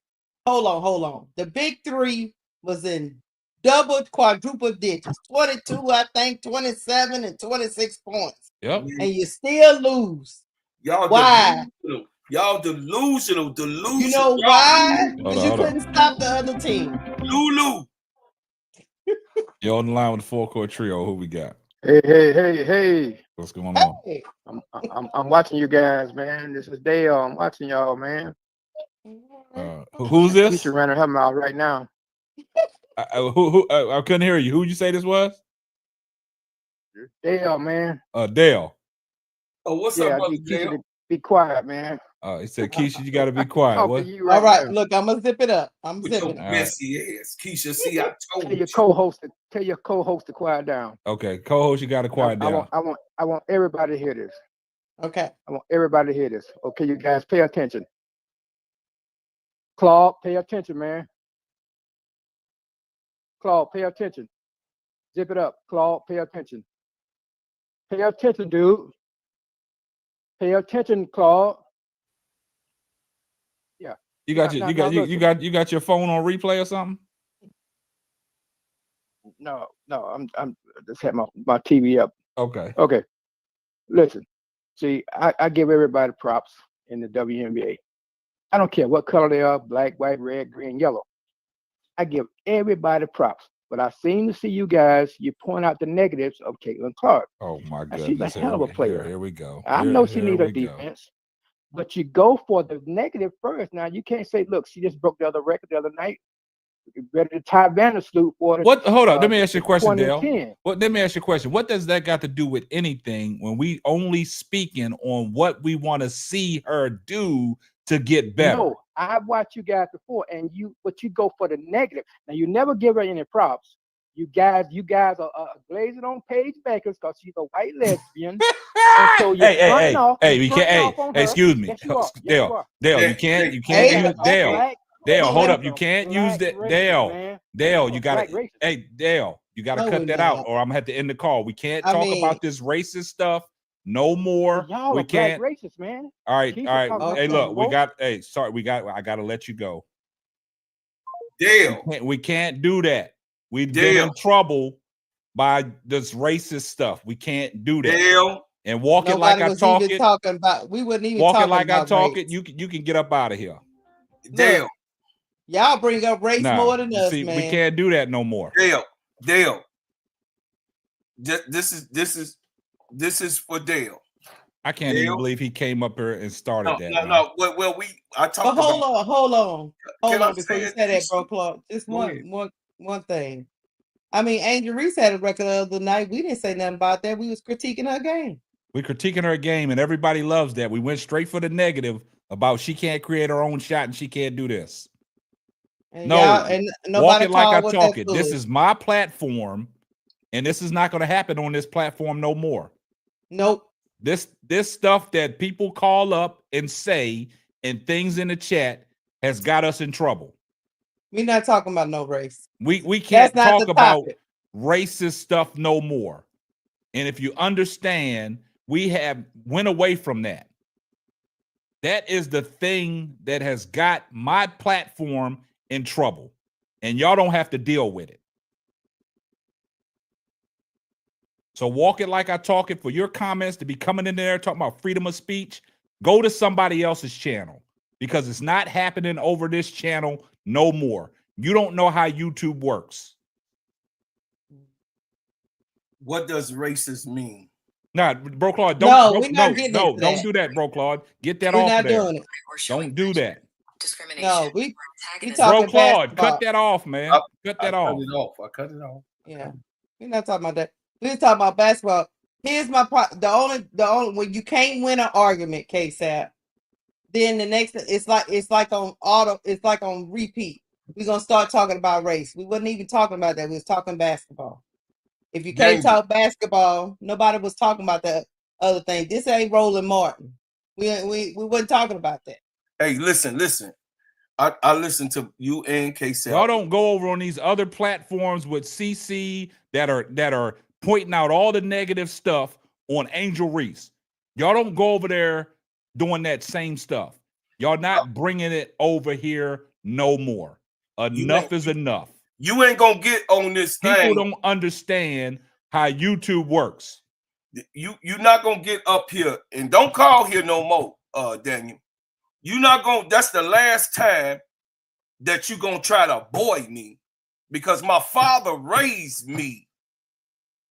Hold on. The big 3 was in double, quadruple digits. 22, I think, 27, and 26 points. Yep. And you still lose. Y'all Why? delusional. Y'all delusional. You know why? Because you Hold on. couldn't stop the other team. Lulu. You're on the line with the full court trio. Who we got? Hey. What's going on? Hey. I'm watching you guys, man. This is Dale. I'm watching y'all, man. Who's this? Keisha running her mouth right now. I couldn't hear you. Who'd you say this was? Dale, man. Dale. Oh, what's Yeah, up, I brother need Keisha Dale? to be quiet, man. He said, Keisha, you got to be quiet. Talking What? to you right All right, now. look, I'm gonna zip it up. I'm With your zipping it. messy ass. Keisha, see, I told Tell you. your co-host to quiet down. Okay, co-host, you got to quiet down. I want everybody to hear this. Okay. I want everybody to hear this. Okay, you guys, pay attention. Claude, pay attention, man. Claude, pay attention. Zip it up. Claude, pay attention. Pay attention, dude. Pay attention, Claude. Yeah. You got you got your phone on replay or something? No, I'm just had my TV up. Okay. Okay. Listen, see, I give everybody props in the WNBA. I don't care what color they are, black, white, red, green, yellow. I give everybody props. But I seem to see you guys, you point out the negatives of Caitlin Clark. Oh my goodness. She's a hell of a player. Here we go. I know she needs a defense, but you go for the negative first. Now you can't say, look, she just broke the other record the other night. Better to Ty Vandersloot for it. What? Hold on. Let me ask you a question, Dale. 2010. Let me ask you a question. What does that got to do with anything when we only speaking on what we want to see her do to get better? No, I've watched you guys before, and you go for the negative. Now you never give her any props. You guys are glazing on Paige Bakers because she's a white lesbian. And so you're excuse me. Yes, you are. Dale, you can't use Dale, hold up. You can't use that. Dale, you got to. Hey, Dale, you got to cut that out, or I'm gonna have to end the call. We can't talk about this racist stuff no more. Y'all we can't. Black racist, man. All right. Hey, look, woke. I got to let you go. Dale, we can't do that. We've been in trouble by this racist stuff. We can't do that. Dale, and walk it like I talk it. Talking about, we wouldn't even walk talk it like about I talk race. it. You can get up out of here. Dale. Look, y'all bring up race more than us, man. We can't do that no more. Dale. This is for Dale. I can't even believe he came up here and started that. No. Well, I talked about. Hold on before you say that, bro, Claude. Just one thing. I mean, Angel Reese had a record the other night. We didn't say nothing about that. We was critiquing her game. We're critiquing her game, and everybody loves that. We went straight for the negative about she can't create her own shot and she can't do this. And nobody walk it like I talk it. Foolish. This is my platform, and this is not going to happen on this platform no more. Nope. This stuff that people call up and say and things in the chat has got us in trouble. We're not talking about no race. We can't talk about racist stuff no more. And if you understand, we have went away from that. That is the thing that has got my platform in trouble. And y'all don't have to deal with it. So walk it like I talk it. For your comments to be coming in there talking about freedom of speech, go to somebody else's channel because it's not happening over this channel no more. You don't know how YouTube works. What does racist mean? Nah, bro Claude, No, don't we're not getting into don't that. do that, bro Claude. Get that We're off not of there. doing it. Don't do that. No, we Bro talking Claude, basketball. cut that off, man. Cut that off. I cut it off. Yeah, we're not talking about that. We're talking about basketball. Here's my the only when you can't win an argument, KSAP, then the next it's like on auto, it's like on repeat. We're gonna start talking about race. We wasn't even talking about that. We was talking basketball. If you can't talk basketball, nobody was talking about that other thing. This ain't Roland Martin. We wasn't talking about that. Hey, listen. I listen to you and KSAP. Y'all don't go over on these other platforms with CC that are pointing out all the negative stuff on Angel Reese. Y'all don't go over there doing that same stuff. Y'all not bringing it over here no more. Enough is enough. You ain't gonna get on this thing. People don't understand how YouTube works. You're not gonna get up here and don't call here no more, Daniel. You're not gonna. That's the last time that you're gonna try to avoid me, because my father raised me.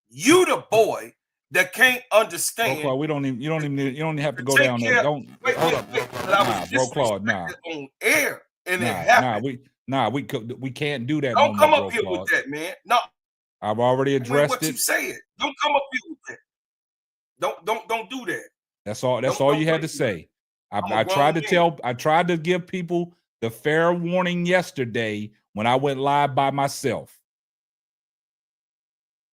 You the boy that can't understand. Bro Claude, you don't even have to go down there. Don't hold up. Nah, bro Claude, nah. On air and it happened. We can't do that. Don't no come more, up here Claude. with that, man. No, I've already addressed what you said. Don't come up here with that. Don't do that. That's all you had to say. I tried to give people the fair warning yesterday when I went live by myself.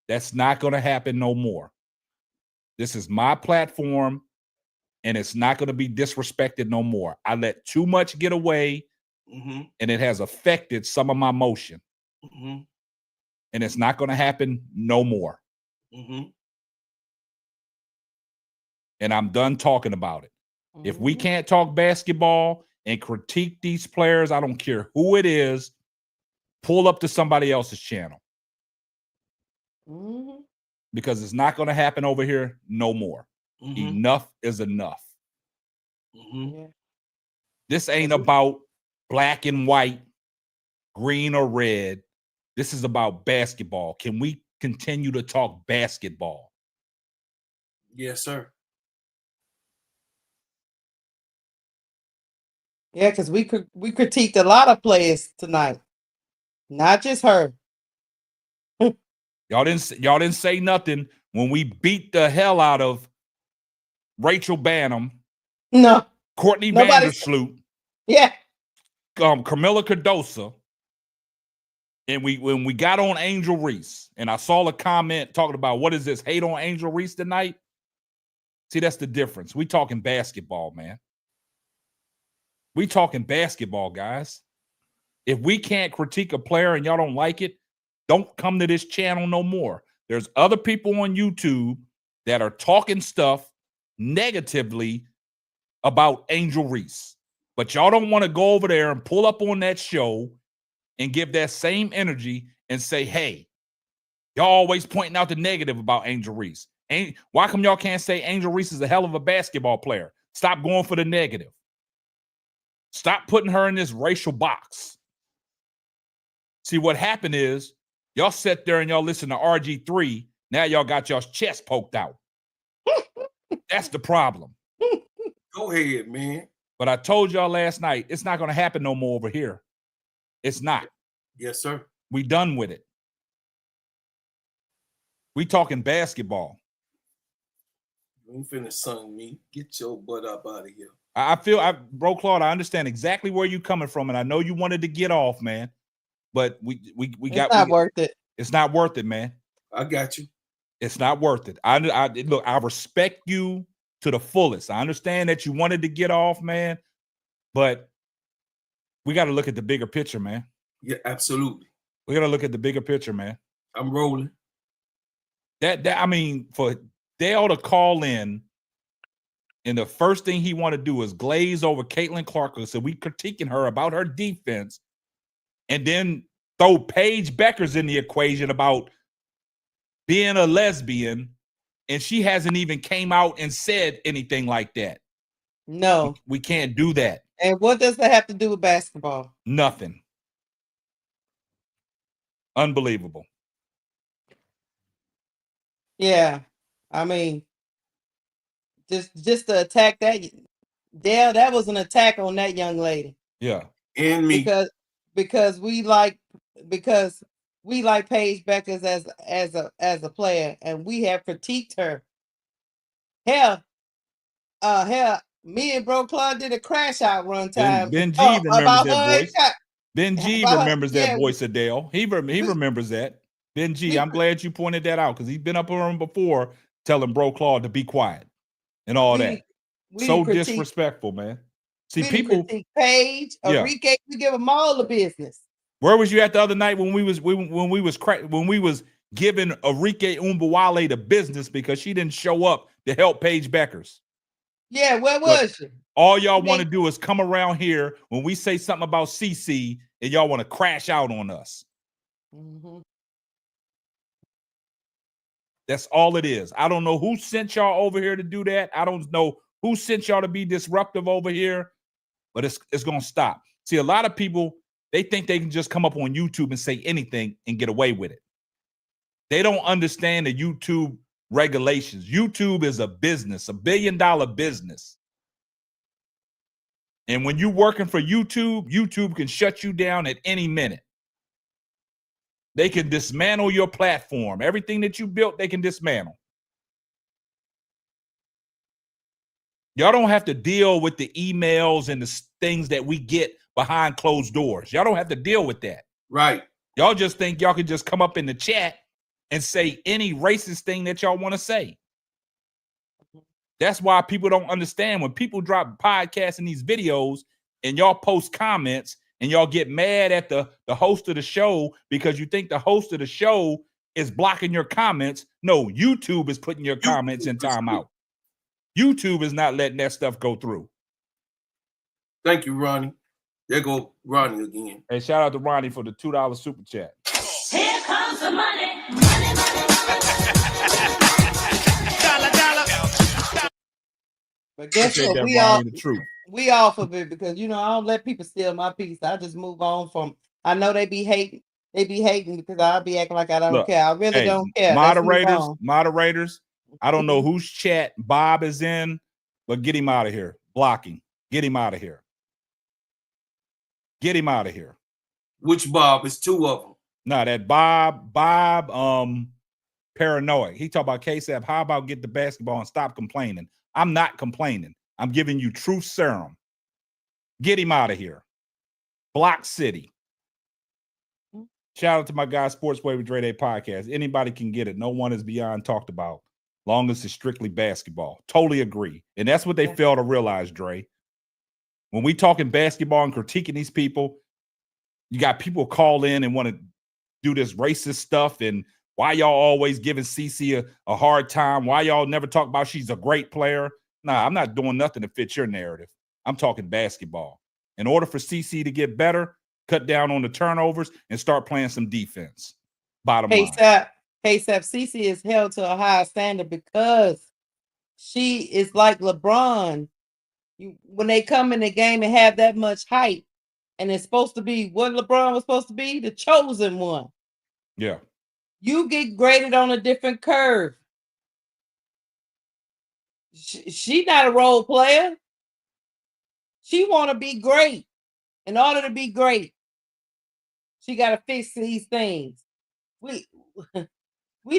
That's not going to happen no more. This is my platform, and it's not going to be disrespected no more. I let too much get away, and it has affected some of my motion. And it's not going to happen no more. And I'm done talking about it. If we can't talk basketball and critique these players, I don't care who it is, pull up to somebody else's channel. Because it's not going to happen over here no more. Enough is enough. This ain't about black and white, green or red. This is about basketball. Can we continue to talk basketball? Yes, sir. Yeah, because we critiqued a lot of players tonight, not just her. Y'all didn't say nothing when we beat the hell out of Rachel Banham. No. Courtney Vandersloot. Yeah. Camilla Cardoso. And when we got on Angel Reese, and I saw a comment talking about what is this, hate on Angel Reese tonight? See, that's the difference. We talking basketball, man. We talking basketball, guys. If we can't critique a player and y'all don't like it, don't come to this channel no more. There's other people on YouTube that are talking stuff negatively about Angel Reese. But y'all don't want to go over there and pull up on that show and give that same energy and say, hey, y'all always pointing out the negative about Angel Reese. Why come y'all can't say Angel Reese is a hell of a basketball player? Stop going for the negative. Stop putting her in this racial box. See, what happened is y'all sat there and y'all listen to RG3. Now y'all got y'all's chest poked out. That's the problem. Go ahead, man. But I told y'all last night, it's not going to happen no more over here. It's not. Yes, sir. We done with it. We talking basketball. You ain't finna sung me. Get your butt up out of here. Bro Claude, I understand exactly where you coming from, and I know you wanted to get off, man. But it's not worth it. It's not worth it, man. I got you. It's not worth it. Look, I respect you to the fullest. I understand that you wanted to get off, man, but we got to look at the bigger picture, man. Yeah, absolutely. We got to look at the bigger picture, man. I'm rolling. I mean, for Dale to call in, and the first thing he want to do is glaze over Caitlin Clark, so we critiquing her about her defense, and then throw Paige Beckers in the equation about being a lesbian, and she hasn't even came out and said anything like that. No. We can't do that. And what does that have to do with basketball? Nothing. Unbelievable. Yeah, I mean, just to attack that, Dale, that was an attack on that young lady. Yeah. And me. Because we like Paige Beckers as a player, and we have critiqued her. Hell, me and Bro Claude did a crash out one time. Ben G remembers about that her. voice. Ben G about her- remembers that yeah, voice, Adele. He remembers that. Ben G, I'm glad you pointed that out because he's been up on him before telling Bro Claude to be quiet and all that. So disrespectful, man. See, people critique Paige, Yeah. Enrique, we give them all the business. Where was you at the other night when we was giving Enrique Umbawale the business because she didn't show up to help Paige Beckers? Yeah, where was she? All y'all want to do is come around here when we say something about CC and y'all want to crash out on us. Mhm. That's all it is. I don't know who sent y'all over here to do that. I don't know who sent y'all to be disruptive over here, but it's going to stop. See, a lot of people, they think they can just come up on YouTube and say anything and get away with it. They don't understand the YouTube regulations. YouTube is a business, $1 billion business. And when you're working for YouTube, YouTube can shut you down at any minute. They can dismantle your platform. Everything that you built, they can dismantle. Y'all don't have to deal with the emails and the things that we get behind closed doors. Y'all don't have to deal with that. Right. Y'all just think y'all can just come up in the chat and say any racist thing that y'all want to say. That's why people don't understand when people drop podcasts and these videos and y'all post comments and y'all get mad at the host of the show because you think the host of the show is blocking your comments. No, YouTube is putting your comments in timeout. YouTube is not letting that stuff go through. Thank you, Ronnie. There go Ronnie again. Hey, shout out to Ronnie for the $2 super chat. Here comes the money. Money, money, money. Dollar, dollar. But guess what? We off of it because I don't let people steal my peace. I just move on from. I know they be hating. They be hating because I'll be acting like I don't care. I really don't care. Moderators. I don't know whose chat Bob is in, but get him out of here. Blocking. Get him out of here. Get him out of here. Which Bob? It's two of them. No, that Bob, paranoid. He talk about KSAP. How about get the basketball and stop complaining? I'm not complaining. I'm giving you truth serum. Get him out of here. Block City. Shout out to my guy, Sportsway with Dre Day podcast. Anybody can get it. No one is beyond talked about. Long as it's strictly basketball. Totally agree. And that's what they fail to realize, Dre. When we talking basketball and critiquing these people, you got people call in and want to do this racist stuff and why y'all always giving CC a hard time? Why y'all never talk about she's a great player? Nah, I'm not doing nothing to fit your narrative. I'm talking basketball. In order for CC to get better, cut down on the turnovers and start playing some defense. Bottom line. CC is held to a higher standard because she is like LeBron. When they come in the game and have that much hype, and it's supposed to be what LeBron was supposed to be, the chosen one. Yeah. You get graded on a different curve. She not a role player. She want to be great. In order to be great, she got to fix these things. We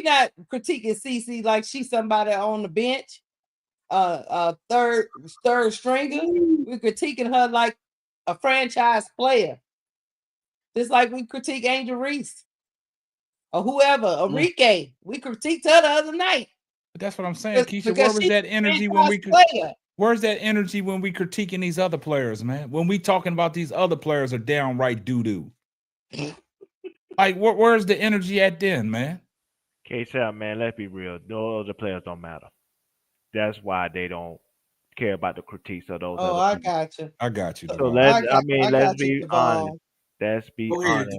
not critiquing CC like she's somebody on the bench, third stringer. We're critiquing her like a franchise player. Just like we critique Angel Reese or whoever, Enrique. We critiqued her the other night. But that's what I'm saying, Keisha. Where was that energy when we Where's that energy when we critiquing these other players, man? When we talking about these other players are downright doo-doo. Like, where's the energy at then, man? KSAP, man, let's be real. Those other players don't matter. That's why they don't care about the critiques of those other I people. got you. I got you. So let's be honest. Let's be honest.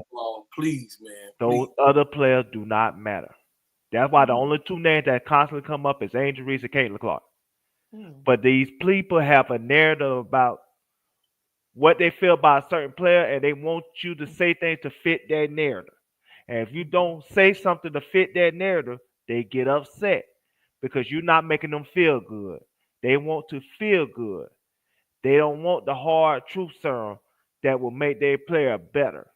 Please, man. Those other players do not matter. That's why the only two names that constantly come up is Angel Reese and Caitlin Clark. But these people have a narrative about what they feel about a certain player, and they want you to say things to fit that narrative. And if you don't say something to fit that narrative, they get upset because you're not making them feel good. They want to feel good. They don't want the hard truth serum that will make their player better.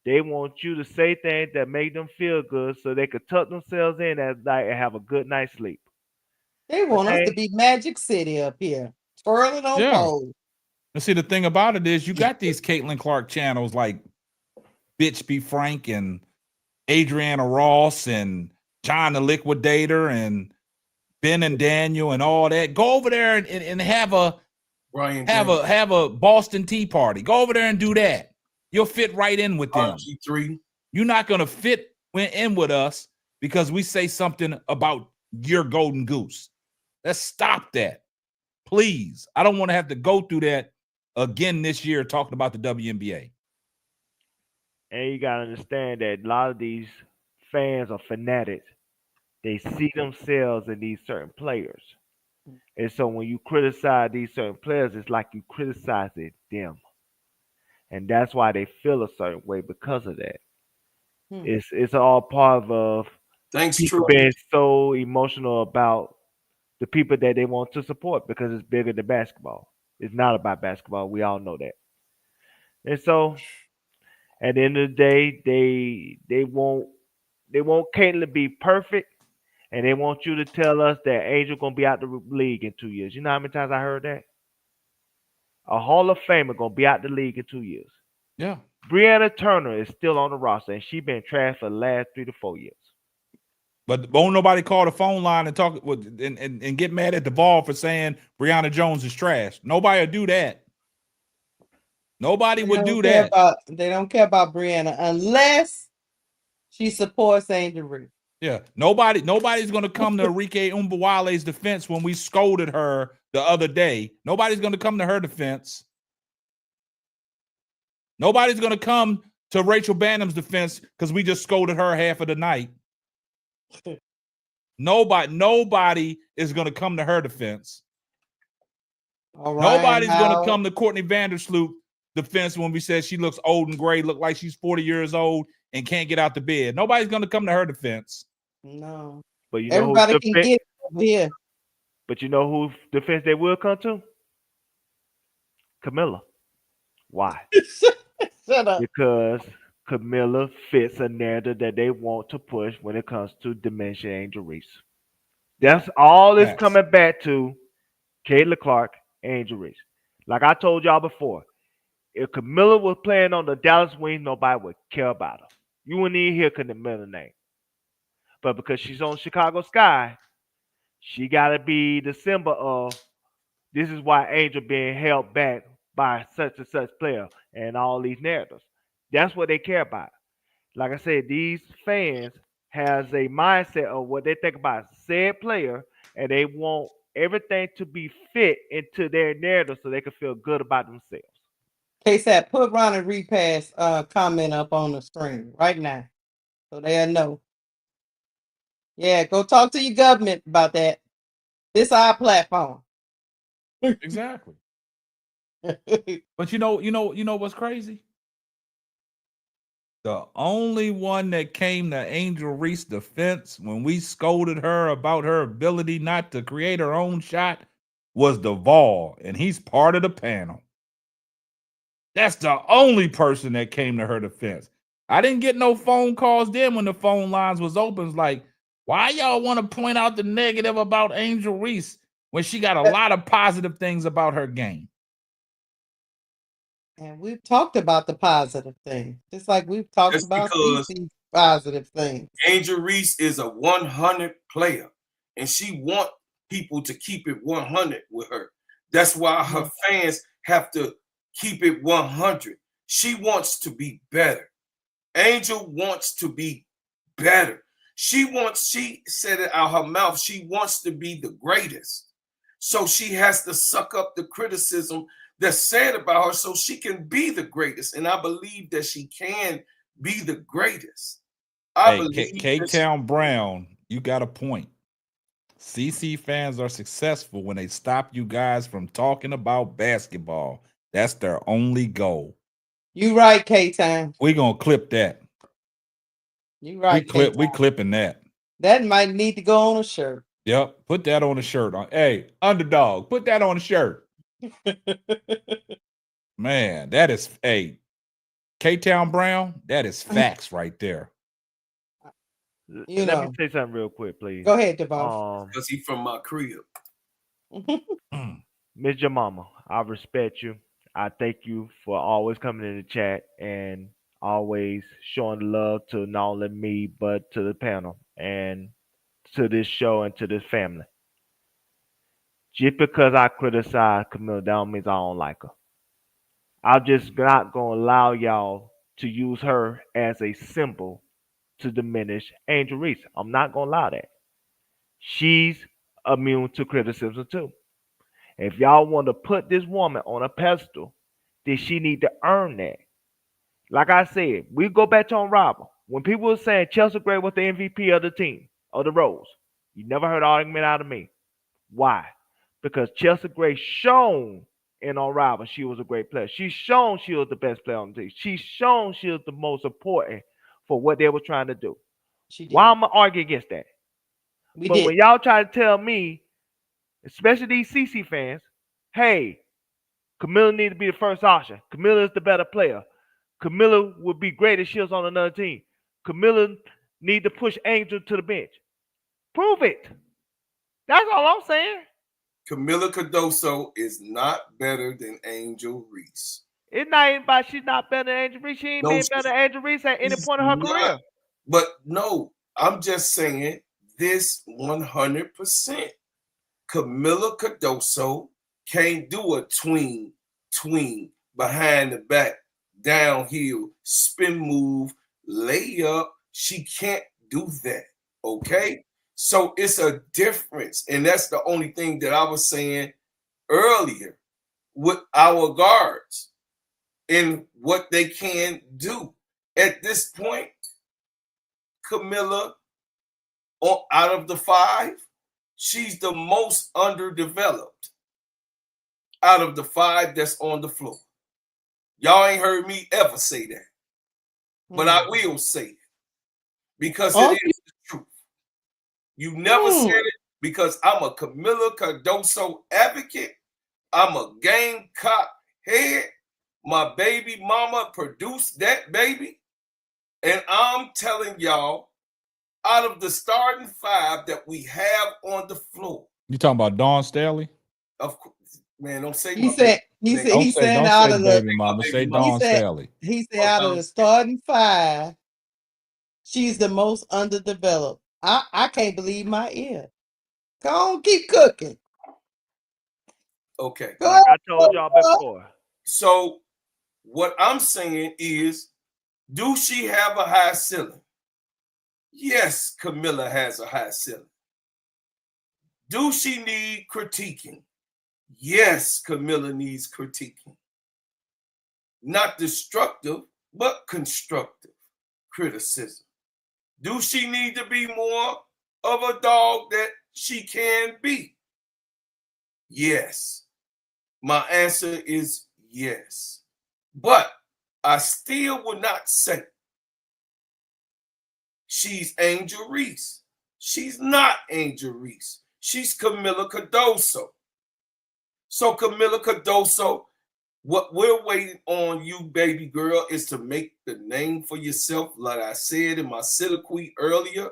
They want you to say things that make them feel good so they could tuck themselves in at night and have a good night's sleep. They But want us to be Magic City up here, twirling on Yeah. poles. And see, the thing about it is, you got these Caitlin Clark channels like Bitch Be Frank and Adriana Ross and John the Liquidator and Ben and Daniel and all that. Go over there and have a Boston Tea Party. Go over there and do that. You'll fit right in with them. RG3. You're not gonna fit in with us because we say something about your golden goose. Let's stop that, please. I don't want to have to go through that again this year talking about the WNBA. And you gotta understand that a lot of these fans are fanatics. They see themselves in these certain players. And so when you criticize these certain players, it's like you criticizing them. And that's why they feel a certain way because of that. It's all part of Thanks, people True. being so emotional about the people that they want to support because it's bigger than basketball. It's not about basketball. We all know that. And so at the end of the day, they want Caitlin to be perfect, and they want you to tell us that Angel gonna be out the league in 2 years. You know how many times I heard that? A Hall of Famer gonna be out the league in 2 years. Yeah. Brianna Turner is still on the roster, and she been trashed for the last 3 to 4 years. But won't nobody call the phone line and talk with and get mad at the ball for saying Brianna Jones is trash. Nobody would do that. Nobody would do that. They don't care about Brianna unless she supports Angel Reese. Yeah, nobody's gonna come to Enrique Umbawale's defense when we scolded her the other day. Nobody's gonna come to her defense. Nobody's gonna come to Rachel Bannum's defense because we just scolded her half of the night. Nobody is gonna come to her defense. All right, Nobody's gonna come to Courtney Vandersloot defense when we said she looks old and gray, look like she's 40 years old and can't get out the bed. Nobody's gonna come to her defense. No. But you know everybody can get over here. But you know whose defense they will come to? Camilla. Why? Shut up. Because Camilla fits a narrative that they want to push when it comes to Dementia Angel Reese. That's all it's coming back to. Caitlin Clark, Angel Reese. Like I told y'all before, if Camilla was playing on the Dallas Wings, nobody would care about her. You wouldn't even hear Camilla's name. But because she's on Chicago Sky, she got to be the symbol of this is why Angel being held back by such and such player and all these narratives. That's what they care about. Like I said, these fans has a mindset of what they think about said player, and they want everything to be fit into their narrative so they can feel good about themselves. KSAT, put Ronnie Repass comment up on the screen right now so they'll know. Yeah, go talk to your government about that. This our platform. Exactly. But you know what's crazy? The only one that came to Angel Reese's defense when we scolded her about her ability not to create her own shot was Duvall, and he's part of the panel. That's the only person that came to her defense. I didn't get no phone calls then when the phone lines was open. It's like, why y'all want to point out the negative about Angel Reese when she got a lot of positive things about her game? And we've talked about the positive things, just like we've talked about these positive things. Angel Reese is a 100 player, and she want people to keep it 100 with her. That's why her fans have to keep it 100. She wants to be better. Angel wants to be better. She said it out her mouth, she wants to be the greatest. So she has to suck up the criticism that's said about her so she can be the greatest. And I believe that she can be the greatest. K-Town Brown, you got a point. CC fans are successful when they stop you guys from talking about basketball. That's their only goal. You right, K-Town. We're going to clip that. You right. We clipping that. That might need to go on a shirt. Yep. Put that on a shirt. Hey, underdog, put that on a shirt. Man, that is K-Town Brown, that is facts right there. Let me say something real quick, please. Go ahead, Devon. Because he from my crib. Miss your mama, I respect you. I thank you for always coming in the chat and always showing love to not only me but to the panel and to this show and to this family. Just because I criticize Camille, that don't mean I don't like her. I'm just not gonna allow y'all to use her as a symbol to diminish Angel Reese. I'm not gonna allow that. She's immune to criticism too. If y'all want to put this woman on a pedestal, then she need to earn that. Like I said, we go back to Unrivaled. When people were saying Chelsea Gray was the MVP of the team, of the Rose, you never heard an argument out of me. Why? Because Chelsea Gray shown in Unrivaled she was a great player. She's shown she was the best player on the team. She's shown she was the most important for what they were trying to do. Why am I arguing against that? When y'all try to tell me, especially these CC fans, hey, Camilla need to be the first option. Camilla is the better player. Camilla would be great if she was on another team. Camilla need to push Angel to the bench. Prove it. That's all I'm saying. Camilla Cardoso is not better than Angel Reese. It's not even about she's not better than Angel Reese. She ain't been better than Angel Reese at any point in her career. But no, I'm just saying this 100%. Camilla Cardoso can't do a tween, behind the back, downhill, spin move, layup. She can't do that, okay? So it's a difference, and that's the only thing that I was saying earlier with our guards and what they can do. At this point, Camilla, out of the 5, she's the most underdeveloped out of the 5 that's on the floor. Y'all ain't heard me ever say that, but I will say it because it is the truth. You never said it because I'm a Camilla Cardoso advocate. I'm a Gamecock head. My baby mama produced that baby. And I'm telling y'all, out of the starting 5 that we have on the floor. You talking about Dawn Staley? Of course, man, don't say he said out of the baby mama. Say Dawn Staley. He said out of the starting 5, she's the most underdeveloped. I can't believe my ear. Go on, keep cooking. Okay. Like I told y'all before. So what I'm saying is, do she have a high ceiling? Yes, Camilla has a high ceiling. Do she need critiquing? Yes, Camilla needs critiquing. Not destructive, but constructive criticism. Do she need to be more of a dog that she can be? Yes. My answer is yes. But I still would not say she's Angel Reese. She's not Angel Reese. She's Camilla Cardoso. So Camilla Cardoso, what we're waiting on you, baby girl, is to make the name for yourself. Like I said in my soliloquy earlier,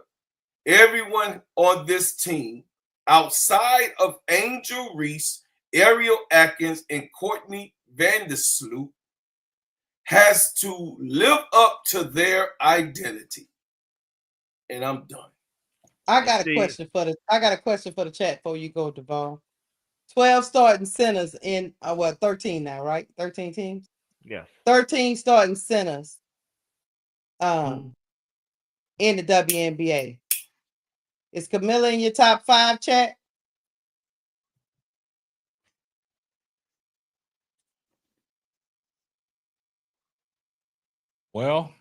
everyone on this team, outside of Angel Reese, Ariel Atkins, and Courtney Vandersloot, has to live up to their identity. And I'm done. I got a question for the chat before you go, Devon. 12 starting centers in 13 now, right? 13 teams? Yes. 13 starting centers in the WNBA. Is Camilla in your top 5, chat? Well,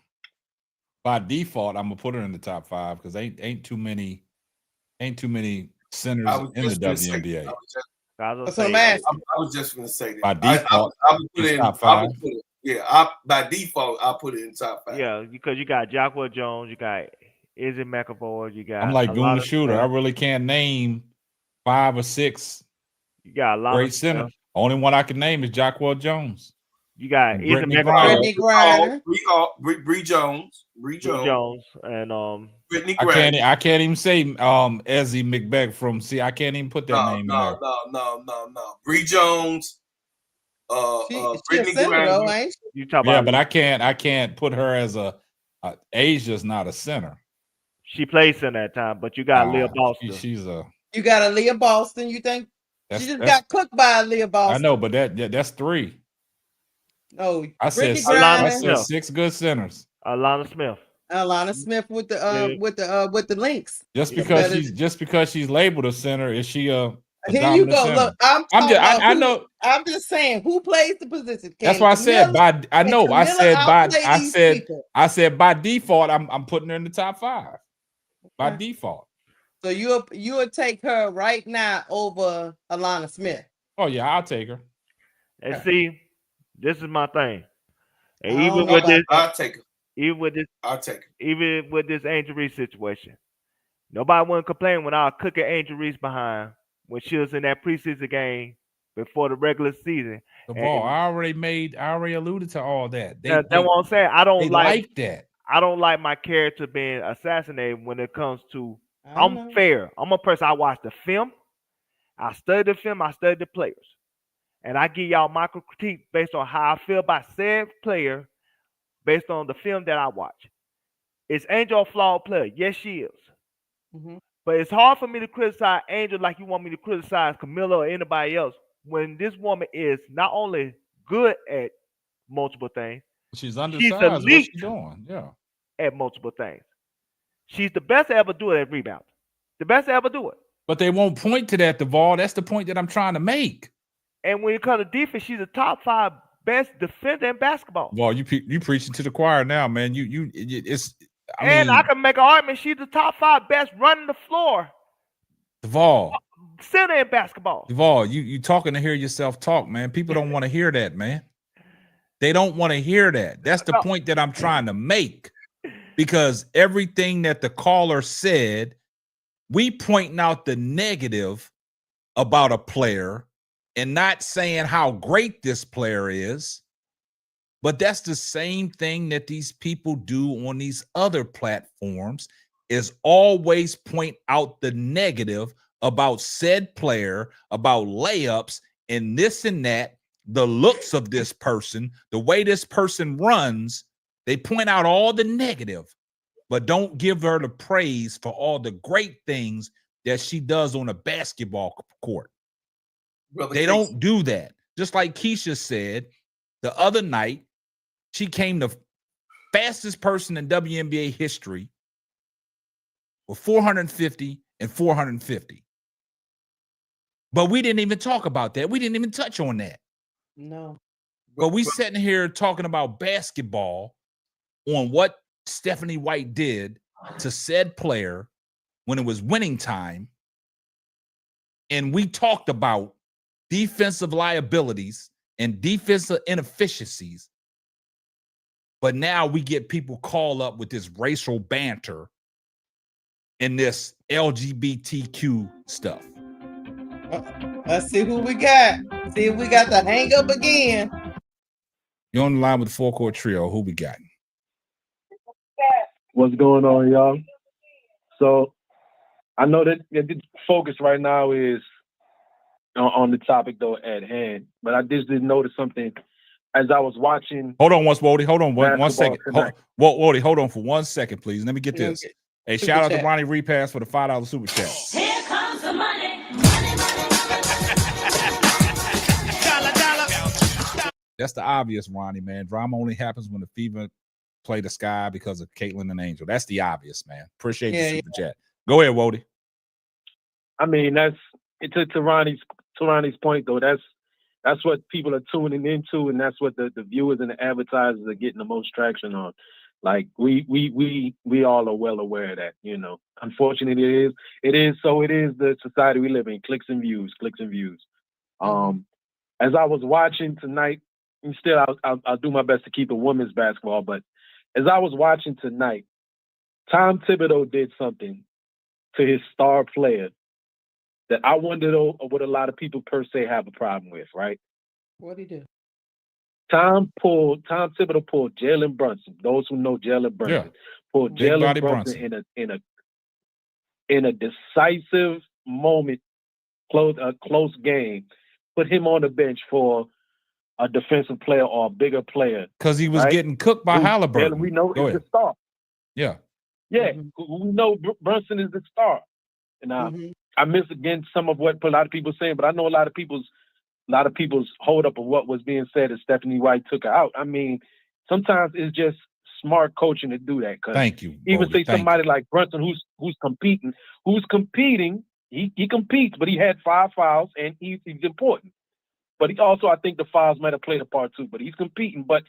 by default, I'm gonna put her in the top 5 because ain't too many centers in the WNBA. I was just going to say that. By default, I would put it in top 5. by default, I'll put it in top 5. Yeah, because you got Jacqueline Jones, you got Izzy McAvoy. You got I'm like Goon the Alana Shooter. I Smith. really can't name 5 or 6 You got Alana great Smith. centers. Only one I can name is Jacquel Jones. You got And Izzy Brittany McAvoy, Griner. Brittany Griner. Bree Jones. Bree Jones, and Brittany I Griner. can't even say Ezzy McBeck from I can't even put that name in there. No. Bree Jones. She a Brittany center though, Griner. ain't she? you talk Yeah, about. but I can't put her as Asia's not a center. She plays in that time, but you got Leah Boston. She's a. You got a Leah Boston. You think she just that's got cooked by a Leah Boston? I know, but that's 3. Oh, I said Brittany Griner. I said 6 good centers. Alana Smith. Alana Smith with the links. Just Yeah. because she's labeled a center, is she a Here you dominant go. center? Look, I'm I'm talking about I who, know. I'm just saying who plays the position. That's Can why I said Camilla- by. I know. can I Camilla said by. outplay I these said. people? I said by default. I'm putting her in the top 5. By Okay. default. So you'll take her right now over Alana Smith. Oh yeah, I'll take her. And see, this is my thing. And I don't even know with about this, I'll take her. even with this, I'll take her. even with this Angel Reese situation, nobody wouldn't complain when I was cooking Angel Reese behind when she was in that preseason game before the regular season. The ball. I already alluded to all that. That's what I'm saying. I don't like that. I don't like my character being assassinated when it comes to. I'm I'm fair. I'm a person. I watch the film. I study the film. I study the players, and I give y'all micro critique based on how I feel about said player, based on the film that I watch. Is Angel a flawed player? Yes, she is. Mhm. But it's hard for me to criticize Angel like you want me to criticize Camilla or anybody else when this woman is not only good at multiple things, She's she's undersized. What's elite she doing? Yeah. at multiple things. She's the best to ever do it at rebound. The best to ever do it. But they won't point to that, Duvall. That's the point that I'm trying to make. And when it comes to defense, she's a top 5 best defender in basketball. Well, you preaching to the choir now, man. It's. I can make an argument she's the top 5 best running the floor Duvall. center in basketball. Duvall, you talking to hear yourself talk, man. People don't want to hear that, man. They don't want to hear that. That's the point that I'm trying to make. Because everything that the caller said, we pointing out the negative about a player and not saying how great this player is. But that's the same thing that these people do on these other platforms, is always point out the negative about said player, about layups and this and that, the looks of this person, the way this person runs. They point out all the negative, but don't give her the praise for all the great things that she does on a basketball court. They don't do that. Just like Keisha said the other night, she came the fastest person in WNBA history with 450 and 450. But we didn't even talk about that. We didn't even touch on that. No. But we sitting here talking about basketball on what Stephanie White did to said player when it was winning time. And we talked about defensive liabilities and defensive inefficiencies. But now we get people call up with this racial banter and this LGBTQ stuff. Let's see who we got. See if we got the hang up again. You're on the line with the Full Court Trio. Who we got? What's going on, y'all? So I know that the focus right now is on the topic though at hand, but I just did notice something as I was watching. Hold on, Wody. Hold on one second. Wody, hold on for 1 second, please. Let me get this. Hey, Super shout out chat. to Ronnie Repass for the $5 super chat. Here comes the money. That's the obvious, Ronnie, man. Drama only happens when the Fever play the Sky because of Caitlin and Angel. That's the obvious, man. Appreciate the super chat. Go ahead, Wody. I mean, that's to Ronnie's point though. That's what people are tuning into, and that's what the viewers and the advertisers are getting the most traction on. Like we all are well aware of that, you know. Unfortunately, it is the society we live in. Clicks and views. As I was watching tonight, and still I'll do my best to keep it women's basketball, but as I was watching tonight, Tom Thibodeau did something to his star player that I wonder though what a lot of people per se have a problem with, right? What'd he do? Tom Thibodeau pulled Jalen Brunson. Those who know Jalen Brunson pulled Big body Jalen Brunson Brunson. in a decisive moment, a close game, put him on the bench for a defensive player or a bigger player. Because he was right? getting cooked by Halliburton. We know Go is ahead. the star. Yeah. Yeah, Mm-hmm. we know Brunson is the star. And I miss again some of what a lot of people are saying, but I know a lot of people's hold up of what was being said as Stephanie White took her out. I mean, sometimes it's just smart coaching to do that. Thank you. Even Bodie, say somebody like Brunson who's competing, he competes, but he had 5 fouls and he's important. But he also, I think the fouls might have played a part too, but he's competing. But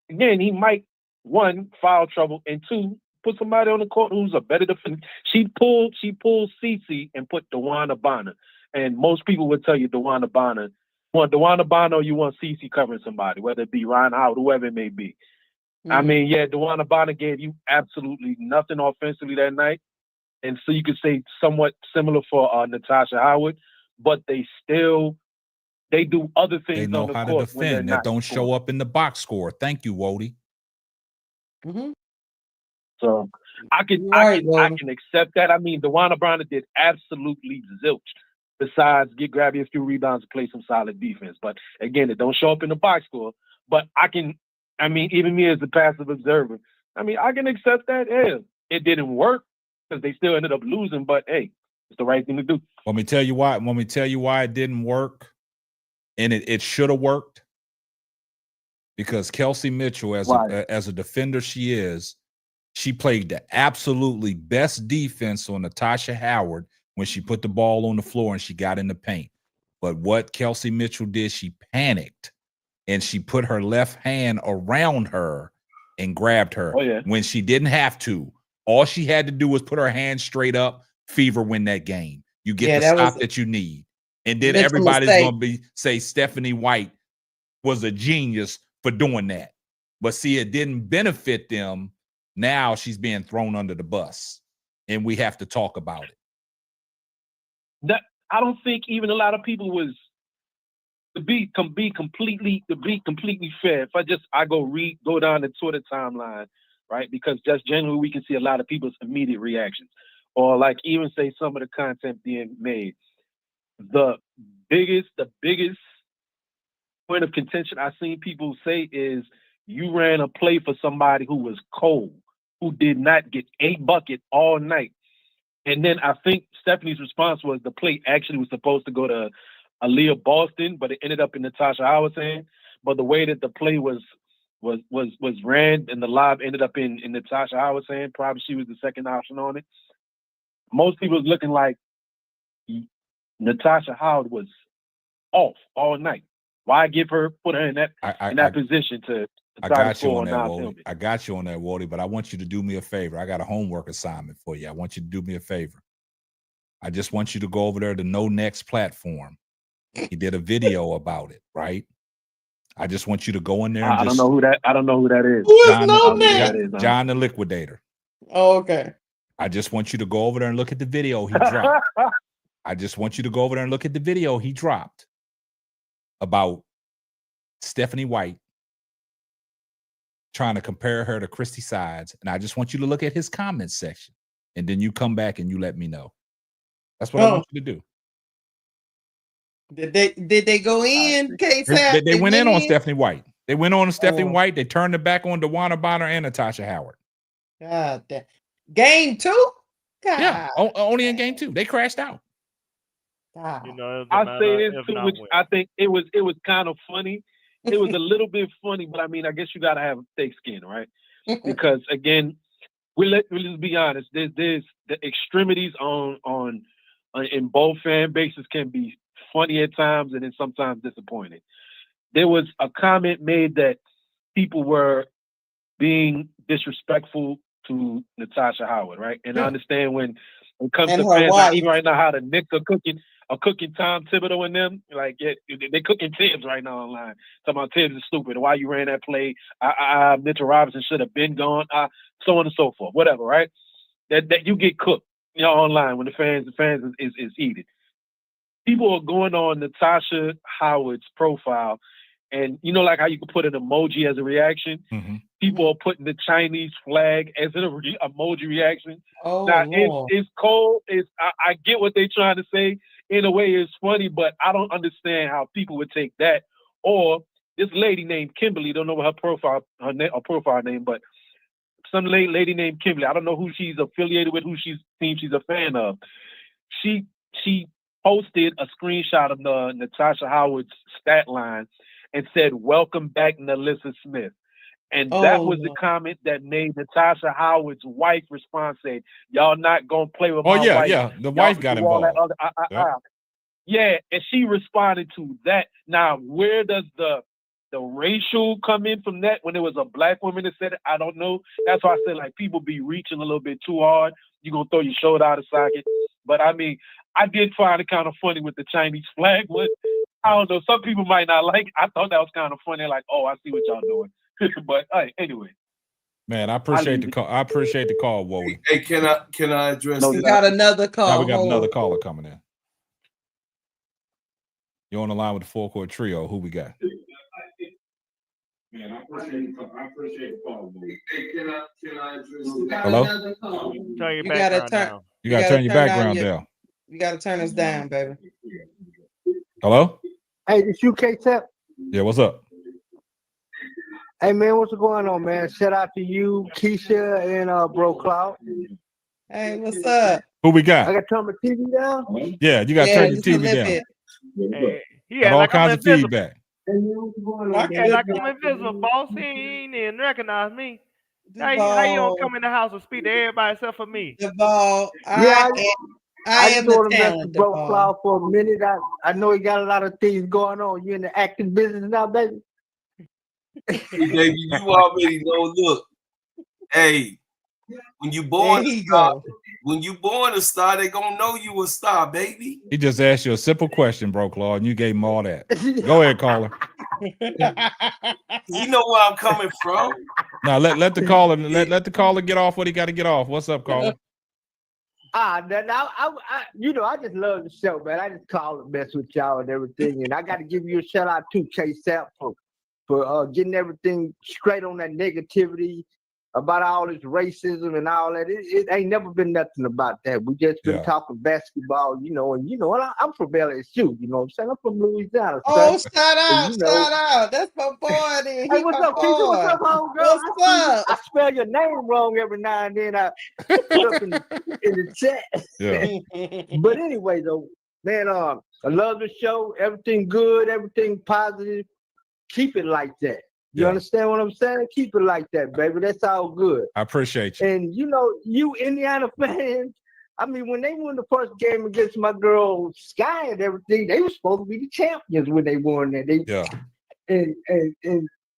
again, he might, 1, foul trouble, and 2, put somebody on the court who's a better defender. She pulled Cece and put DeWanna Bonner. And most people would tell you DeWanna Bonner. You want DeWanna Bonner or you want Cece covering somebody, whether it be Ryan Howard, whoever it may be. I mean, yeah, DeWanna Bonner gave you absolutely nothing offensively that night. And so you could say somewhat similar for Natasha Howard, but they do other things They know on the how to court when they're defend. That not don't scoring. show up in the box score. Thank you, Wody. Mm-hmm. So I can accept that. I mean, DeWanna Bonner did absolutely zilch. Besides grabbing a few rebounds and play some solid defense. But again, it don't show up in the box score. But even me as a passive observer, I can accept that. Yeah, it didn't work because they still ended up losing, but hey, it's the right thing to do. Let me tell you why it didn't work, and it should have worked. Because Kelsey Mitchell, as a defender she played the absolutely best defense on Natasha Howard when she put the ball on the floor and she got in the paint. But what Kelsey Mitchell did, she panicked and she put her left hand around her and grabbed her when she didn't have to. All she had to do was put her hand straight up. Fever win that game. You get the stop that you need. And then everybody's going to say Stephanie White was a genius for doing that. But see, it didn't benefit them. Now she's being thrown under the bus, and we have to talk about it. That I don't think even a lot of people was to be completely fair. If I go down the Twitter timeline, right? Because just generally we can see a lot of people's immediate reactions, or like even say some of the content being made. The biggest point of contention I've seen people say is you ran a play for somebody who was cold, who did not get a bucket all night. And then I think Stephanie's response was the play actually was supposed to go to Aaliyah Boston, but it ended up in Natasha Howard's hand. But the way that the play was ran and the lob ended up in Natasha Howard's hand, probably she was the second option on it. Most people was looking like Natasha Howard was off all night. Why put her in that position to try to score on non-penalty? I got you on that, Wody, but I want you to do me a favor. I got a homework assignment for you. I want you to do me a favor. I just want you to go over there to No Next platform. He did a video about it, right? I just want you to go in there and I don't know who that is. Who is No Next? John the Liquidator. Oh, okay. I just want you to go over there and look at the video he dropped. I just want you to go over there and look at the video he dropped about Stephanie White trying to compare her to Christy Sides. And I just want you to look at his comment section. And then you come back and you let me know. That's what I want you to do. Did they go in? They went in on Stephanie White. They went on to Stephanie White. They turned it back on DeWanna Bonner and Natasha Howard. God damn. Game 2? God. Yeah, only in game 2. They crashed out. You know, I say this too, which I think it was kind of funny. It was a little bit funny, but I mean, I guess you got to have thick skin, right? Because again, let's be honest. There's the extremities on in both fan bases can be funny at times and then sometimes disappointing. There was a comment made that people were being disrespectful to Natasha Howard, right? And I understand when it comes to fans like right now, how the Knicks are cooking Tom Thibodeau and them, like they're cooking Tibbs right now online. Talking about Tibbs is stupid. Why you ran that play? Mitchell Robinson should have been gone. So on and so forth. Whatever, right? that you get cooked, online when the fans is heated. People are going on Natasha Howard's profile, and like how you can put an emoji as a reaction. Mm-hmm. People are putting the Chinese flag as an emoji reaction. Oh, Now Lord. it's cold. I get what they're trying to say. In a way, it's funny, but I don't understand how people would take that. Or this lady named Kimberly, don't know what her profile name, but some lady named Kimberly. I don't know who she's affiliated with, who she's a fan of. She posted a screenshot of Natasha Howard's stat line and said, "Welcome back, Nalissa Smith." And that Oh, was the Lord. comment that made Natasha Howard's wife respond, saying, "Y'all not gonna play with Oh my wife." yeah. The Y'all wife can got do all that involved. other. Yeah, and she responded to that. Now, where does the racial come in from that? When it was a black woman that said it, I don't know. That's why I said, like, people be reaching a little bit too hard. You're gonna throw your shoulder out of socket. But I mean, I did find it kind of funny with the Chinese flag one. I don't know. Some people might not like it. I thought that was kind of funny. Like, oh, I see what y'all doing. But anyway. Man, I appreciate the call. I appreciate the call, Wody. Hey, can I address No, this? We got another call. Now we got Hold another on. caller coming in. You're on the line with the Full Court Trio. Who we got? Man, I appreciate the call. Hey, can I address this? Hello? Turn your You gotta background turn. down. You gotta turn your background down. You gotta turn us down, baby. Hello? Hey, this UK Tep. Yeah, what's up? Hey man, what's going on, man? Shout out to you, Keisha, and bro Claude. Hey, what's up? Who we I got? gotta turn my TV down. Yeah, you gotta turn your just a TV little down. bit. Hey, he Got act all like I'm kinds of invisible. feedback. Rock He act like the- I'm invisible, boss. He ain't even recognize me. the How you ball. don't come in the house and speak to everybody except for me? The ball. Yeah, I I am just the want to mess talent. with The bro ball. Claude for a minute. I know he got a lot of things going on. You in the acting business now, baby? Hey, baby, you already know. Look, hey, when you born There a he star, go. when you born a star, they gonna know you a star, baby. He just asked you a simple question, bro, Claude, and you gave him all that. Go ahead, caller. You know where I'm coming from. Now let the caller let the caller get off what he got to get off. What's up, caller? I just love the show, man. I just call and mess with y'all and everything. And I got to give you a shout out to Chase Sapp for getting everything straight on that negativity about all this racism and all that. It ain't never been nothing about that. We just been talking basketball, and I'm from LSU, you know what I'm saying? I'm from Louisiana. Oh, son. shout out, And, shout out. That's my boy. Then. Hey, He what's my up, Keisha? What's boy. up, homegirl? What's up? I spell your name wrong every now and then. I put up in the chat. Yeah. But anyway, though, man, I love the show. Everything good, everything positive. Keep it like that. You understand what I'm saying? Keep it like that, baby. That's all good. I appreciate you. And you Indiana fans, I mean, when they won the first game against my girl Sky and everything, they were supposed to be the champions when they won that. And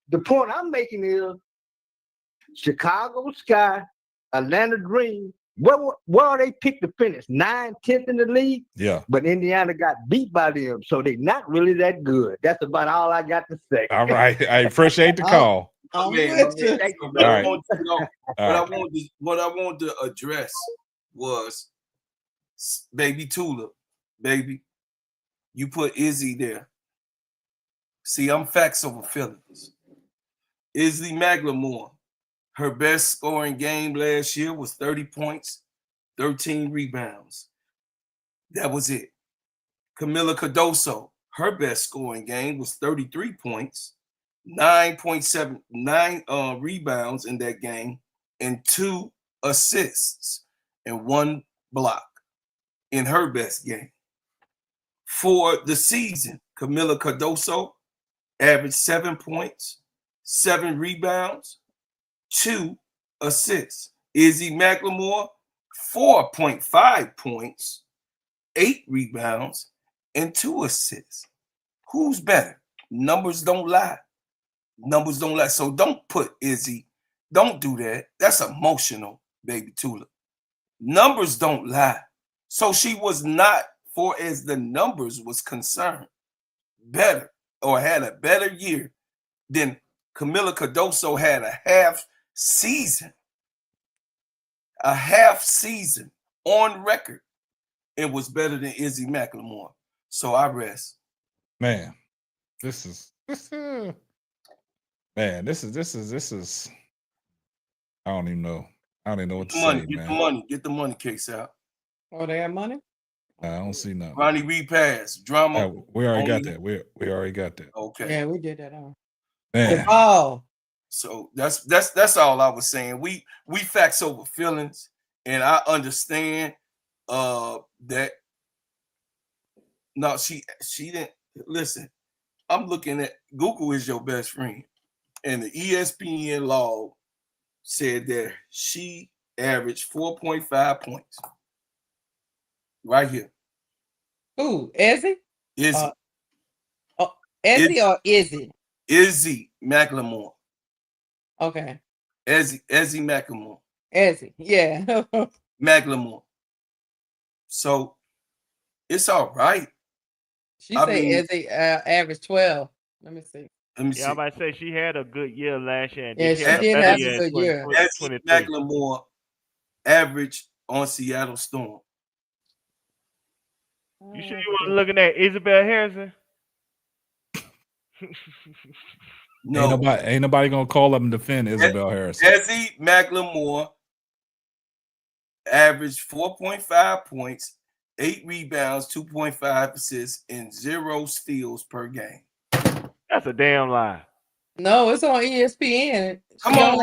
the point I'm making is Chicago Sky, Atlanta Dream. Where are they picked to finish? 9th, 10th in the league? Yeah. But Indiana got beat by them, so they're not really that good. That's about all I got to say. All right. I appreciate the call. I'm Man, with you. What I All want to know, All what I want to address was, baby Tulip, baby, you put Izzy there. See, I'm facts over feelings. Izzy Maglamore, her best scoring game last year was 30 points, 13 rebounds. That was it. Camila Cardoso, her best scoring game was 33 points, 9.79 rebounds in that game, and 2 assists and 1 block in her best game. For the season, Camila Cardoso averaged 7 points, 7 rebounds, 2 assists. Izzy McLemore, 4.5 points, 8 rebounds, and 2 assists. Who's better? Numbers don't lie. Numbers don't lie. So don't put Izzy. Don't do that. That's emotional, baby Tulip. Numbers don't lie. So she was not, for as the numbers was concerned, better or had a better year than Camila Cardoso had a half season. a half season on record and was better than Izzy McLemore. So I rest. Man, this is man, this is I don't even know. I don't even know what to say, Get man. the money. Get the money case out. Oh, they have money? I don't see nothing. Ronnie Reed pass. Drama. We already got that. We already got that. Okay. Yeah, we did that on. Man. Oh. So that's all I was saying. We facts over feelings, and I understand that. No, she didn't listen. I'm looking at Google is your best friend, and the ESPN log said that she averaged 4.5 points. Right here. Who? Izzy? Izzy. Izzy or Izzy? Izzy McLemore. Okay. Izzy McLemore. Izzy, yeah. McLemore. So it's all right. She said Izzy averaged 12. Let me see. Yeah, I'm about to say she had a good year last year. And yeah, she did have a good year. Izzy McLemore average on Seattle Storm. You sure you weren't looking at Isabel Harrison? No. Ain't nobody gonna call up and defend Isabel Harrison. Izzy McLemore averaged 4.5 points, 8 rebounds, 2.5 assists, and 0 steals per game. That's a damn lie. No, it's on ESPN. Come on,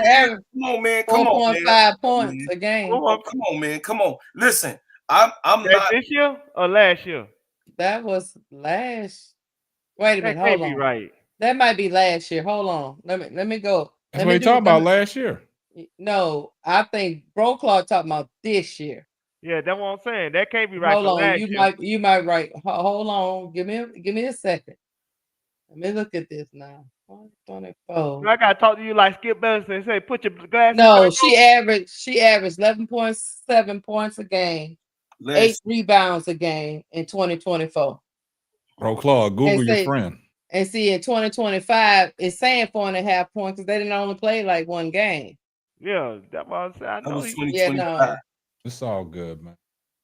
man. 4.5 points a game. Come on, man. Come on. Listen, I'm not this year or last year. That was last. Wait a minute. That Hold can't on. be right. That might be last year. Hold on. Let me go. That's what you talking about last year. No, I think Claude talking about this year. Yeah, that's what I'm saying. That can't be right. Hold on, last year. you might right. Hold on. Give me a second. Let me look at this now. I gotta talk to you like Skip Bayless and say, put your glasses. No, she averaged 11.7 points a game, 8 rebounds a game in 2024. Bro, Claude, Google your friend. And see, in 2025, it's saying 4.5 points because they didn't only play like one game. Yeah, that's what I said. I know. Yeah, no. It's all good, man.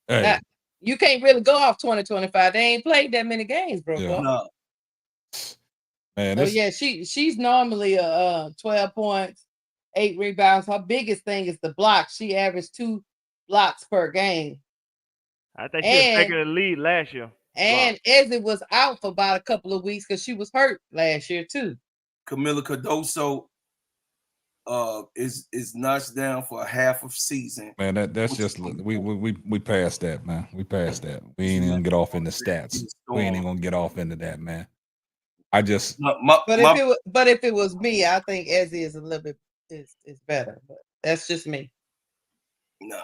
Hey. You can't really go off 2025. They ain't played that many games, bro. Yeah. No. Man, so yeah, she's normally 12 points, 8 rebounds. Her biggest thing is the blocks. She averaged 2 blocks per game. I think she was taking the lead last year. And Izzy was out for about a couple of weeks because she was hurt last year too. Camila Cardoso is notched down for a half of season. Man, that's just we passed that, man. We passed that. We ain't even gonna get off into stats. We ain't even gonna get off into that, man. I just but if it was me, I think Izzy is a little bit is better. But that's just me. No.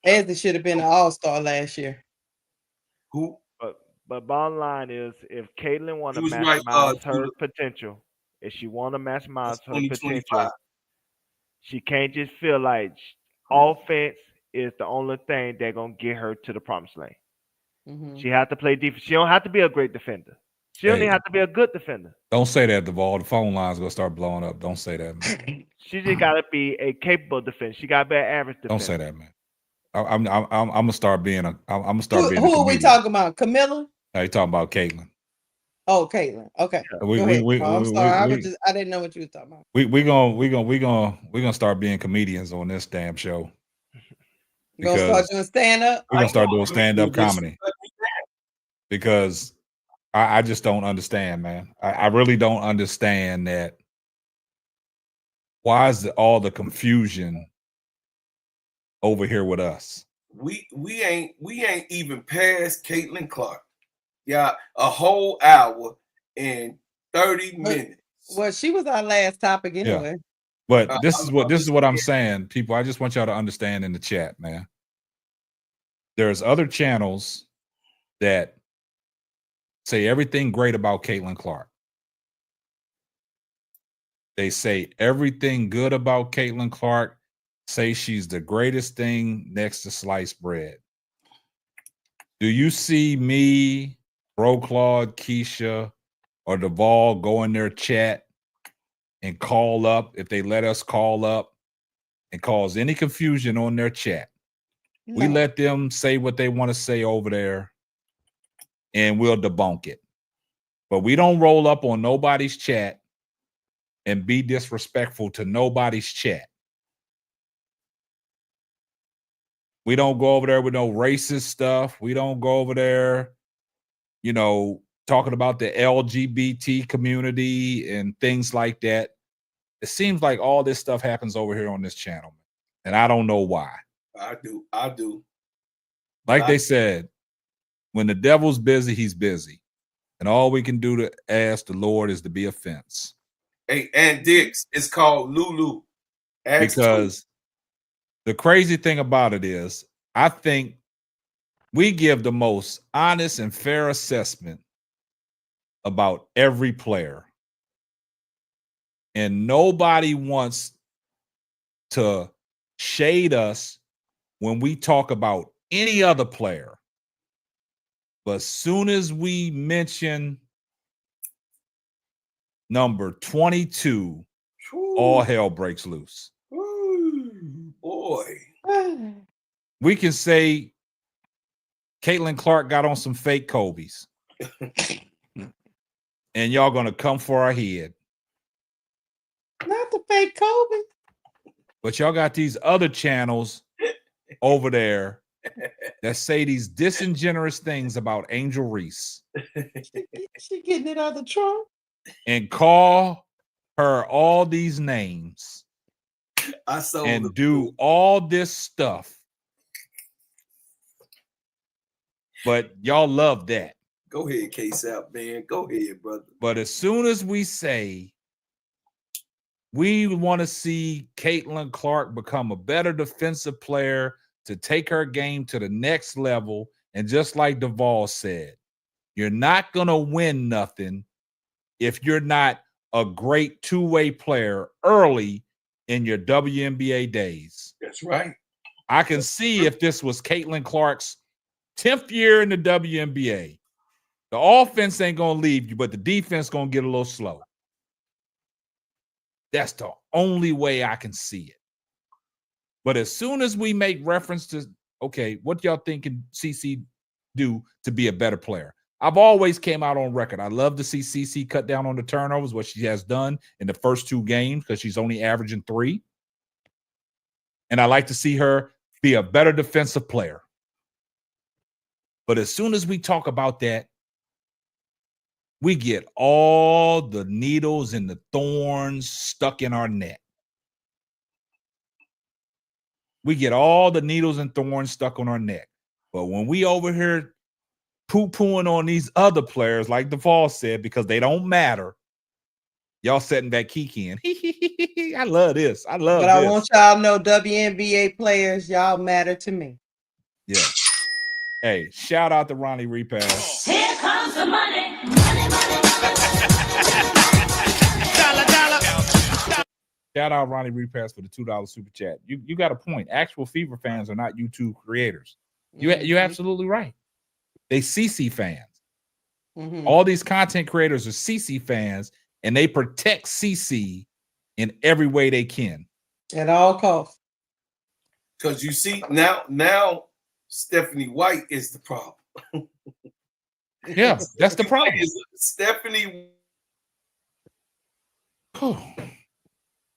Izzy should have been an all-star last year. Who? But bottom line is, if Caitlin want to maximize her potential, if she want to maximize her potential, she can't just feel like offense is the only thing that's gonna get her to the promised land. Mm-hmm. She have to play defense. She don't have to be a great defender. She only have to be a good defender. Don't say that, Duvall. The phone line's gonna start blowing up. Don't say that, man. She just gotta be a capable defender. She gotta be an average defender. Don't say that, man. I'm gonna start being a. I'm gonna start being. Who are we talking about? Camilla? No, you talking about Caitlin? Oh, Caitlin. Okay. I'm sorry. I didn't know what you were talking about. We gonna start being comedians on this damn show. You gonna start doing stand up? We're gonna start doing stand up comedy because I just don't understand, man. I really don't understand that. Why is all the confusion over here with us? We ain't even past Caitlin Clark. Yeah, a whole hour and 30 minutes. Well, she was our last topic anyway. Yeah. But this is what I'm saying, people. I just want y'all to understand in the chat, man. There's other channels that say everything great about Caitlin Clark. They say everything good about Caitlin Clark. Say she's the greatest thing next to sliced bread. Do you see me, Bro Claude, Keisha, or Duvall go in their chat and call up if they let us call up and cause any confusion on their chat. We No. let them say what they want to say over there, and we'll debunk it. But we don't roll up on nobody's chat and be disrespectful to nobody's chat. We don't go over there with no racist stuff. We don't go over there, you know, talking about the LGBT community and things like that. It seems like all this stuff happens over here on this channel, and I don't know why. I do. Like they said, when the devil's busy, he's busy. And all we can do to ask the Lord is to be a fence. Hey, and Dix, it's called Lulu. Because the crazy thing about it is, I think we give the most honest and fair assessment about every player. And nobody wants to shade us when we talk about any other player. But as soon as we mention number 22, all hell breaks loose. Ooh, boy. We can say Caitlin Clark got on some fake Kobe's. And y'all gonna come for our head. Not the fake Kobe. But y'all got these other channels over there that say these disingenuous things about Angel Reese. She getting it out of the trunk. And call her all these names. I saw and do all this stuff. But y'all love that. Go ahead, K-Sap, man. Go ahead, brother. But as soon as we say we want to see Caitlin Clark become a better defensive player to take her game to the next level, and just like Duvall said, you're not going to win nothing if you're not a great two-way player early in your WNBA days. That's right. I can see if this was Caitlin Clark's 10th year in the WNBA. The offense ain't going to leave you, but the defense going to get a little slow. That's the only way I can see it. But as soon as we make reference to, okay, what y'all think can CC do to be a better player? I've always came out on record. I love to see CC cut down on the turnovers, what she has done in the first 2 games, because she's only averaging 3. And I like to see her be a better defensive player. But as soon as we talk about that, we get all the needles and the thorns stuck in our neck. We get all the needles and thorns stuck on our neck. But when we over here poo-pooing on these other players, like Duvall said, because they don't matter, y'all sitting back kikiing. I love this. I love but this. I want y'all to know WNBA players, y'all matter to me. Yeah. Hey, shout out to Ronnie Repass. Here comes the money. Money, money, Shout out Ronnie Repass for the $2 super chat. You got a point. Actual Fever fans are not YouTube creators. You're absolutely right. They CC fans. Mm-hmm. All these content creators are CC fans, and they protect CC in every way they can. At all costs. Because you see, now Stephanie White is the problem. Yeah, that's the problem. Stephanie.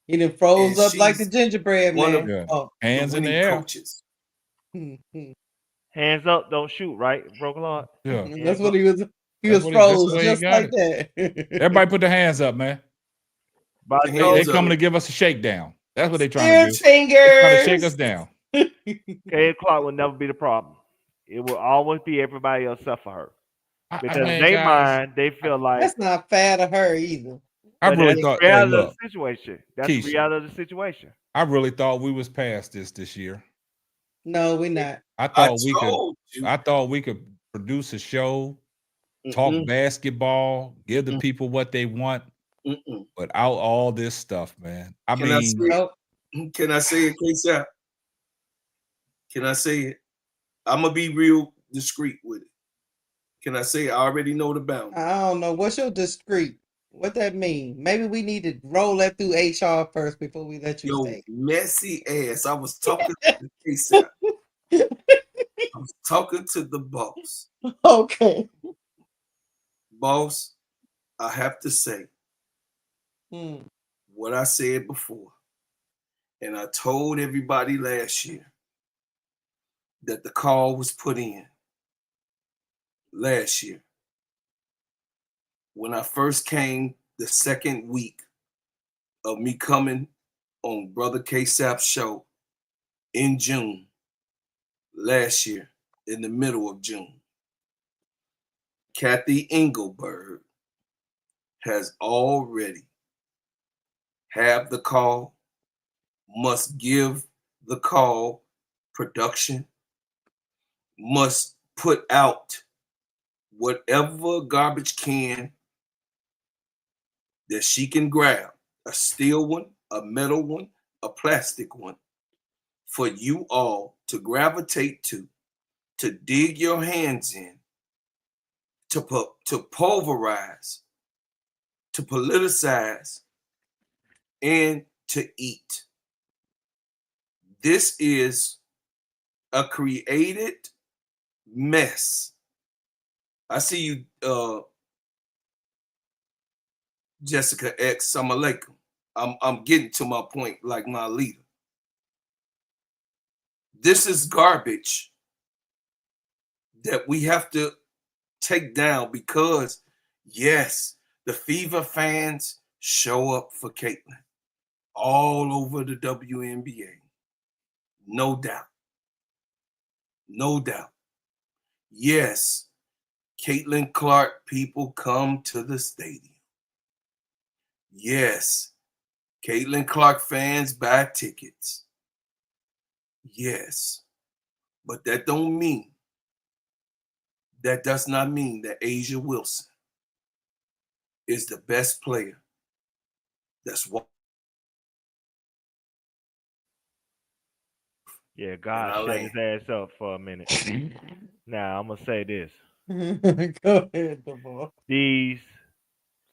He done froze up like the gingerbread man. Yeah. Hands in the air. Coaches. Hands up, don't shoot, right? Bro, Claude? Yeah. That's what he was. He was froze just like that. Everybody put their hands up, man. They coming to give us a shakedown. That's what they trying to do. Fingers. They're trying to shake us down. K Clark will never be the problem. It will always be everybody else except for her. Because they feel like that's not fair to her either. I really thought the situation. That's the reality of the situation. I really thought we was past this year. No, we're not. I thought we could produce a show, talk basketball, give the people what they want, without all this stuff, man. Can I say it, K-Sap? Can I say it? I'm gonna be real discreet with it. Can I say I already know the boundaries? I don't know. What's your discreet? What that mean? Maybe we need to roll that through HR first before we let you Yo, say. messy ass. I was talking to the ASAP. I was talking to the boss. Okay. Boss, I have to say Hmm. what I said before. And I told everybody last year that the call was put in last year. When I first came the second week of me coming on Brother K-Sap's show in June last year, in the middle of June, Kathy Engelberg has already have the call, must give the call production, must put out whatever garbage can that she can grab, a steel one, a metal one, a plastic one, for you all to gravitate to dig your hands in, to pulverize, to politicize, and to eat. This is a created mess. I see you, Jessica X. Assalamu alaikum. I'm getting to my point like my leader. This is garbage that we have to take down because, yes, the Fever fans show up for Caitlyn all over the WNBA. No doubt. No doubt. Yes, Caitlyn Clark people come to the stadium. Yes, Caitlyn Clark fans buy tickets. Yes, but that does not mean that Asia Wilson is the best player that's what. Yeah, God shut his ass up for a minute. Now I'm gonna say this: Go ahead, DeVore. these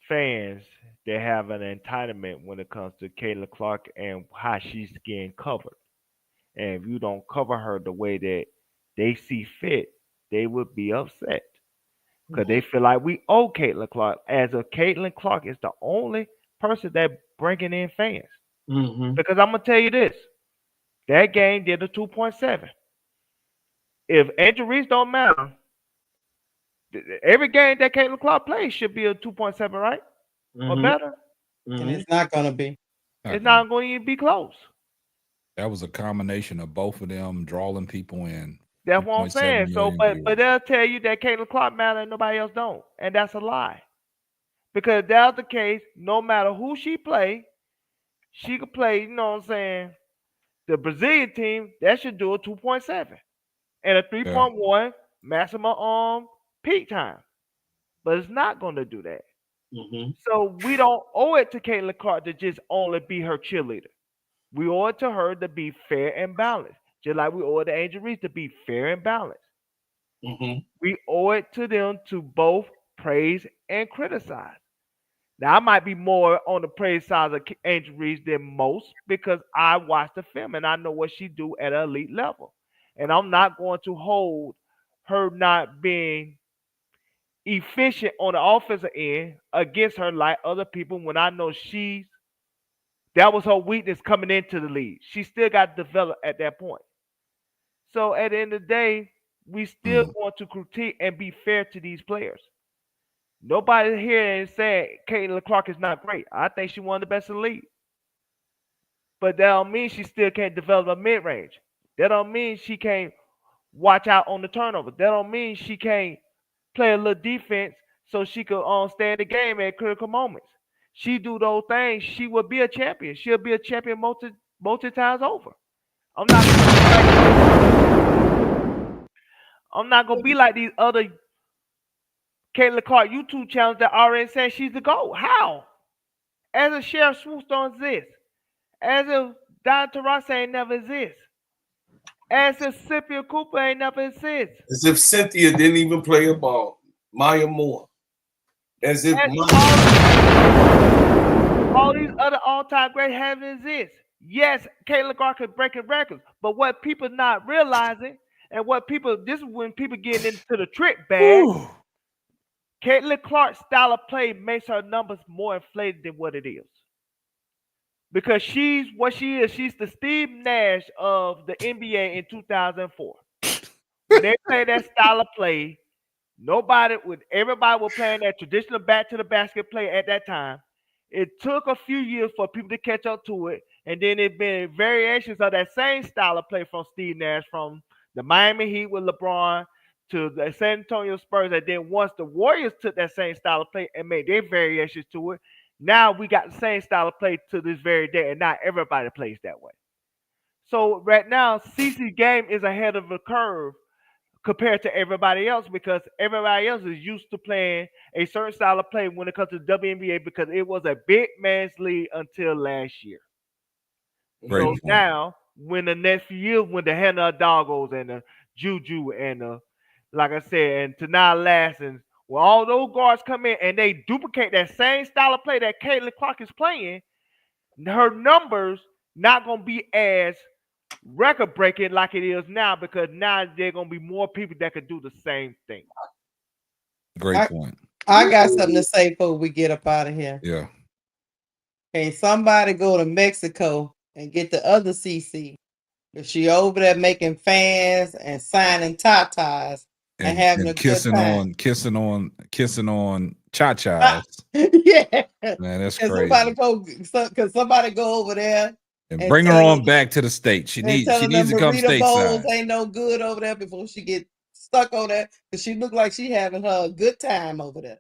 fans, they have an entitlement when it comes to Kayla Clark and how she's getting covered. And if you don't cover her the way that they see fit, they would be upset because they feel like we owe Caitlin Clark. As if Caitlin Clark is the only person that bringing in fans. Mm-hmm. Because I'm gonna tell you this: that game did a 2.7. If Angel Reese don't matter, every game that Caitlin Clark plays should be a 2.7, right? Or better. And it's not going to be. It's not going to even be close. That was a combination of both of them drawing people in. That's what I'm 2.7 saying. So, million but viewers. they'll tell you that Caitlin Clark matter and nobody else don't, and that's a lie. Because if that's the case, no matter who she play, she could play. You know what I'm saying? The Brazilian team that should do a 2.7 and a 3.1 maximum peak time, but it's not going to do that. Mm-hmm. So we don't owe it to Caitlin Clark to just only be her cheerleader. We owe it to her to be fair and balanced, just like we owe it to Angel Reese to be fair and balanced. Mm-hmm. We owe it to them to both praise and criticize. Now, I might be more on the praise side of Angel Reese than most because I watched the film and I know what she do at an elite level. And I'm not going to hold her not being efficient on the offensive end against her like other people when I know that was her weakness coming into the league. She still got to develop at that point. So at the end of the day, we still want to critique and be fair to these players. Nobody here is saying Caitlin Clark is not great. I think she's one of the best in the league. But that don't mean she still can't develop a mid range. That don't mean she can't watch out on the turnover. That don't mean she can't play a little defense so she could stay in the game at critical moments. She do those things, she will be a champion. She'll be a champion multi times over. I'm not gonna be like these other Caitlin Clark YouTube channels that already saying she's the GOAT. How? As if Sheriff Swoops don't exist. As if Don Tarase ain't never exist. As if Cynthia Cooper ain't never exist. As if Cynthia didn't even play a ball. Maya Moore. As if And money. all these other all-time great haven't exist. Yes, Caitlin Clark is breaking records, but what people not realizing, and what people, this is when people getting into the trick bag. Whew. Caitlin Clark's style of play makes her numbers more inflated than what it is. Because she's what she is. She's the Steve Nash of the NBA in 2004. When they play that style of play, everybody was playing that traditional back to the basket play at that time. It took a few years for people to catch up to it, and then it been variations of that same style of play from Steve Nash, from the Miami Heat with LeBron to the San Antonio Spurs. And then once the Warriors took that same style of play and made their variations to it, now we got the same style of play to this very day, and not everybody plays that way. So right now, CC's game is ahead of the curve compared to everybody else, because everybody else is used to playing a certain style of play when it comes to the WNBA, because it was a big man's league until last year. Great So point. now, when the next few years, when the Hannah Doggos and the Juju and like I said, and Tanah Lassens, when all those guards come in and they duplicate that same style of play that Caitlin Clark is playing, her numbers not gonna be as record breaking like it is now, because now there gonna be more people that could do the same thing. Great point. I got something to say before we get up out of here. Yeah. Can somebody go to Mexico and get the other CC? But she over there making fans and signing tatas and having a good kissing time. kissing on cha-chas. Yeah. Man, that's Can crazy. somebody go over there And bring her tell on them, back to the state. She and needs telling them to come burrito bowls stateside. ain't no good over there before she get stuck over there, because she look like she having her a good time over there.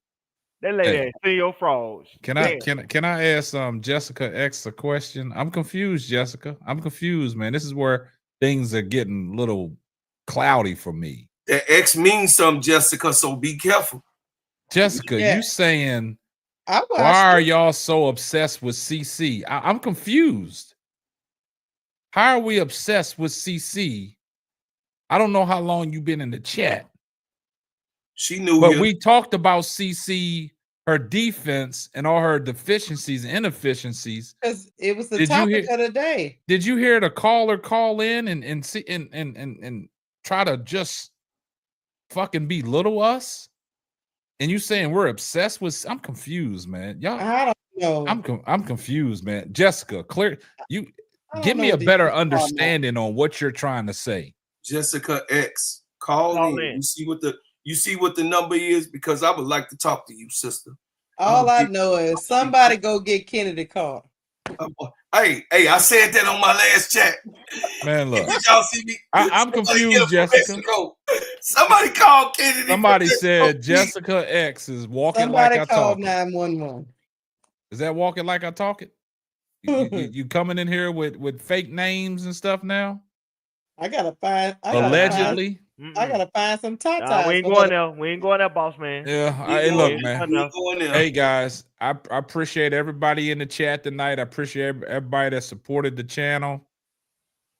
That lady see your frogs. Can I ask Jessica X a question? I'm confused, Jessica. I'm confused, man. This is where things are getting a little cloudy for me. That X means something, Jessica, so be careful. Jessica, Yeah. you saying I why watched are it. y'all so obsessed with CC? I'm confused. How are we obsessed with CC? I don't know how long you've been in the chat. She knew But him. we talked about CC, her defense, and all her deficiencies and inefficiencies. Because it was the Did you topic hear- of the day. Did you hear the caller call in and see and try to just fucking belittle us? And you saying we're obsessed with? I'm confused, man. Y'all, I don't know. I'm confused, man. Jessica, clear you. I don't Give know me a what these better people talking about. understanding on what you're trying to say. Jessica X, call Call in. in. You see what the number is, because I would like to talk to you, sister. All I know is somebody go get Kennedy Carter. Hey, I said that on my last chat. Man, look, Did y'all see me? I'm Somebody confused, get him from Jessica. Mexico. Somebody call Kennedy. Somebody from said Mexico. Jessica X is walking Somebody like I call talk it. 911. Is that walking like I talk it? You coming in here with fake names and stuff now? I gotta find. Allegedly. I gotta find some tatas. Nah, we ain't going there. We ain't going there, boss man. Yeah. Hey, look, man. Hey guys, I appreciate everybody in the chat tonight. I appreciate everybody that supported the channel.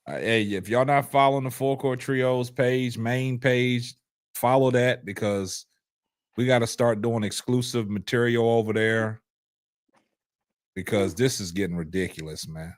Hey, if y'all not following the Full Court Trios page, main page, follow that, because we got to start doing exclusive material over there, because this is getting ridiculous, man.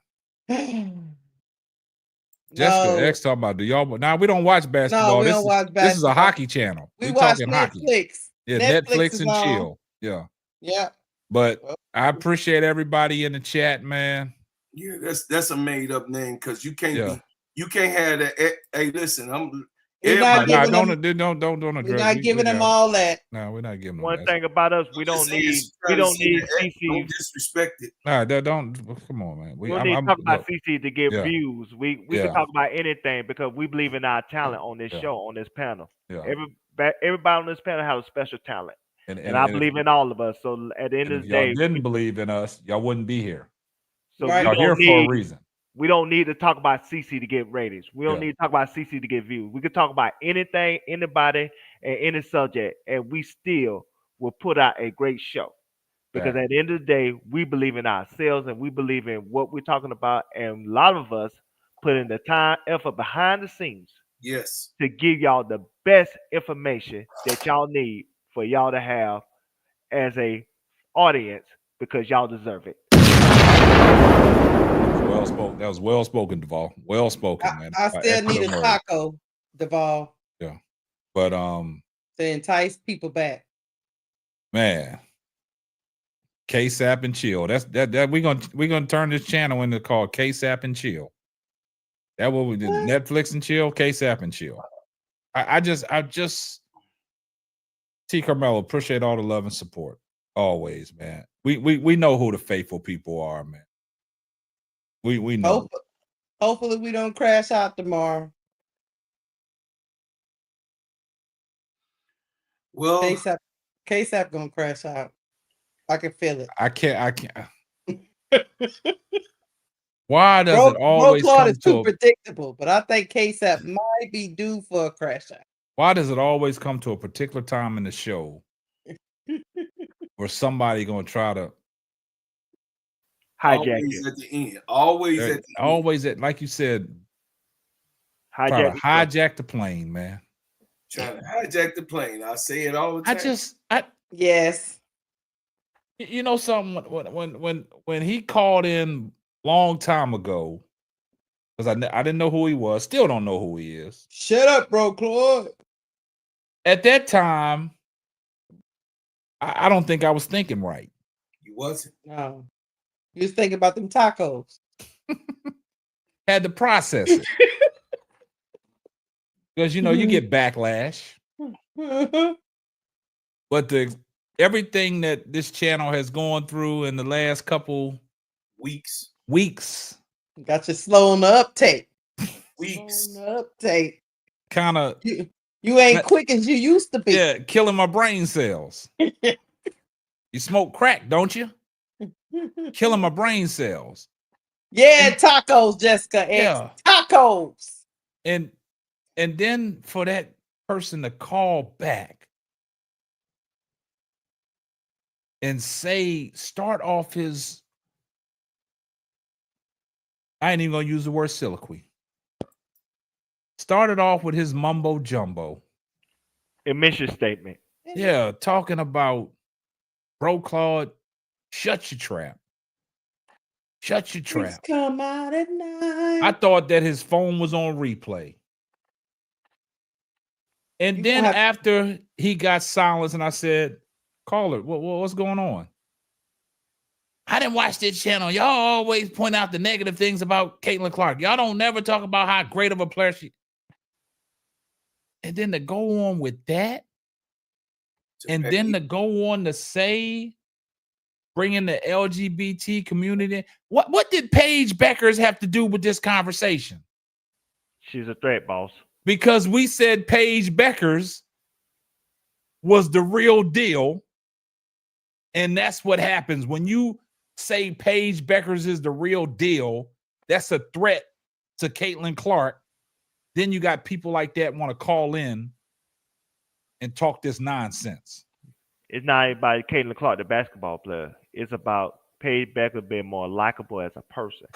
Jessica X talking about, do y'all? Now we don't watch basketball. No, we don't watch basketball. This is a hockey channel. We watch talking Netflix. hockey. Yeah, Netflix and is chill. Yeah. Yeah. But I appreciate everybody in the chat, man. Yeah, that's a made up name, because you can't have that. Hey, listen, We're not giving them. We're not giving them all that. No, we're not giving them One that. thing about us, we don't need CC. Don't disrespect it. Nah, don't. Come on, man. We don't need to talk about CC to get views. We can talk about anything, because we believe in our talent on this show, on this panel. Yeah. Everybody on this panel has a special talent, and I believe in all of us. So at the end of the day, y'all didn't believe in us, y'all wouldn't be here. So y'all here for a reason. We don't need to talk about CC to get ratings. We don't need to talk about CC to get views. We can talk about anything, anybody, and any subject, and we still will put out a great show. Because at the end of the day, we believe in ourselves, and we believe in what we're talking about. And a lot of us put in the time, effort behind the scenes. Yes. To give y'all the best information that y'all need for y'all to have as a audience because y'all deserve it. Well spoken. That was well spoken, Duvall. Well spoken, man. I still need a taco, Duvall. Yeah, but to entice people back. Man, K-Sap and Chill. That's that we're gonna turn this channel into called K-Sap and Chill. That what we did. Netflix and Chill, K-Sap and Chill. I just T. Carmelo, appreciate all the love and support. Always, man. We know who the faithful people are, man. We know. Hopefully we don't crash out tomorrow. Well, K-Sap gonna crash out. I can feel it. I can't. Why does it always Claude come is too predictable? But I think K-Sap might be due for a crash out. Why does it always come to a particular time in the show where somebody gonna try to hijack always it? At the end. Always at like you said, try to hijack the plane, man. Trying to hijack the plane. I say it all the time. Yes. You know something, when he called in long time ago, because I didn't know who he was, still don't know who he is. Shut up, bro, Claude. At that time, I don't think I was thinking right. You wasn't. No. You was thinking about them tacos. Had to process it. Because you get backlash. But everything that this channel has gone through in the last couple weeks got you slow on the uptake. Weeks. Slow on the uptake. Kind of. You ain't quick as you used to be. Yeah, killing my brain cells. You smoke crack, don't you? Killing my brain cells. Yeah, tacos, Jessica. Yeah. Tacos. And then for that person to call back and start off his, I ain't even gonna use the word soliloquy. Started off with his mumbo jumbo. A mission statement. Yeah, talking about, bro, Claude, shut your trap. Shut your trap. Come out at night. I thought that his phone was on replay. And then after he got silenced and I said, caller, what's going on? I didn't watch this channel. Y'all always point out the negative things about Caitlin Clark. Y'all don't never talk about how great of a player she. And then to go on with that, and then to go on to say, bringing the LGBT community. What did Paige Beckers have to do with this conversation? She's a threat, boss. Because we said Paige Beckers was the real deal. And that's what happens when you say Paige Beckers is the real deal. That's a threat to Caitlin Clark. Then you got people like that want to call in and talk this nonsense. It's not about Caitlin Clark, the basketball player. It's about Paige Becker being more likable as a person.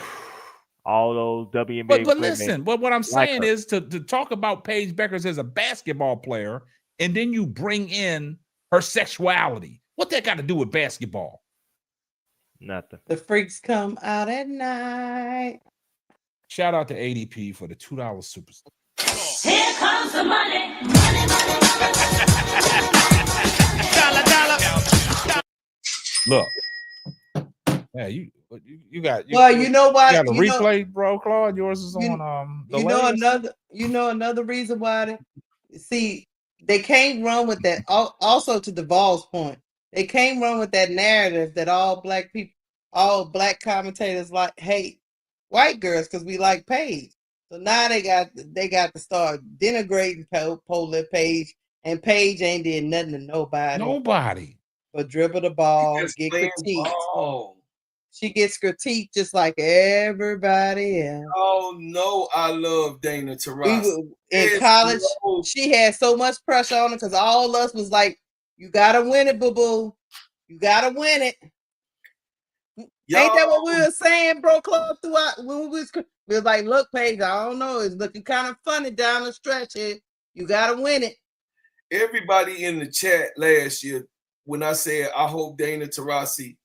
All those WNBA. But listen, what I'm saying is to talk about Paige Beckers as a basketball player, and then you bring in her sexuality. What that got to do with basketball? Nothing. The freaks come out at night. Shout out to ADP for the $2 super. Here comes the money. Money, money, money. Dollar, dollar. Look. Yeah, you got. You know what? You got a replay, bro, Claude. Yours is on another reason why. See, they can't run with that. Also, to Duvall's point, they can't run with that narrative that all black commentators hate white girls because we like Paige. So now they got to start denigrating Polar Paige, and Paige ain't did nothing to nobody. But dribble the ball, get critiqued. She gets critiqued just like everybody else. Oh no, I love Dana Taurasi. In college, she had so much pressure on her because all of us was like, "You gotta win it, boo boo. You gotta win it." Ain't that what we were saying, bro? Claude, throughout when we was like, "Look, Paige, I don't know, it's looking kind of funny down the stretch here. You gotta win it." Everybody in the chat last year when I said I hope Dana Taurasi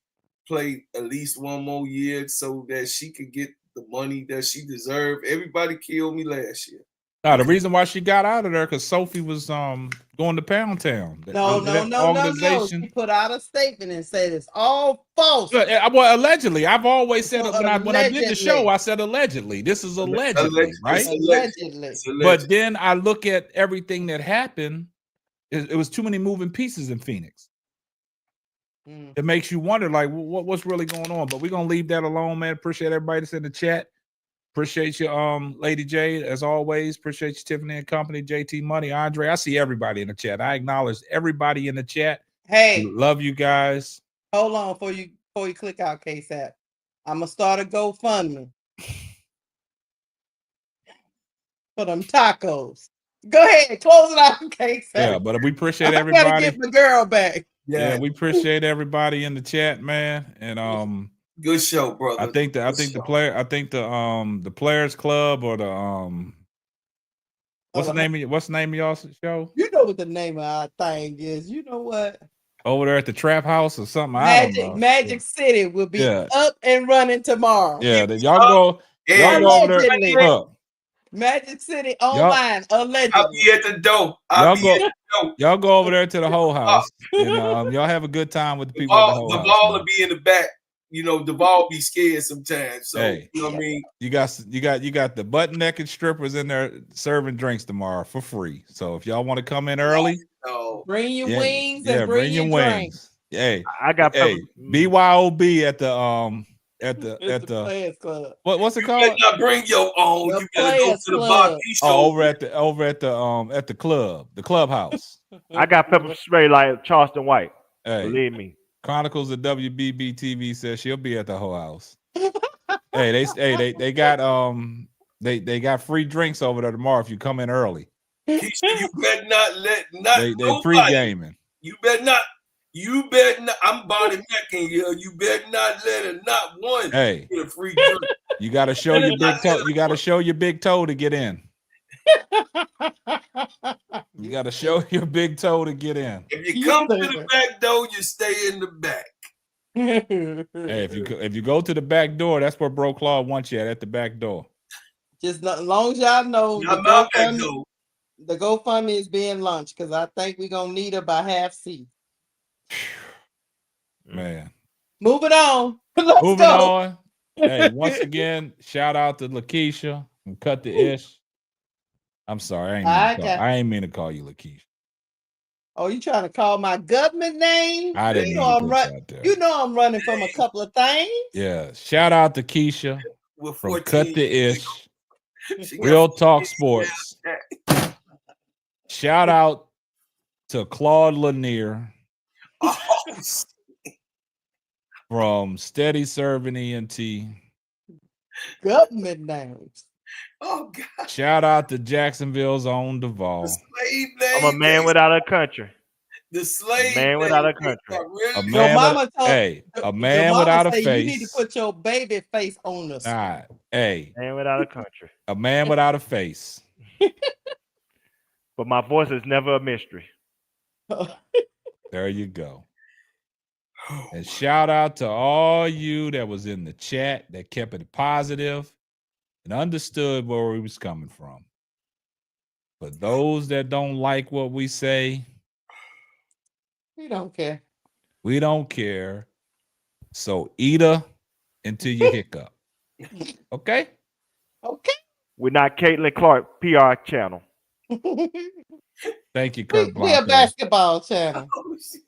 play at least one more year so that she could get the money that she deserved. Everybody killed me last year. The reason why she got out of there because Sophie was going to Pound Town. No. She put out a statement and said it's all false. Well, allegedly. I've always said when I did the show, I said allegedly. This is allegedly, right? Allegedly. But then I look at everything that happened. It was too many moving pieces in Phoenix. It makes you wonder, like, what's really going on. But we're gonna leave that alone, man. Appreciate everybody that's in the chat. Appreciate you, Lady J, as always. Appreciate you, Tiffany and Company, JT Money, Andre. I see everybody in the chat. I acknowledge everybody in the chat. Hey, love you guys. Hold on before you click out, KSAP. I'm gonna start a GoFundMe for them tacos. Go ahead, close it out, KSAP. Yeah, but we appreciate everybody. I gotta get my girl back. Yeah, we appreciate everybody in the chat, man. And good show, brother. I think the Players Club or the what's the name of y'all's show? You know what the name of our thing is. You know what? Over there at the Trap House or something. I don't know. Magic City will be up and running tomorrow. Yeah, y'all go over there. Look. Magic City online, allegedly. I'll be at the door. Y'all go over there to the whole house. And y'all have a good time with the people at the whole house. The ball will be in the back. You know, the ball be scared sometimes. So you know what I mean? You got the butt naked strippers in there serving drinks tomorrow for free. So if y'all want to come in early, bring your wings and bring your drinks. Hey, I got BYOB at the Players Club. What's it called? You better not bring your own. You better go to the bar. Over at the club, the clubhouse. I got pepper spray like Charleston White. Hey, believe me. Chronicles of WBB TV says she'll be at the whole house. They got free drinks over there tomorrow if you come in early. Keisha, you better not they pre-gaming. You better not. I'm Bonnie Mac in here. You better not let not one get a free drink. You gotta show your big toe. You gotta show your big toe to get in. You gotta show your big toe to get in. If you come to the back door, you stay in the back. Hey, if you go to the back door, that's where Bro Claude wants you at the back door. Just as long as y'all know the GoFundMe is being launched because I think we're gonna need about half seat. Man. Moving on. Moving on. Hey, once again, shout out to Lakeisha from Cut the Ish. I'm sorry, I ain't mean to call you Lakeisha. Oh, you trying to call my government name? I didn't know I'm running from a couple of things. Yeah. Shout out to Keisha from Cut the Ish. Real Talk Sports. Shout out to Claude Lanier from Steady Serv'n ENT. Government names. Oh God! Shout out to Jacksonville's own Duvall. I'm a man without a country. The slave man without a country. A man, a man without a face. You need to put your baby face on the screen. Hey, man without a country. A man without a face. But my voice is never a mystery. There you go. And shout out to all you that was in the chat that kept it positive and understood where we was coming from. But those that don't like what we say, we don't care. We don't care. So eat her until you hiccup. Okay? Okay. We're not Caitlin Clark PR channel. Thank you, Kurt Blanco. We're a basketball channel.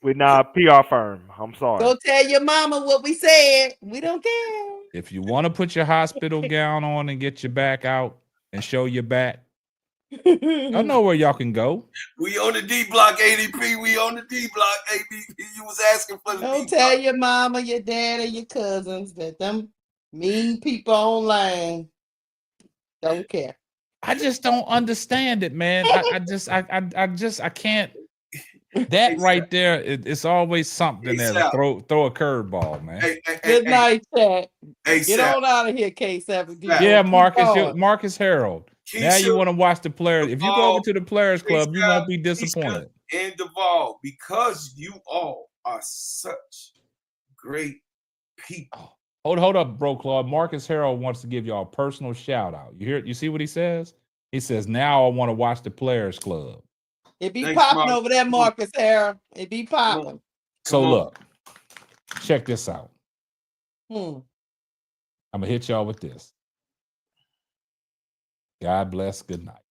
We're not a PR firm. I'm sorry. Go tell your mama what we said. We don't care. If you want to put your hospital gown on and get your back out and show your back, I know where y'all can go. We on the D block, ADP. We on the D block, ADP. You was asking for the Don't tell your mama, your dad, or your cousins that them mean people online don't care. I just don't understand it, man. I can't. That right there, it's always something there to throw a curveball, man. Good night, chat. Get on out of here, K7. Yeah, Marcus Harold. Now you want to watch the players. If you go over to the Players Club, you won't be disappointed. And Duvall, because you all are such great people. Hold up, bro, Claude. Marcus Harrell wants to give y'all a personal shout out. You see what he says? He says, now I want to watch the Players Club. It be Thanks, popping Mark. over there, Marcus Harrell. It be popping. So Come on. look, check this out. Hmm. I'm going to hit y'all with this. God bless. Good night.